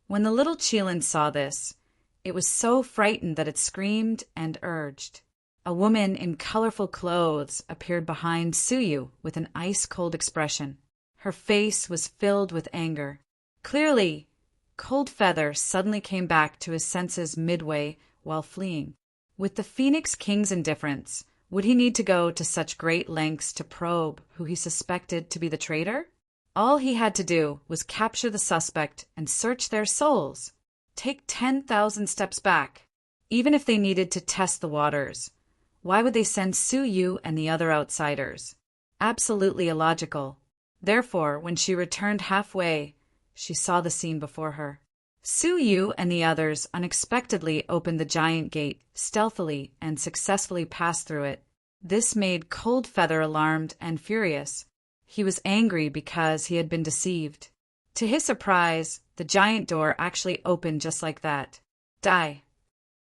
When the little Qilin saw this, it was so frightened that it screamed and urged. A woman in colorful clothes appeared behind Su Yu with an ice-cold expression. Her face was filled with anger. Clearly, Cold Feather suddenly came back to his senses midway while fleeing. With the Phoenix King's indifference, would he need to go to such great lengths to probe who he suspected to be the traitor? All he had to do was capture the suspect and search their souls. Take 10,000 steps back. Even if they needed to test the waters, why would they send Su Yu and the other outsiders? Absolutely illogical. Therefore, when she returned halfway, she saw the scene before her. Su Yu and the others unexpectedly opened the giant gate stealthily and successfully passed through it. This made Cold Feather alarmed and furious. He was angry because he had been deceived. To his surprise, the giant door actually opened just like that. "Die."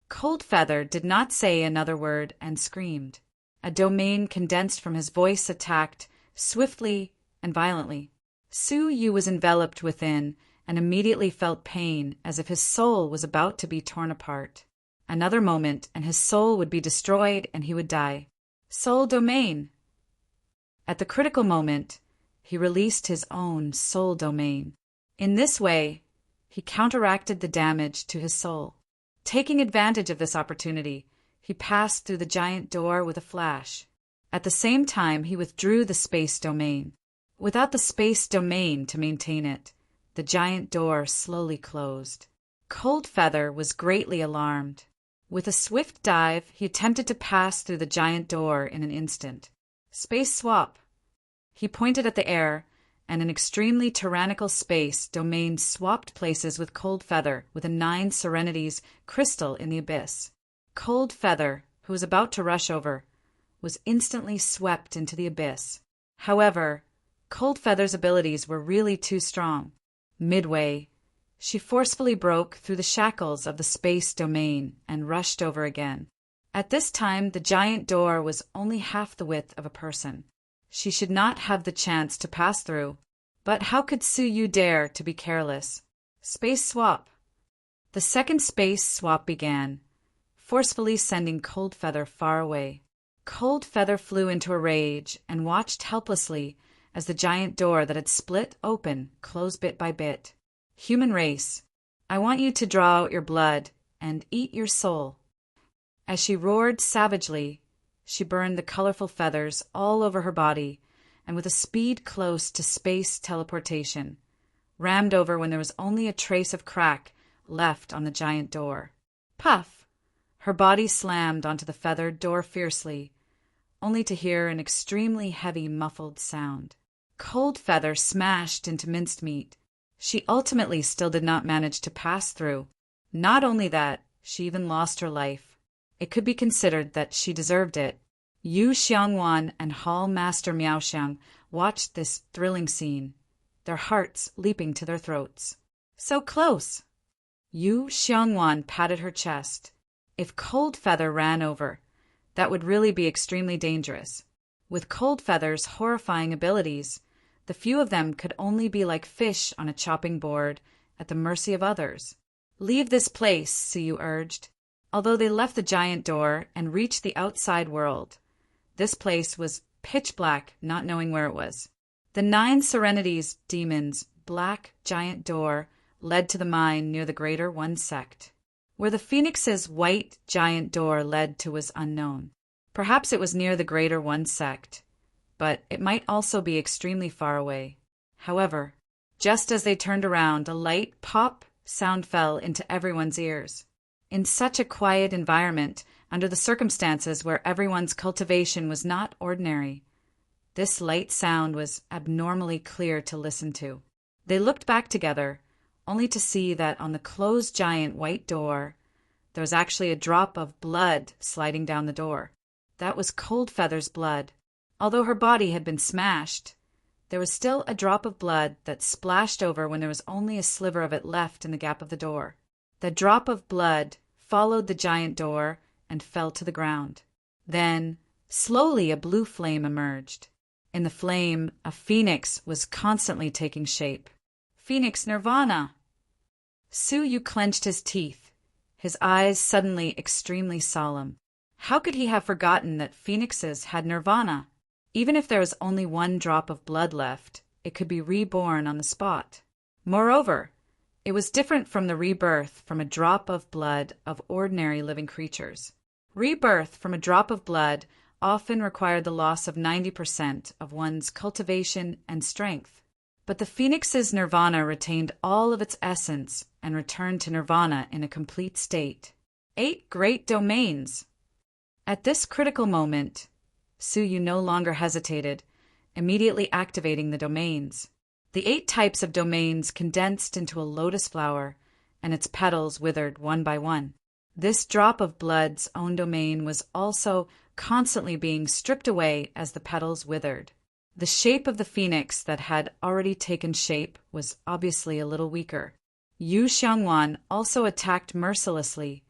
Cold Feather did not say another word and screamed. A domain condensed from his voice attacked swiftly and violently. Su Yu was enveloped within and immediately felt pain as if his soul was about to be torn apart. Another moment and his soul would be destroyed and he would die. Soul domain. At the critical moment, he released his own soul domain. In this way, he counteracted the damage to his soul. Taking advantage of this opportunity, he passed through the giant door with a flash. At the same time, he withdrew the space domain. Without the space domain to maintain it, the giant door slowly closed. Coldfeather was greatly alarmed. With a swift dive, he attempted to pass through the giant door in an instant. Space swap. He pointed at the air, and an extremely tyrannical space domain swapped places with Coldfeather with a 9 Serenities crystal in the abyss. Coldfeather, who was about to rush over, was instantly swept into the abyss. However, Coldfeather's abilities were really too strong. Midway, she forcefully broke through the shackles of the space domain and rushed over again. At this time, the giant door was only half the width of a person. She should not have the chance to pass through. But how could Suyu dare to be careless? Space swap. The second space swap began, forcefully sending Coldfeather far away. Coldfeather flew into a rage and watched helplessly as the giant door that had split open closed bit by bit. Human race, I want you to draw out your blood and eat your soul. As she roared savagely, she burned the colorful feathers all over her body, and with a speed close to space teleportation, rammed over when there was only a trace of crack left on the giant door. Puff! Her body slammed onto the feathered door fiercely, only to hear an extremely heavy muffled sound. Coldfeather smashed into minced meat. She ultimately still did not manage to pass through. Not only that, she even lost her life. It could be considered that she deserved it. Yu Xiangwan and Hall Master Miaoxiang watched this thrilling scene, their hearts leaping to their throats. So close! Yu Xiangwan patted her chest. If Coldfeather ran over, that would really be extremely dangerous. With Coldfeather's horrifying abilities, the few of them could only be like fish on a chopping board, at the mercy of others. Leave this place, Suyu urged. Although they left the giant door and reached the outside world, this place was pitch black, not knowing where it was. The 9 Serenities demons' black giant door led to the mine near the Greater One Sect. Where the Phoenix's white giant door led to was unknown. Perhaps it was near the Greater One Sect, but it might also be extremely far away. However, just as they turned around, a light pop sound fell into everyone's ears. In such a quiet environment, under the circumstances where everyone's cultivation was not ordinary, this light sound was abnormally clear to listen to. They looked back together, only to see that on the closed giant white door, there was actually a drop of blood sliding down the door. That was Coldfeather's blood. Although her body had been smashed, there was still a drop of blood that splashed over when there was only a sliver of it left in the gap of the door. The drop of blood followed the giant door and fell to the ground. Then, slowly a blue flame emerged. In the flame, a phoenix was constantly taking shape. Phoenix Nirvana! Suyu clenched his teeth, his eyes suddenly extremely solemn. How could he have forgotten that phoenixes had nirvana? Even if there was only one drop of blood left, it could be reborn on the spot. Moreover, it was different from the rebirth from a drop of blood of ordinary living creatures. Rebirth from a drop of blood often required the loss of 90% of one's cultivation and strength. But the phoenix's nirvana retained all of its essence and returned to nirvana in a complete state. 8 great domains! At this critical moment, Suyu no longer hesitated, immediately activating the domains. The 8 types of domains condensed into a lotus flower, and its petals withered one by one. This drop of blood's own domain was also constantly being stripped away as the petals withered. The shape of the phoenix that had already taken shape was obviously a little weaker. Yu Xiangwan also attacked mercilessly,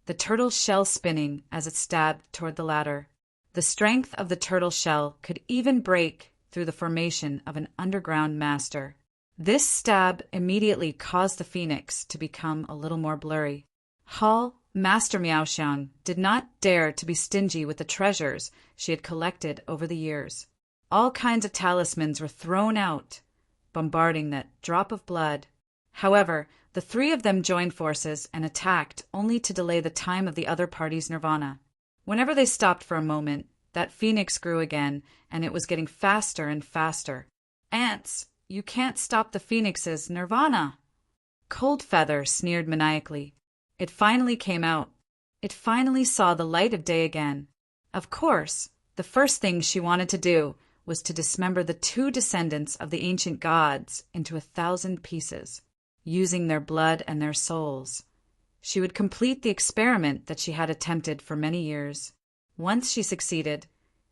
the turtle shell spinning as it stabbed toward the ladder. The strength of the turtle shell could even break through the formation of an underground master. This stab immediately caused the phoenix to become a little more blurry. Hall Master Miaoxiang did not dare to be stingy with the treasures she had collected over the years. All kinds of talismans were thrown out, bombarding that drop of blood. However, the three of them joined forces and attacked only to delay the time of the other party's nirvana. Whenever they stopped for a moment, that phoenix grew again, and it was getting faster and faster. Ants, you can't stop the phoenix's nirvana. Cold Feather sneered maniacally. It finally came out. It finally saw the light of day again. Of course, the first thing she wanted to do was to dismember the two descendants of the ancient gods into 1,000 pieces, using their blood and their souls. She would complete the experiment that she had attempted for many years. Once she succeeded,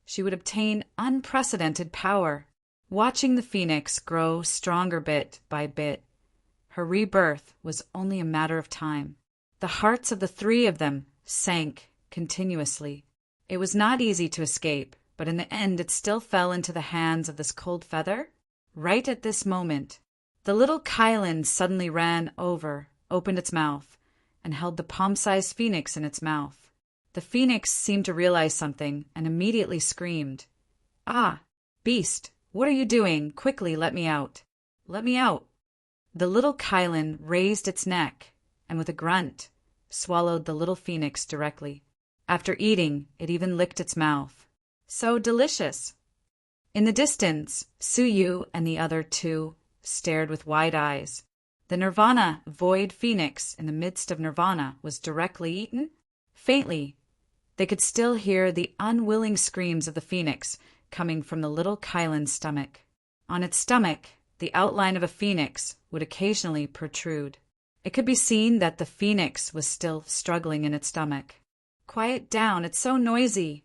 she would obtain unprecedented power. Watching the phoenix grow stronger bit by bit, her rebirth was only a matter of time. The hearts of the three of them sank continuously. It was not easy to escape, but in the end it still fell into the hands of this Cold Feather. Right at this moment, the little Kylan suddenly ran over, opened its mouth, and held the palm-sized phoenix in its mouth. The phoenix seemed to realize something and immediately screamed, "Ah, beast, what are you doing? Quickly, let me out. Let me out." The little Kylan raised its neck and with a grunt, swallowed the little phoenix directly. After eating, it even licked its mouth. So delicious! In the distance, Suyu and the other two stared with wide eyes. The Nirvana void phoenix in the midst of Nirvana was directly eaten? Faintly, they could still hear the unwilling screams of the phoenix coming from the little Kylan's stomach. On its stomach, the outline of a phoenix would occasionally protrude. It could be seen that the phoenix was still struggling in its stomach. "Quiet down, it's so noisy."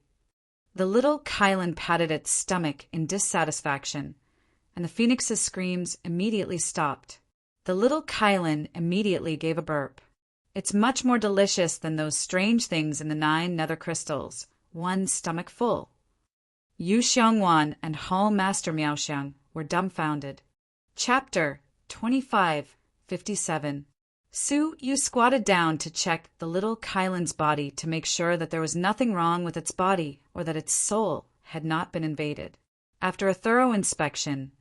The little Kylan patted its stomach in dissatisfaction, and the phoenix's screams immediately stopped. The little Kylan immediately gave a burp. "It's much more delicious than those strange things in the 9 nether crystals. One stomach full." Yu Xiangwan and Hall Master Miaoxiang were dumbfounded. Chapter 25:57. Su squatted down to check the little Kylan's body to make sure that there was nothing wrong with its body or that its soul had not been invaded. After a thorough inspection,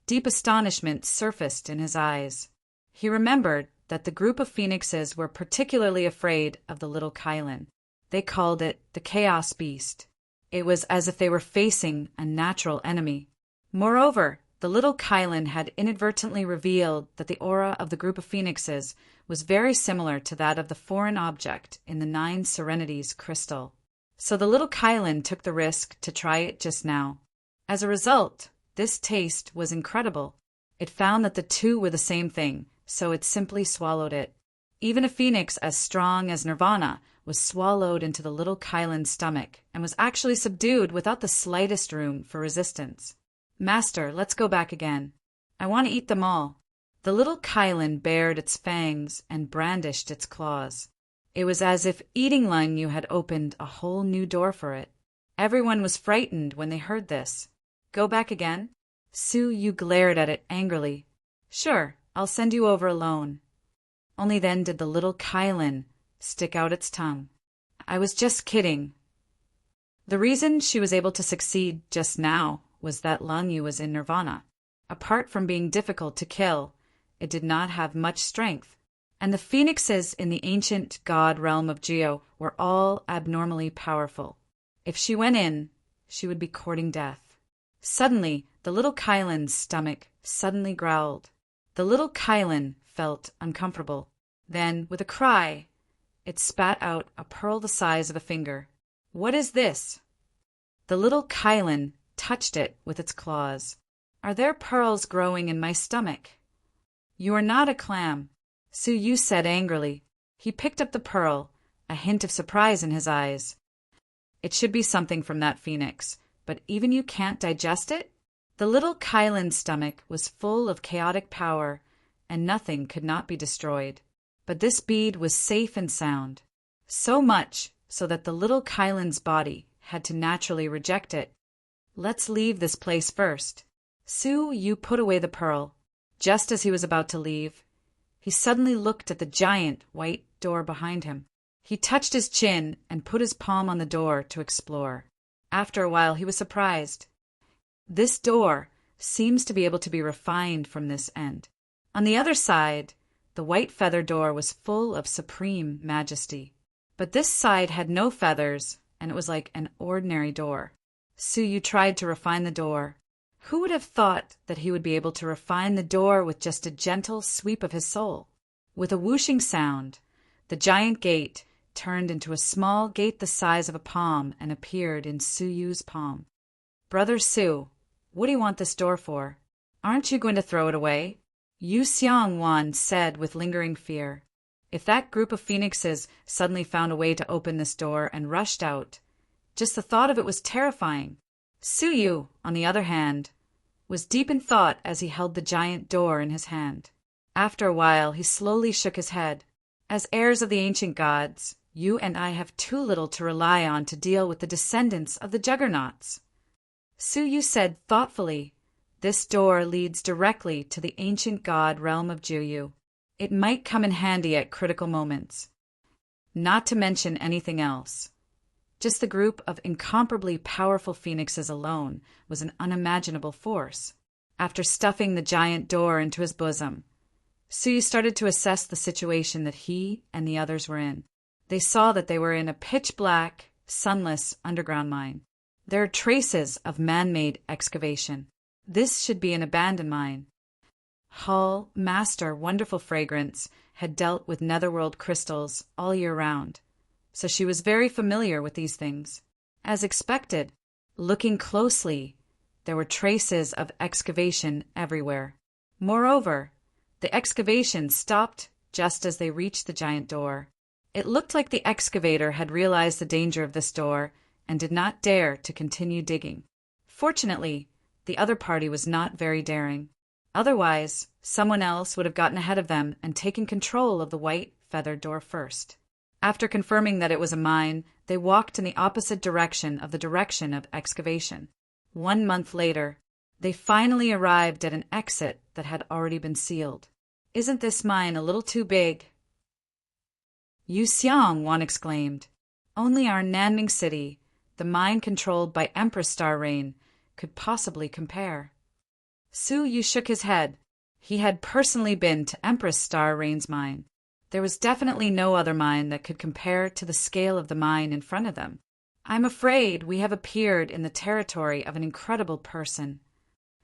deep astonishment surfaced in his eyes. He remembered that the group of phoenixes were particularly afraid of the little Kylan. They called it the Chaos Beast. It was as if they were facing a natural enemy. Moreover, the little Kylan had inadvertently revealed that the aura of the group of phoenixes was very similar to that of the foreign object in the 9 Serenities crystal. So the little Kylan took the risk to try it just now. As a result, this taste was incredible. It found that the two were the same thing, so it simply swallowed it. Even a phoenix as strong as Nirvana was swallowed into the little Kylan's stomach and was actually subdued without the slightest room for resistance. "Master, let's go back again. I want to eat them all." The little Kylan bared its fangs and brandished its claws. It was as if eating Lung Yu had opened a whole new door for it. Everyone was frightened when they heard this. "Go back again?" Su Yu glared at it angrily. "Sure, I'll send you over alone." Only then did the little Kylan stick out its tongue. "I was just kidding." The reason she was able to succeed just now was that Lung Yu was in Nirvana. Apart from being difficult to kill, it did not have much strength, and the phoenixes in the ancient god realm of Geo were all abnormally powerful. If she went in, she would be courting death. Suddenly, the little Kylan's stomach suddenly growled. The little Kylan felt uncomfortable. Then, with a cry, it spat out a pearl the size of a finger. "What is this?" The little Kylan touched it with its claws. "Are there pearls growing in my stomach?" "You are not a clam," Su Yu said angrily. He picked up the pearl, a hint of surprise in his eyes. "It should be something from that phoenix, but even you can't digest it?" The little Kylan's stomach was full of chaotic power, and nothing could not be destroyed. But this bead was safe and sound. So much so that the little Kylan's body had to naturally reject it. "Let's leave this place first." Su Yu put away the pearl. Just as he was about to leave, he suddenly looked at the giant white door behind him. He touched his chin and put his palm on the door to explore. After a while, he was surprised. This door seems to be able to be refined from this end. On the other side, the white feather door was full of supreme majesty. But this side had no feathers, and it was like an ordinary door. Suyu tried to refine the door. Who would have thought that he would be able to refine the door with just a gentle sweep of his soul? With a whooshing sound, the giant gate turned into a small gate the size of a palm and appeared in Suyu's palm. "Brother Su, what do you want this door for? Aren't you going to throw it away?" Yu Xiangwan said with lingering fear. If that group of phoenixes suddenly found a way to open this door and rushed out, just the thought of it was terrifying. Suyu, on the other hand, was deep in thought as he held the giant door in his hand. After a while, he slowly shook his head. "As heirs of the ancient gods, you and I have too little to rely on to deal with the descendants of the juggernauts." Suyu said thoughtfully, "This door leads directly to the ancient god realm of Juyu. It might come in handy at critical moments. Not to mention anything else. Just the group of incomparably powerful phoenixes alone was an unimaginable force." After stuffing the giant door into his bosom, Suyu started to assess the situation that he and the others were in. They saw that they were in a pitch-black, sunless underground mine. There are traces of man-made excavation. This should be an abandoned mine. Hull, Master, Wonderful Fragrance had dealt with netherworld crystals all year round, so she was very familiar with these things. As expected, looking closely, there were traces of excavation everywhere. Moreover, the excavation stopped just as they reached the giant door. It looked like the excavator had realized the danger of this door and did not dare to continue digging. Fortunately, the other party was not very daring. Otherwise, someone else would have gotten ahead of them and taken control of the white feathered door first. After confirming that it was a mine, they walked in the opposite direction of the direction of excavation. 1 month later, they finally arrived at an exit that had already been sealed. "Isn't this mine a little too big?" Yu Xiangwan exclaimed. "Only our Nanming city, the mine controlled by Empress Star Rain, could possibly compare." Suyu shook his head. He had personally been to Empress Star Rain's mine. There was definitely no other mine that could compare to the scale of the mine in front of them. "I'm afraid we have appeared in the territory of an incredible person.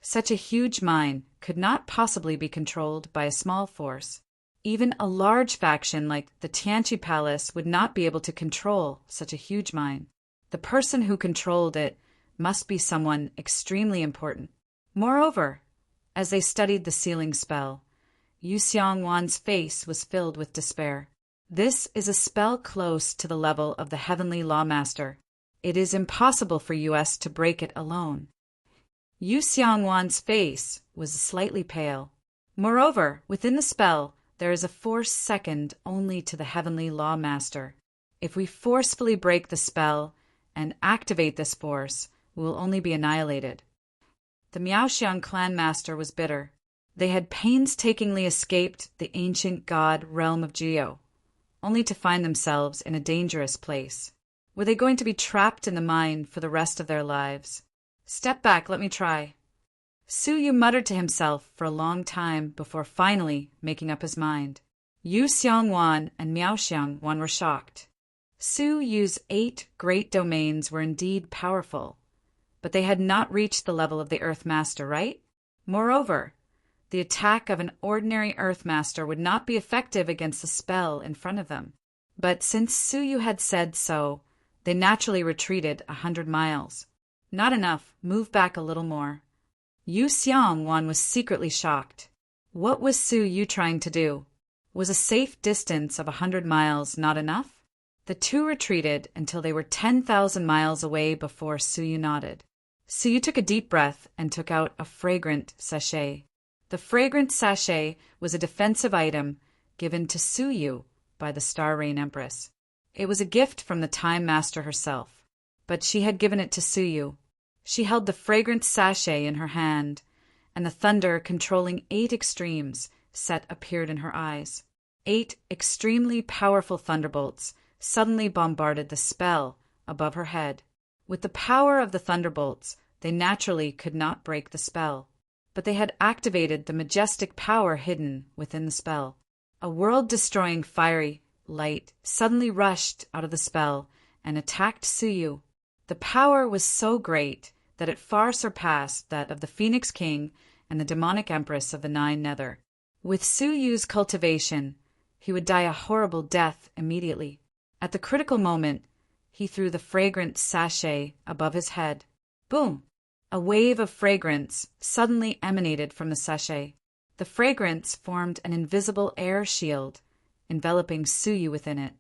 Such a huge mine could not possibly be controlled by a small force. Even a large faction like the Tianqi Palace would not be able to control such a huge mine. The person who controlled it must be someone extremely important." Moreover, as they studied the sealing spell, Yu Xiangwan's face was filled with despair. "This is a spell close to the level of the Heavenly Lawmaster. It is impossible for us to break it alone." Yu Xiangwan's face was slightly pale. Moreover, within the spell, there is a force second only to the Heavenly Lawmaster. If we forcefully break the spell and activate this force, we will only be annihilated. The Miaoxiang clan master was bitter. They had painstakingly escaped the ancient god realm of Geo, only to find themselves in a dangerous place. Were they going to be trapped in the mine for the rest of their lives? "Step back, let me try." Suyu muttered to himself for a long time before finally making up his mind. Yu Xiangwan and Miaoxiangwan were shocked. Suyu's 8 great domains were indeed powerful, but they had not reached the level of the Earth Master, right? Moreover, the attack of an ordinary Earth Master would not be effective against the spell in front of them. But since Suyu had said so, they naturally retreated 100 miles. "Not enough. Move back a little more." Yu Xiangwan was secretly shocked. What was Suyu trying to do? Was a safe distance of 100 miles not enough? The two retreated until they were 10,000 miles away before Suyu nodded. Suyu took a deep breath and took out a fragrant sachet. The fragrant sachet was a defensive item given to Suyu by the Star Rain Empress. It was a gift from the Time Master herself, but she had given it to Suyu. She held the fragrant sachet in her hand, and the thunder controlling 8 extremes set appeared in her eyes. 8 extremely powerful thunderbolts suddenly bombarded the spell above her head. With the power of the thunderbolts, they naturally could not break the spell. but they had activated the majestic power hidden within the spell. A world-destroying fiery light suddenly rushed out of the spell and attacked Suyu. The power was so great that it far surpassed that of the Phoenix King and the demonic Empress of the Nine Nether. With Suyu's cultivation, he would die a horrible death immediately. At the critical moment, he threw the fragrant sachet above his head. Boom! A wave of fragrance suddenly emanated from the sachet. The fragrance formed an invisible air shield, enveloping Suyu within it.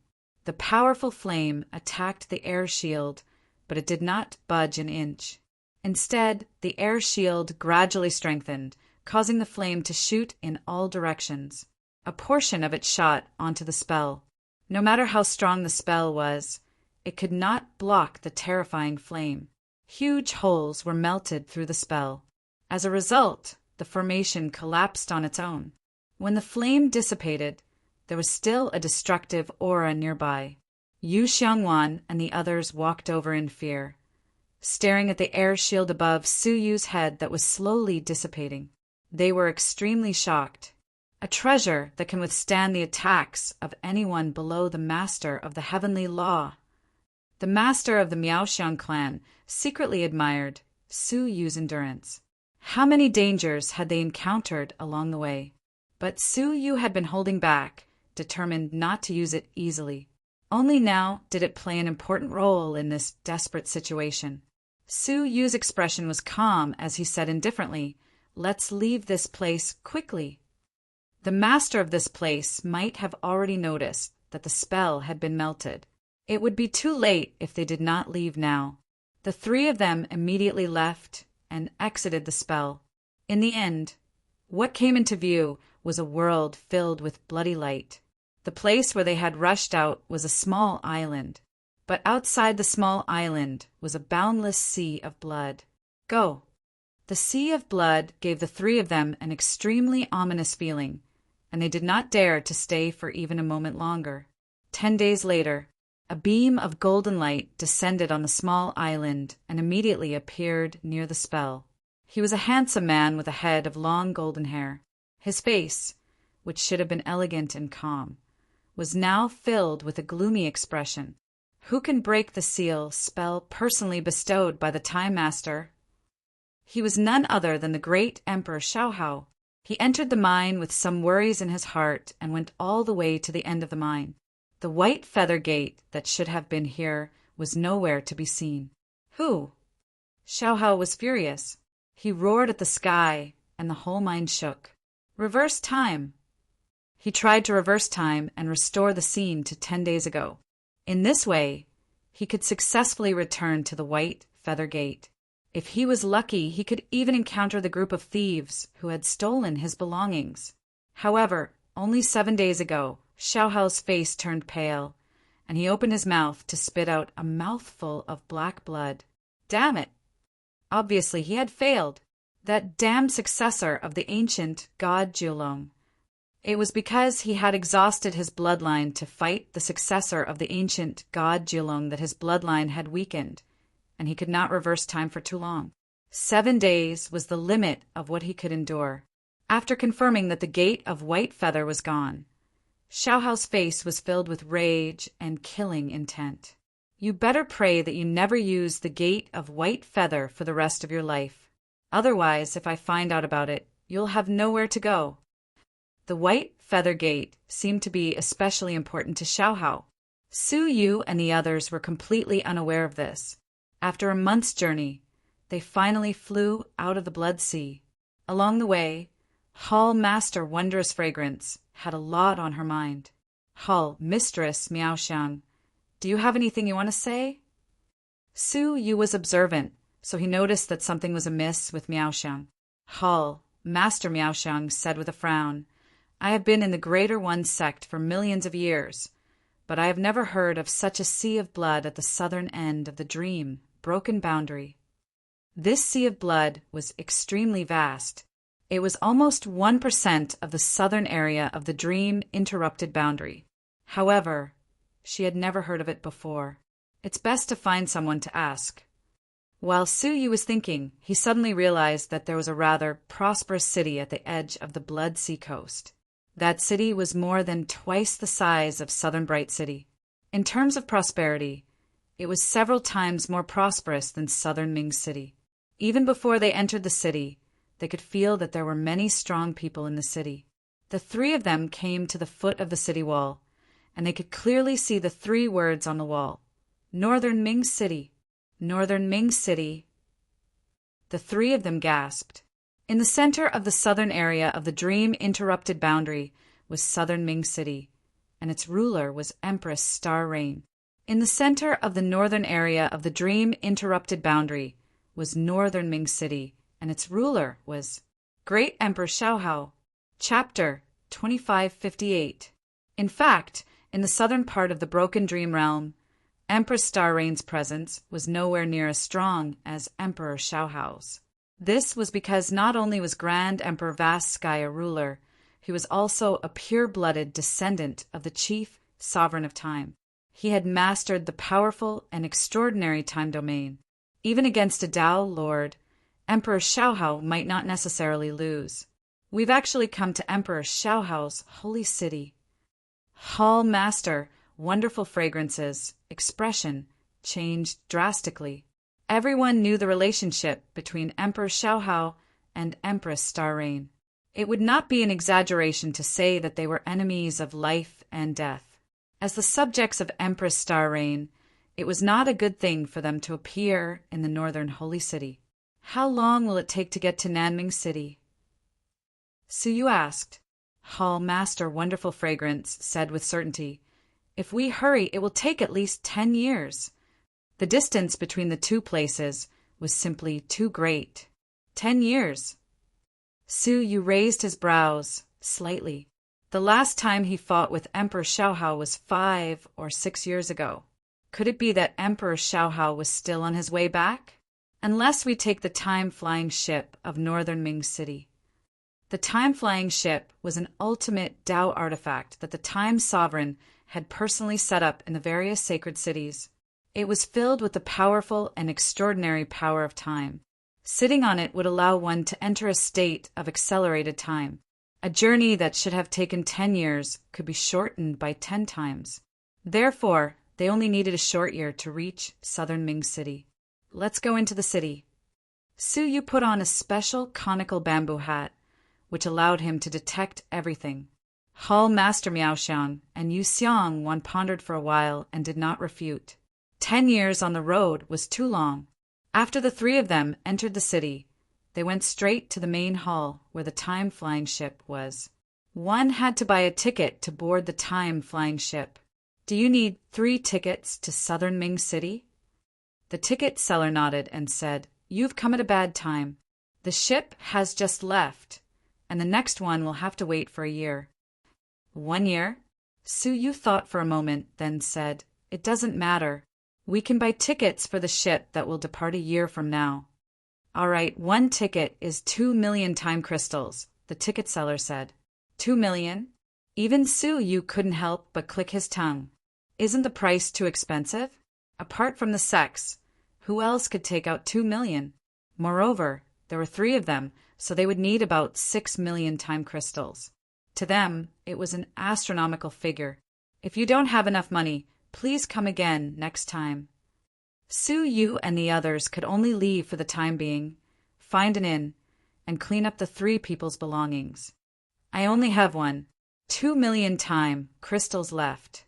The powerful flame attacked the air shield, but it did not budge an inch. Instead, the air shield gradually strengthened, causing the flame to shoot in all directions. A portion of it shot onto the spell. No matter how strong the spell was, it could not block the terrifying flame. Huge holes were melted through the spell. As a result, the formation collapsed on its own. When the flame dissipated, there was still a destructive aura nearby. Yu Xiangwan and the others walked over in fear, staring at the air shield above Suyu's head that was slowly dissipating. They were extremely shocked. A treasure that can withstand the attacks of anyone below the master of the heavenly law. The master of the Miaoxiang clan secretly admired Suyu's endurance. How many dangers had they encountered along the way? But Suyu had been holding back, determined not to use it easily. Only now did it play an important role in this desperate situation. Suyu's expression was calm as he said indifferently, "Let's leave this place quickly." The master of this place might have already noticed that the spell had been melted. It would be too late if they did not leave now. The three of them immediately left and exited the spell. In the end, what came into view was a world filled with bloody light. The place where they had rushed out was a small island, but outside the small island was a boundless sea of blood. Go! The sea of blood gave the three of them an extremely ominous feeling, and they did not dare to stay for even a moment longer. 10 days later, a beam of golden light descended on the small island and immediately appeared near the spell. He was a handsome man with a head of long golden hair. His face, which should have been elegant and calm, was now filled with a gloomy expression. Who can break the seal spell personally bestowed by the Time Master? He was none other than the great Emperor Xiaohao. He entered the mine with some worries in his heart and went all the way to the end of the mine. The white feather gate that should have been here was nowhere to be seen. Who? Xiaohao was furious. He roared at the sky, and the whole mine shook. Reverse time! He tried to reverse time and restore the scene to 10 days ago. In this way, he could successfully return to the white feather gate. If he was lucky, he could even encounter the group of thieves who had stolen his belongings. However, only 7 days ago, Xiaohao's face turned pale, and he opened his mouth to spit out a mouthful of black blood. Damn it! Obviously, he had failed. That damned successor of the ancient god Jiulong. It was because he had exhausted his bloodline to fight the successor of the ancient god Jiulong that his bloodline had weakened, and he could not reverse time for too long. 7 days was the limit of what he could endure. After confirming that the gate of white feather was gone, Xiaohao's face was filled with rage and killing intent. You better pray that you never use the gate of white feather for the rest of your life. Otherwise, if I find out about it, you'll have nowhere to go. The white feather gate seemed to be especially important to Xiaohao. Suyu and the others were completely unaware of this. After a month's journey, they finally flew out of the Blood Sea. Along the way, Hall Master Wondrous Fragrance had a lot on her mind. Hall Mistress Miaoxiang, do you have anything you want to say? Suyu was observant, so he noticed that something was amiss with Miaoxiang. Hall Master Miaoxiang said with a frown, I have been in the Greater One sect for millions of years, but I have never heard of such a sea of blood at the southern end of the dream, broken boundary. This sea of blood was extremely vast. It was almost 1% of the southern area of the dream interrupted boundary. However, she had never heard of it before. It's best to find someone to ask. While Su Yu was thinking, he suddenly realized that there was a rather prosperous city at the edge of the Blood Sea coast. That city was more than twice the size of Southern Bright City. In terms of prosperity, it was several times more prosperous than Southern Ming City. Even before they entered the city, they could feel that there were many strong people in the city. The three of them came to the foot of the city wall, and they could clearly see the three words on the wall: Northern Ming City. Northern Ming City. The three of them gasped. In the center of the southern area of the dream-interrupted boundary was Southern Ming City, and its ruler was Empress Star Rain. In the center of the northern area of the dream-interrupted boundary was Northern Ming City, and its ruler was Great Emperor Xiaohao. Chapter 2558. In fact, in the southern part of the Broken Dream Realm, Empress Star Rain's presence was nowhere near as strong as Emperor Xiaohao's. This was because not only was Grand Emperor Vast Sky a ruler, he was also a pure-blooded descendant of the chief sovereign of time. He had mastered the powerful and extraordinary time domain. Even against a Dao Lord, Emperor Xiaohao might not necessarily lose. We've actually come to Emperor Xiaohao's holy city. Hall Master, Wonderful Fragrances, expression changed drastically. Everyone knew the relationship between Emperor Xiaohao and Empress Star Rain. It would not be an exaggeration to say that they were enemies of life and death. As the subjects of Empress Star Rain, it was not a good thing for them to appear in the northern holy city. How long will it take to get to Nanming City? Su Yu asked. Hall Master Wonderful Fragrance said with certainty, If we hurry, it will take at least 10 years. The distance between the two places was simply too great. 10 years. Su Yu raised his brows slightly. The last time he fought with Emperor Xiaohao was 5 or 6 years ago. Could it be that Emperor Xiaohao was still on his way back? Unless we take the time-flying ship of Northern Ming City. The time-flying ship was an ultimate Dao artifact that the Time Sovereign had personally set up in the various sacred cities. It was filled with the powerful and extraordinary power of time. Sitting on it would allow one to enter a state of accelerated time. A journey that should have taken 10 years could be shortened by 10 times. Therefore, they only needed a short year to reach Southern Ming City. Let's go into the city. Su Yu put on a special conical bamboo hat, which allowed him to detect everything. Hall Master Miaoxiang and Yu Xiang pondered for a while and did not refute. 10 years on the road was too long. After the three of them entered the city, they went straight to the main hall where the time-flying ship was. One had to buy a ticket to board the time-flying ship. Do you need 3 tickets to Southern Ming City? The ticket seller nodded and said, You've come at a bad time. The ship has just left, and the next one will have to wait for a year. 1 year? Su Yu thought for a moment, then said, It doesn't matter. We can buy tickets for the ship that will depart a year from now. All right, 1 ticket is 2 million time crystals, the ticket seller said. 2 million? Even Su Yu couldn't help but click his tongue. Isn't the price too expensive? Apart from the sex, who else could take out 2 million? Moreover, there were 3 of them, so they would need about 6 million time crystals. To them, it was an astronomical figure. If you don't have enough money, please come again next time. Su Yu and the others could only leave for the time being, find an inn, and clean up the 3 people's belongings. I only have 2 million time crystals left.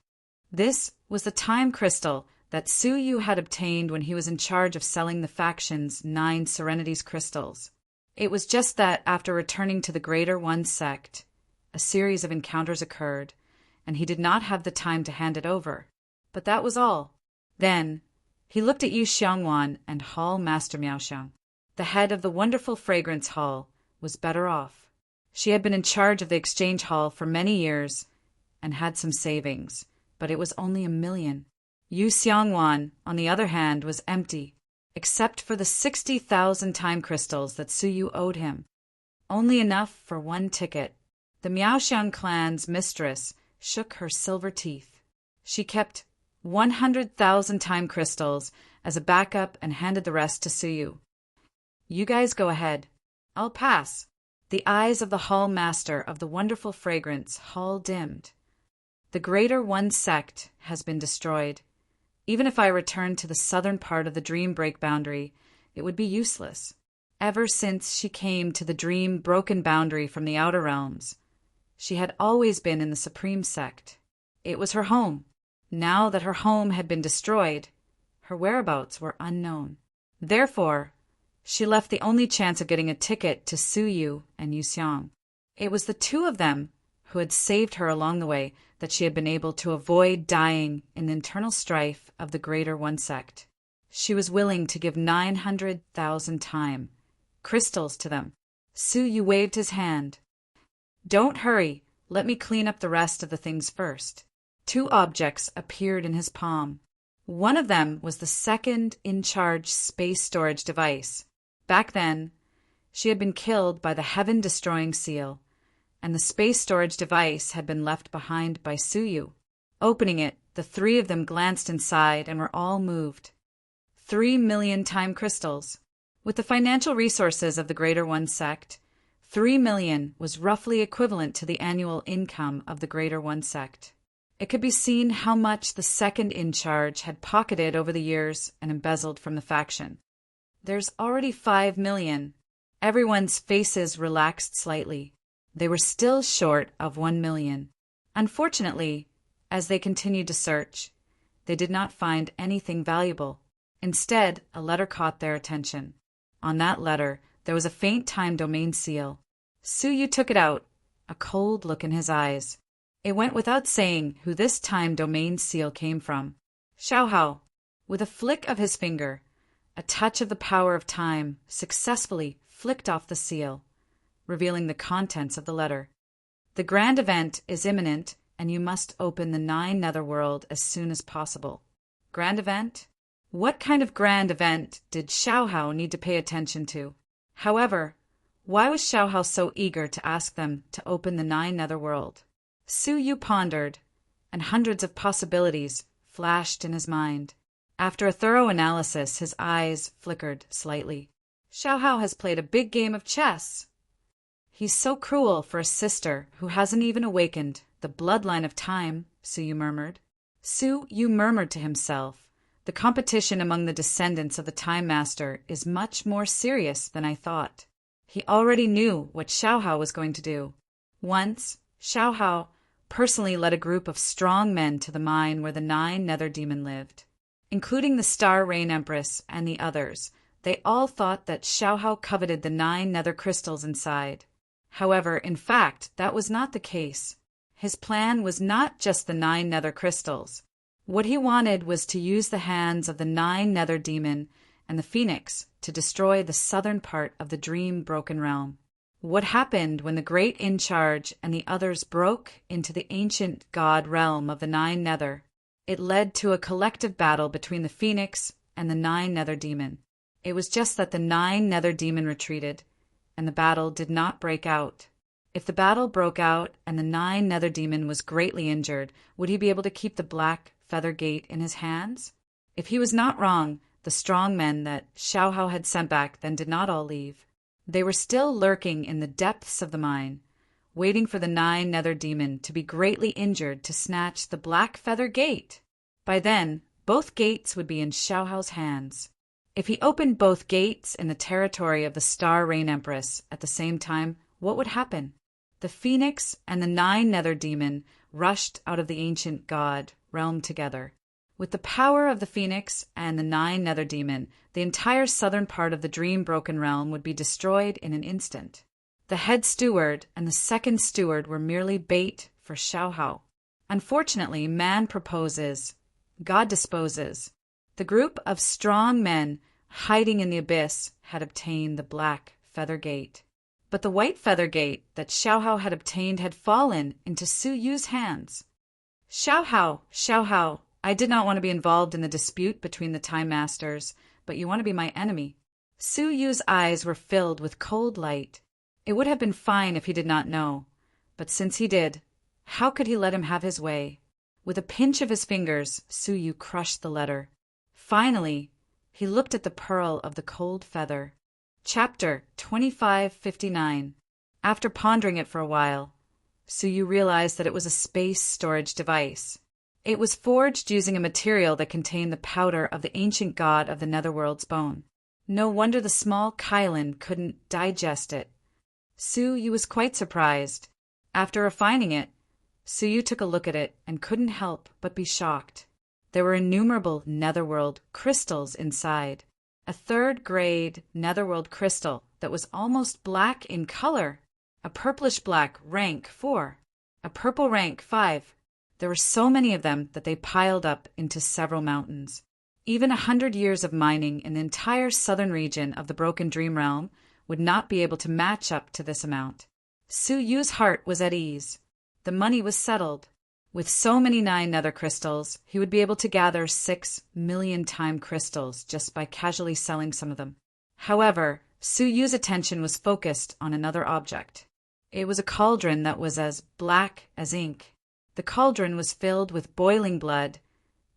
This was the time crystal that Su Yu had obtained when he was in charge of selling the faction's 9 Serenities crystals. It was just that after returning to the Greater One sect, a series of encounters occurred, and he did not have the time to hand it over. But that was all. Then, he looked at Yu Xiangwan and Hall Master Miaoxiang. The head of the Wonderful Fragrance Hall was better off. She had been in charge of the exchange hall for many years and had some savings, but it was only 1 million. Yu Xiangwan, on the other hand, was empty, except for the 60,000 time crystals that Su Yu owed him. Only enough for 1 ticket. The Miaoxiang clan's mistress shook her silver teeth. She kept 100,000 time crystals as a backup and handed the rest to Suyu. You guys go ahead. I'll pass. The eyes of the hall master of the wonderful fragrance hall dimmed. The Greater One sect has been destroyed. Even if I returned to the southern part of the dream break boundary, it would be useless. Ever since she came to the dream broken boundary from the outer realms, she had always been in the Supreme Sect. It was her home. Now that her home had been destroyed, her whereabouts were unknown. Therefore, she left the only chance of getting a ticket to Suyu and Yuxiang. It was the two of them who had saved her along the way that she had been able to avoid dying in the internal strife of the Greater One sect. She was willing to give 900,000 time crystals to them. Suyu waved his hand. Don't hurry. Let me clean up the rest of the things first. 2 objects appeared in his palm. One of them was the second in-charge space storage device. Back then, she had been killed by the heaven-destroying seal, and the space storage device had been left behind by Suyu. Opening it, the 3 of them glanced inside and were all moved. 3 million time crystals. With the financial resources of the Greater One sect, 3 million was roughly equivalent to the annual income of the Greater One sect. It could be seen how much the second in charge had pocketed over the years and embezzled from the faction. There's already 5 million. Everyone's faces relaxed slightly. They were still short of 1 million. Unfortunately, as they continued to search, they did not find anything valuable. Instead, a letter caught their attention. On that letter, there was a faint time domain seal. Suyu took it out, a cold look in his eyes. It went without saying who this time domain seal came from. Xiaohao, with a flick of his finger, a touch of the power of time, successfully flicked off the seal, revealing the contents of the letter. The grand event is imminent, and you must open the 9 netherworld as soon as possible. Grand event? What kind of grand event did Xiaohao need to pay attention to? However, why was Xiaohao so eager to ask them to open the 9 netherworld? Suyu pondered, and hundreds of possibilities flashed in his mind. After a thorough analysis, his eyes flickered slightly. Xiaohao has played a big game of chess. He's so cruel for a sister who hasn't even awakened the bloodline of time, Suyu murmured. Suyu murmured to himself. The competition among the descendants of the Time Master is much more serious than I thought. He already knew what Xiaohao was going to do. Once, Xiaohao personally led a group of strong men to the mine where the 9 nether demon lived. Including the Star Rain Empress and the others, they all thought that Xiaohao coveted the 9 nether crystals inside. However, in fact, that was not the case. His plan was not just the 9 nether crystals. What he wanted was to use the hands of the 9 nether demon and the phoenix to destroy the southern part of the dream broken realm. What happened when the great in charge and the others broke into the ancient god realm of the 9 nether? It led to a collective battle between the phoenix and the 9 nether demon. It was just that the 9 nether demon retreated, and the battle did not break out. If the battle broke out and the 9 nether demon was greatly injured, would he be able to keep the black feather gate in his hands? If he was not wrong, the strong men that Xiaohao had sent back then did not all leave. They were still lurking in the depths of the mine, waiting for the 9 nether demon to be greatly injured to snatch the black feather gate. By then, both gates would be in Xiaohao's hands. If he opened both gates in the territory of the Star Rain Empress at the same time, what would happen? The phoenix and the 9 nether demon rushed out of the ancient god realm together. With the power of the phoenix and the 9 nether demon, the entire southern part of the dream broken realm would be destroyed in an instant. The head steward and the second steward were merely bait for Xiaohao. Unfortunately, man proposes, God disposes. The group of strong men hiding in the abyss had obtained the black feather gate. But the white feather gate that Xiaohao had obtained had fallen into Suyu's hands. Xiaohao, I did not want to be involved in the dispute between the Time Masters, but you want to be my enemy. Suyu's eyes were filled with cold light. It would have been fine if he did not know, but since he did, how could he let him have his way? With a pinch of his fingers, Suyu crushed the letter. Finally, He looked at the pearl of the cold feather. Chapter 2559. After pondering it for a while, Suyu realized that it was a space storage device. It was forged using a material that contained the powder of the ancient god of the netherworld's bone. No wonder the small Kylan couldn't digest it. Suyu was quite surprised. After refining it, Suyu took a look at it and couldn't help but be shocked. There were innumerable netherworld crystals inside. A third-grade netherworld crystal that was almost black in color. A purplish-black rank 4. A purple rank 5. There were so many of them that they piled up into several mountains. Even 100 years of mining in the entire southern region of the Broken Dream Realm would not be able to match up to this amount. Suyu's heart was at ease. The money was settled. With so many 9 nether crystals, he would be able to gather 6 million time crystals just by casually selling some of them. However, Suyu's attention was focused on another object. It was a cauldron that was as black as ink. The cauldron was filled with boiling blood,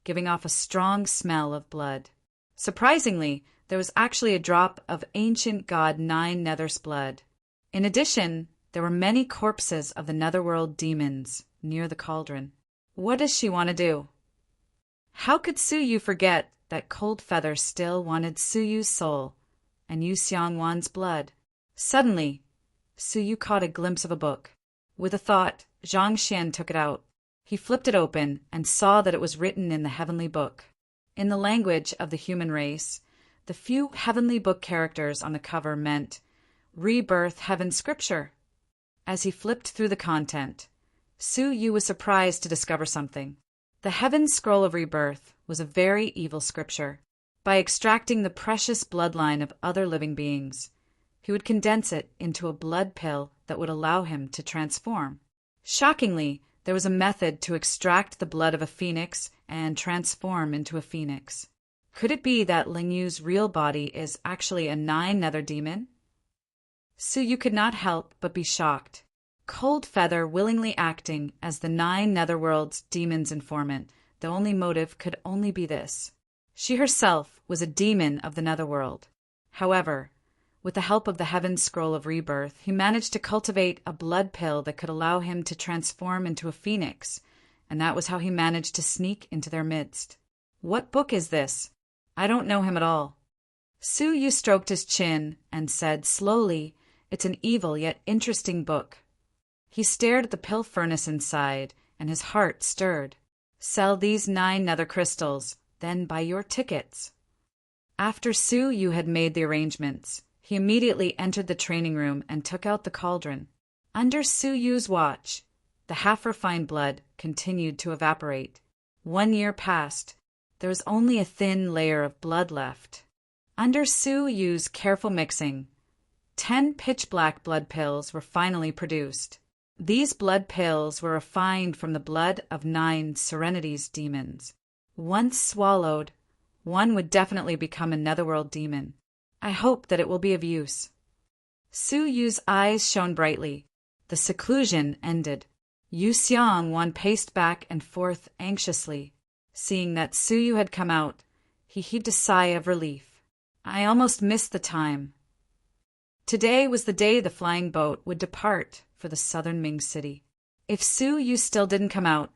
giving off a strong smell of blood. Surprisingly, there was actually a drop of ancient god Nine Nether's blood. In addition, there were many corpses of the netherworld demons near the cauldron. What does she want to do? How could Suyu forget that Cold Feather still wanted Suyu's soul and Yu Xiangwan's blood? Suddenly, Suyu caught a glimpse of a book. With a thought, Zhang Xian took it out. He flipped it open and saw that it was written in the heavenly book. In the language of the human race, the few heavenly book characters on the cover meant Rebirth Heaven Scripture. As he flipped through the content, Suyu was surprised to discover something. The Heaven Scroll of Rebirth was a very evil scripture. By extracting the precious bloodline of other living beings, he would condense it into a blood pill that would allow him to transform. Shockingly, there was a method to extract the blood of a phoenix and transform into a phoenix. Could it be that Lingyu's real body is actually a 9 nether demon? Suyu could not help but be shocked. Cold Feather willingly acting as the 9 netherworld's demon's informant, the only motive could only be this. She herself was a demon of the netherworld. However, with the help of the Heaven Scroll of Rebirth, he managed to cultivate a blood pill that could allow him to transform into a phoenix, and that was how he managed to sneak into their midst. What book is this? I don't know him at all. Suyu stroked his chin and said slowly, "It's an evil yet interesting book." He stared at the pill furnace inside, and his heart stirred. Sell these 9 nether crystals, then buy your tickets. After Suyu had made the arrangements, he immediately entered the training room and took out the cauldron. Under Suyu's watch, the half-refined blood continued to evaporate. 1 year passed. There was only a thin layer of blood left. Under Suyu's careful mixing, 10 pitch-black blood pills were finally produced. These blood pills were refined from the blood of 9 Serenity's demons. Once swallowed, one would definitely become a netherworld demon. I hope that it will be of use. Suyu's eyes shone brightly. The seclusion ended. Yu Xiangwan paced back and forth anxiously. Seeing that Suyu had come out, he heaved a sigh of relief. I almost missed the time. Today was the day the flying boat would depart for the southern Ming city. If Suyu still didn't come out,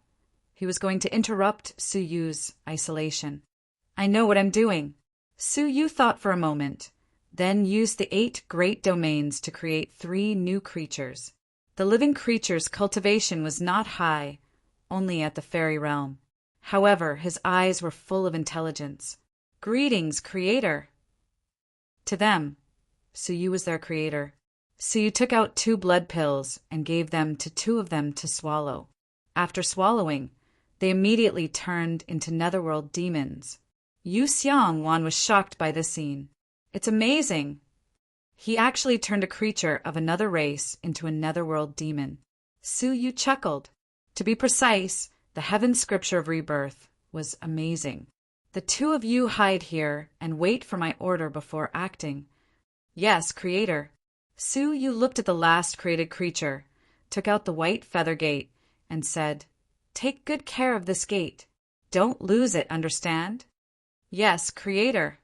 he was going to interrupt Suyu's isolation. I know what I'm doing. Suyu thought for a moment, then used the 8 great domains to create 3 new creatures. The living creature's cultivation was not high, only at the fairy realm. However, his eyes were full of intelligence. Greetings, Creator. To them, Suyu was their creator. Suyu took out 2 blood pills and gave them to 2 of them to swallow. After swallowing, they immediately turned into netherworld demons. Yu Xiangwan was shocked by this scene. It's amazing. He actually turned a creature of another race into a netherworld demon. Suyu chuckled. To be precise, the Heaven Scripture of Rebirth was amazing. The 2 of you hide here and wait for my order before acting. Yes, Creator. Suyu looked at the last created creature, took out the white feather gate, and said, Take good care of this gate. Don't lose it, understand? Yes, Creator.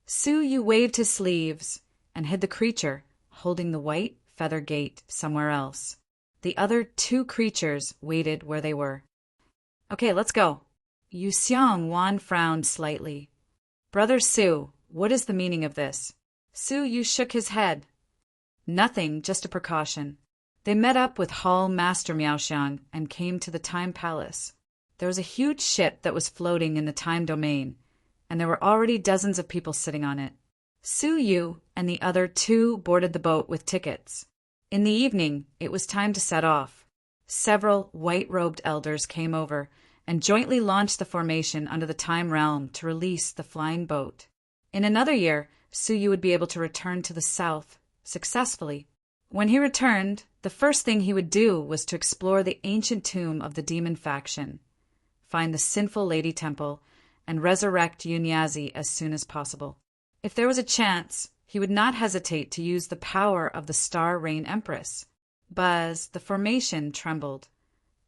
Su Yu waved his sleeves and hid the creature, holding the white feather gate somewhere else. The other two creatures waited where they were. Okay, let's go. Yu Xiang Wan frowned slightly. Brother Su, what is the meaning of this? Su Yu shook his head. Nothing, just a precaution. They met up with Hall Master Miaoxiang and came to the Time Palace. There was a huge ship that was floating in the time domain, and there were already dozens of people sitting on it. Su Yu and the other two boarded the boat with tickets. In the evening, it was time to set off. Several white-robed elders came over and jointly launched the formation under the Time Realm to release the flying boat. In another year, Su Yu would be able to return to the south successfully. When he returned, the first thing he would do was to explore the ancient tomb of the demon faction, find the sinful Lady Temple, and resurrect Yunyazi as soon as possible. If there was a chance, he would not hesitate to use the power of the Star Rain Empress. Buzz, the formation trembled,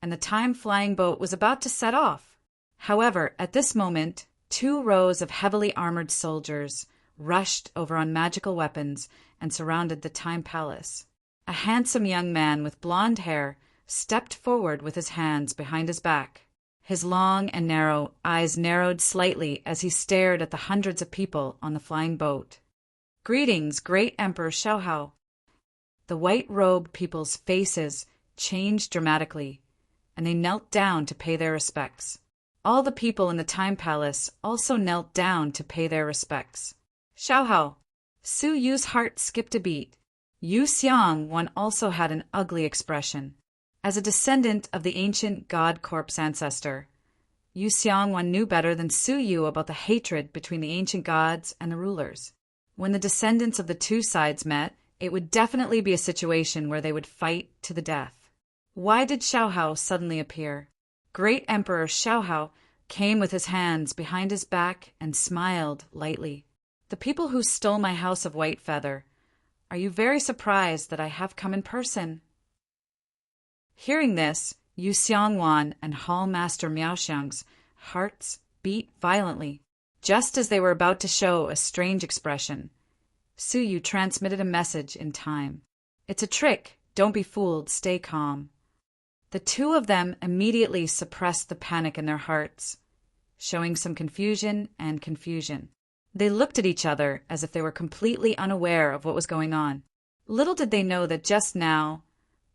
and the time-flying boat was about to set off. However, at this moment, 2 rows of heavily armored soldiers rushed over on magical weapons and surrounded the Time Palace. A handsome young man with blonde hair stepped forward with his hands behind his back. His long and narrow eyes narrowed slightly as he stared at the hundreds of people on the flying boat. Greetings, great Emperor Xiaohao. The white-robed people's faces changed dramatically, and they knelt down to pay their respects. All the people in the Time Palace also knelt down to pay their respects. Xiaohao. Su Yu's heart skipped a beat. Yu Xiang Wan also had an ugly expression. As a descendant of the ancient God Corpse ancestor, Yu Xiang Wan knew better than Su Yu about the hatred between the ancient gods and the rulers. When the descendants of the two sides met, it would definitely be a situation where they would fight to the death. Why did Xiaohao suddenly appear? Great Emperor Xiaohao came with his hands behind his back and smiled lightly. The people who stole my house of white feather, are you very surprised that I have come in person? Hearing this, Yu Xiangwan and Hall Master Miaoxiang's hearts beat violently. Just as they were about to show a strange expression, Su Yu transmitted a message in time. It's a trick. Don't be fooled. Stay calm. The two of them immediately suppressed the panic in their hearts, showing some confusion and confusion. They looked at each other as if they were completely unaware of what was going on. Little did they know that just now,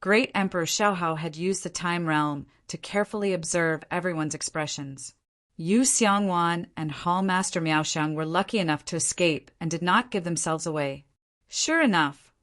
Great Emperor Xiaohao had used the Time Realm to carefully observe everyone's expressions. Yu Xiangwan and Hall Master Miaoxiang were lucky enough to escape and did not give themselves away. Sure enough,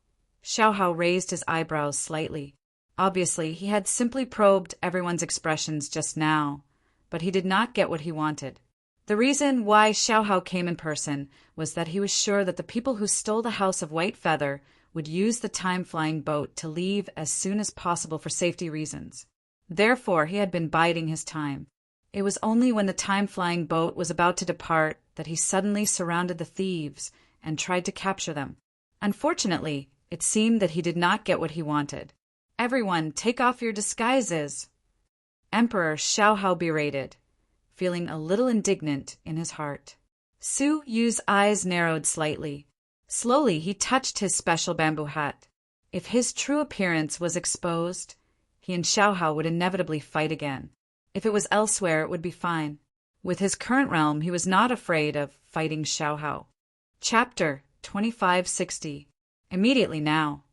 Xiaohao raised his eyebrows slightly. Obviously, he had simply probed everyone's expressions just now, but he did not get what he wanted. The reason why Xiaohao came in person was that he was sure that the people who stole the House of White Feather would use the time-flying boat to leave as soon as possible for safety reasons. Therefore, he had been biding his time. It was only when the time-flying boat was about to depart that he suddenly surrounded the thieves and tried to capture them. Unfortunately, it seemed that he did not get what he wanted. Everyone, take off your disguises! Emperor Xiaohao berated, feeling a little indignant in his heart. Su Yu's eyes narrowed slightly. Slowly, he touched his special bamboo hat. If his true appearance was exposed, he and Xiaohao would inevitably fight again. If it was elsewhere, it would be fine. With his current realm, he was not afraid of fighting Xiaohao. Chapter 2560. Immediately now.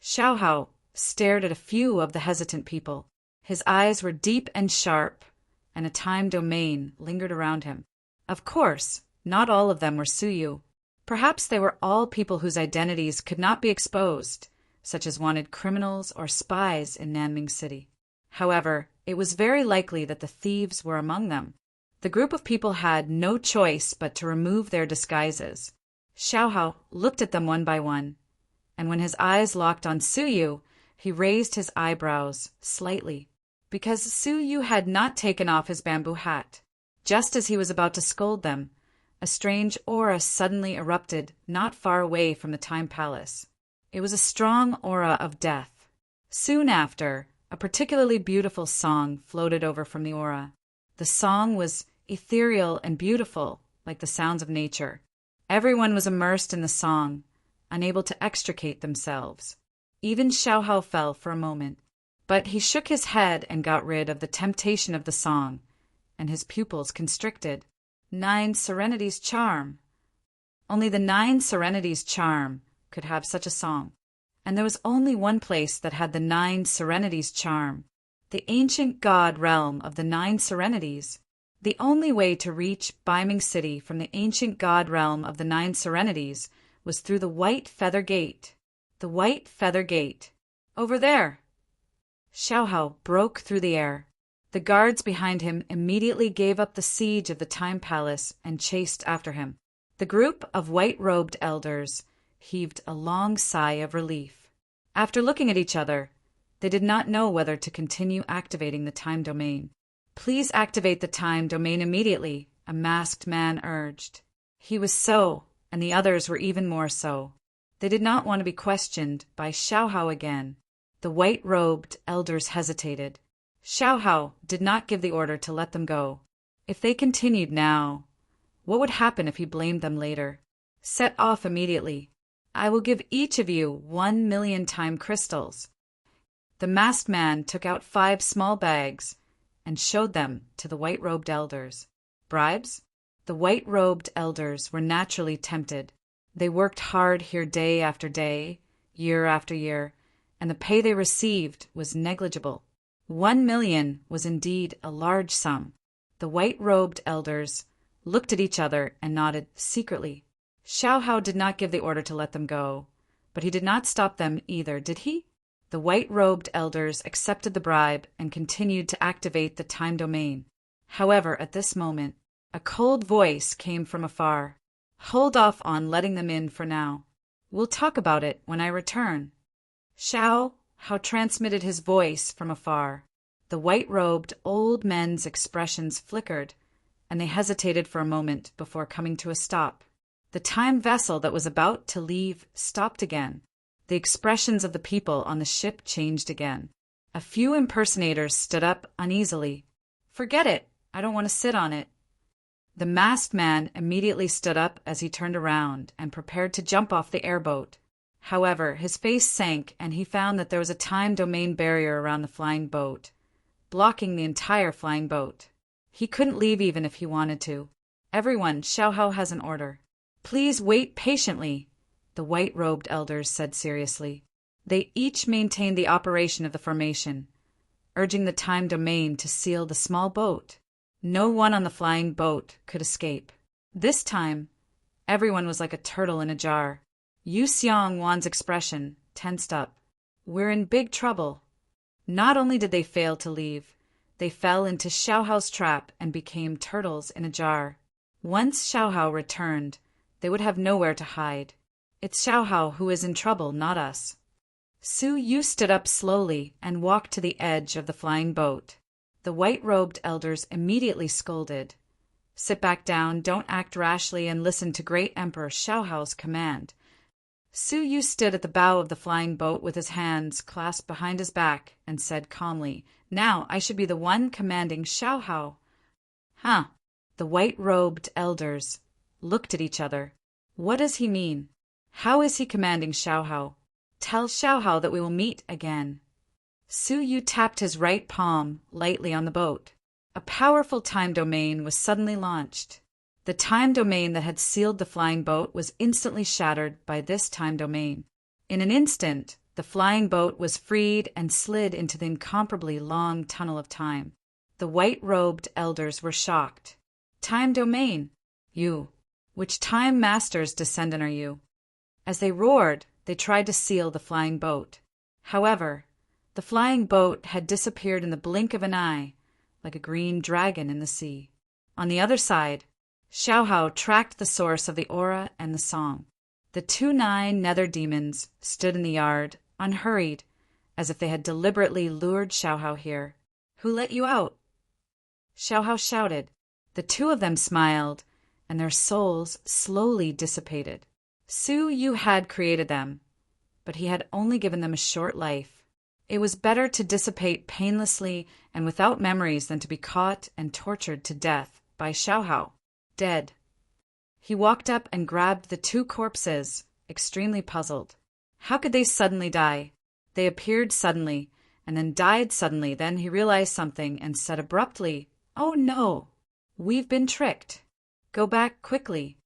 Xiaohao stared at a few of the hesitant people. His eyes were deep and sharp, and a time domain lingered around him. Of course, not all of them were Su Yu. Perhaps they were all people whose identities could not be exposed, such as wanted criminals or spies in Nanming City. However, it was very likely that the thieves were among them. The group of people had no choice but to remove their disguises. Xiaohao looked at them one by one, and when his eyes locked on Su Yu, he raised his eyebrows slightly, because Su Yu had not taken off his bamboo hat. Just as he was about to scold them, a strange aura suddenly erupted not far away from the Time Palace. It was a strong aura of death. Soon after, a particularly beautiful song floated over from the aura. The song was ethereal and beautiful, like the sounds of nature. Everyone was immersed in the song, unable to extricate themselves. Even Xiaohao fell for a moment, but he shook his head and got rid of the temptation of the song, and his pupils constricted. 9 Serenity's charm. Only the 9 Serenity's charm could have such a song. And there was only one place that had the 9 Serenity's charm, the ancient god realm of the 9 Serenities. The only way to reach Beiming City from the ancient god realm of the 9 Serenities was through the White Feather Gate. The White Feather Gate. Over there! Xiaohao broke through the air. The guards behind him immediately gave up the siege of the Time Palace and chased after him. The group of white-robed elders heaved a long sigh of relief. After looking at each other, they did not know whether to continue activating the time domain. Please activate the time domain immediately, a masked man urged. He was so, and the others were even more so. They did not want to be questioned by Xiaohao again. The white-robed elders hesitated. Xiaohao did not give the order to let them go. If they continued now, what would happen if he blamed them later? Set off immediately. I will give each of you 1,000,000 time crystals. The masked man took out 5 small bags and showed them to the white-robed elders. Bribes? The white-robed elders were naturally tempted. They worked hard here day after day, year after year, and the pay they received was negligible. 1,000,000 was indeed a large sum. The white-robed elders looked at each other and nodded secretly. Xiaohao did not give the order to let them go, but he did not stop them either, did he? The white-robed elders accepted the bribe and continued to activate the time domain. However, at this moment, a cold voice came from afar. Hold off on letting them in for now. We'll talk about it when I return. Xiaohao transmitted his voice from afar. The white-robed old men's expressions flickered, and they hesitated for a moment before coming to a stop. The time vessel that was about to leave stopped again. The expressions of the people on the ship changed again. A few impersonators stood up uneasily. Forget it. I don't want to sit on it. The masked man immediately stood up as he turned around and prepared to jump off the airboat. However, his face sank and he found that there was a time domain barrier around the flying boat, blocking the entire flying boat. He couldn't leave even if he wanted to. Everyone, Xiaohao has an order. Please wait patiently, the white-robed elders said seriously. They each maintained the operation of the formation, urging the time domain to seal the small boat. No one on the flying boat could escape. This time, everyone was like a turtle in a jar. Yu Xiongwan's expression tensed up. We're in big trouble. Not only did they fail to leave, they fell into Xiaohao's trap and became turtles in a jar. Once Xiaohao returned, they would have nowhere to hide. It's Xiaohao who is in trouble, not us. Su Yu stood up slowly and walked to the edge of the flying boat. The white-robed elders immediately scolded. Sit back down, don't act rashly, and listen to Great Emperor Xiaohao's command. Su Yu stood at the bow of the flying boat with his hands clasped behind his back and said calmly, Now I should be the one commanding Xiaohao. Huh. The white-robed elders looked at each other. What does he mean? How is he commanding Xiaohao? Tell Xiaohao that we will meet again. Su Yu tapped his right palm lightly on the boat. A powerful time domain was suddenly launched. The time domain that had sealed the flying boat was instantly shattered by this time domain. In an instant, the flying boat was freed and slid into the incomparably long tunnel of time. The white-robed elders were shocked. Time domain? You. Which time master's descendant are you? As they roared, they tried to seal the flying boat. However, the flying boat had disappeared in the blink of an eye, like a green dragon in the sea. On the other side, Xiaohao tracked the source of the aura and the song. The 2 9 nether demons stood in the yard, unhurried, as if they had deliberately lured Xiaohao here. Who let you out? Xiaohao shouted. The 2 of them smiled, and their souls slowly dissipated. Su Yu had created them, but he had only given them a short life. It was better to dissipate painlessly and without memories than to be caught and tortured to death by Xiaohao. Dead. He walked up and grabbed the two corpses, extremely puzzled. How could they suddenly die? They appeared suddenly, and then died suddenly. Then he realized something and said abruptly, "Oh no, we've been tricked. Go back quickly."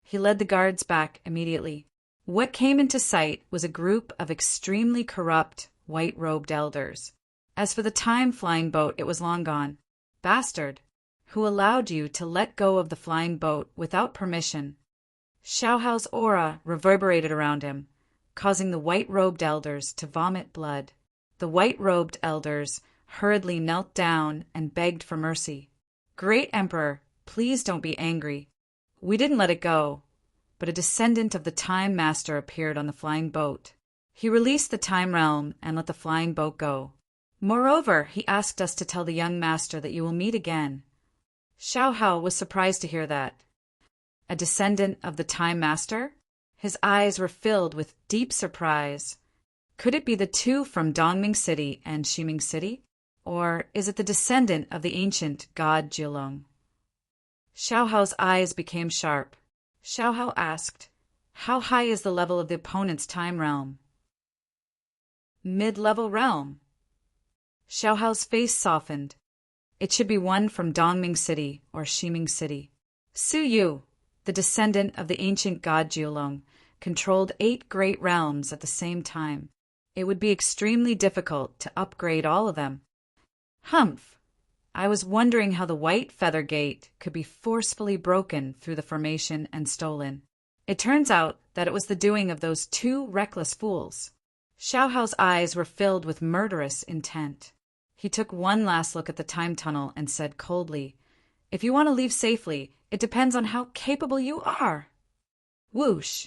He led the guards back immediately. What came into sight was a group of extremely corrupt, white-robed elders. As for the time-flying boat, it was long gone. Bastard! Who allowed you to let go of the flying boat without permission? Xiaohao's aura reverberated around him, causing the white-robed elders to vomit blood. The white-robed elders hurriedly knelt down and begged for mercy. "Great Emperor, please don't be angry. We didn't let it go." But a descendant of the Time Master appeared on the flying boat. He released the Time Realm and let the flying boat go. Moreover, he asked us to tell the young master that you will meet again. Xiaohao was surprised to hear that. A descendant of the Time Master? His eyes were filled with deep surprise. Could it be the two from Dongming City and Ximing City? Or is it the descendant of the ancient god Jiulong? Xiaohao's eyes became sharp. Xiaohao asked, "How high is the level of the opponent's time realm?" "Mid-level realm." Xiaohao's face softened. It should be one from Dongming City or Ximing City. Su Yu, the descendant of the ancient god Jiulong, controlled 8 great realms at the same time. It would be extremely difficult to upgrade all of them. Humph! I was wondering how the White Feather Gate could be forcefully broken through the formation and stolen. It turns out that it was the doing of those 2 reckless fools. Xiaohao's eyes were filled with murderous intent. He took one last look at the time tunnel and said coldly, "If you want to leave safely, it depends on how capable you are." Whoosh!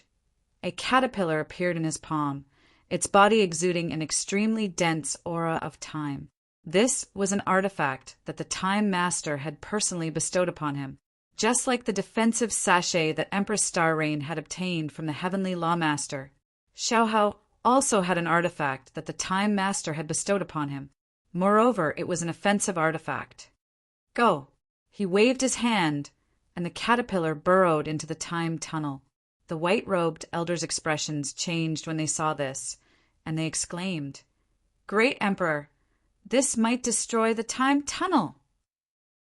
A caterpillar appeared in his palm, its body exuding an extremely dense aura of time. This was an artifact that the Time Master had personally bestowed upon him, just like the defensive sachet that Empress Starrain had obtained from the Heavenly Lawmaster. Xiaohao also had an artifact that the Time Master had bestowed upon him. Moreover, it was an offensive artifact. "Go!" He waved his hand, and the caterpillar burrowed into the time tunnel. The white-robed elders' expressions changed when they saw this, and they exclaimed, "Great Emperor! This might destroy the time tunnel!"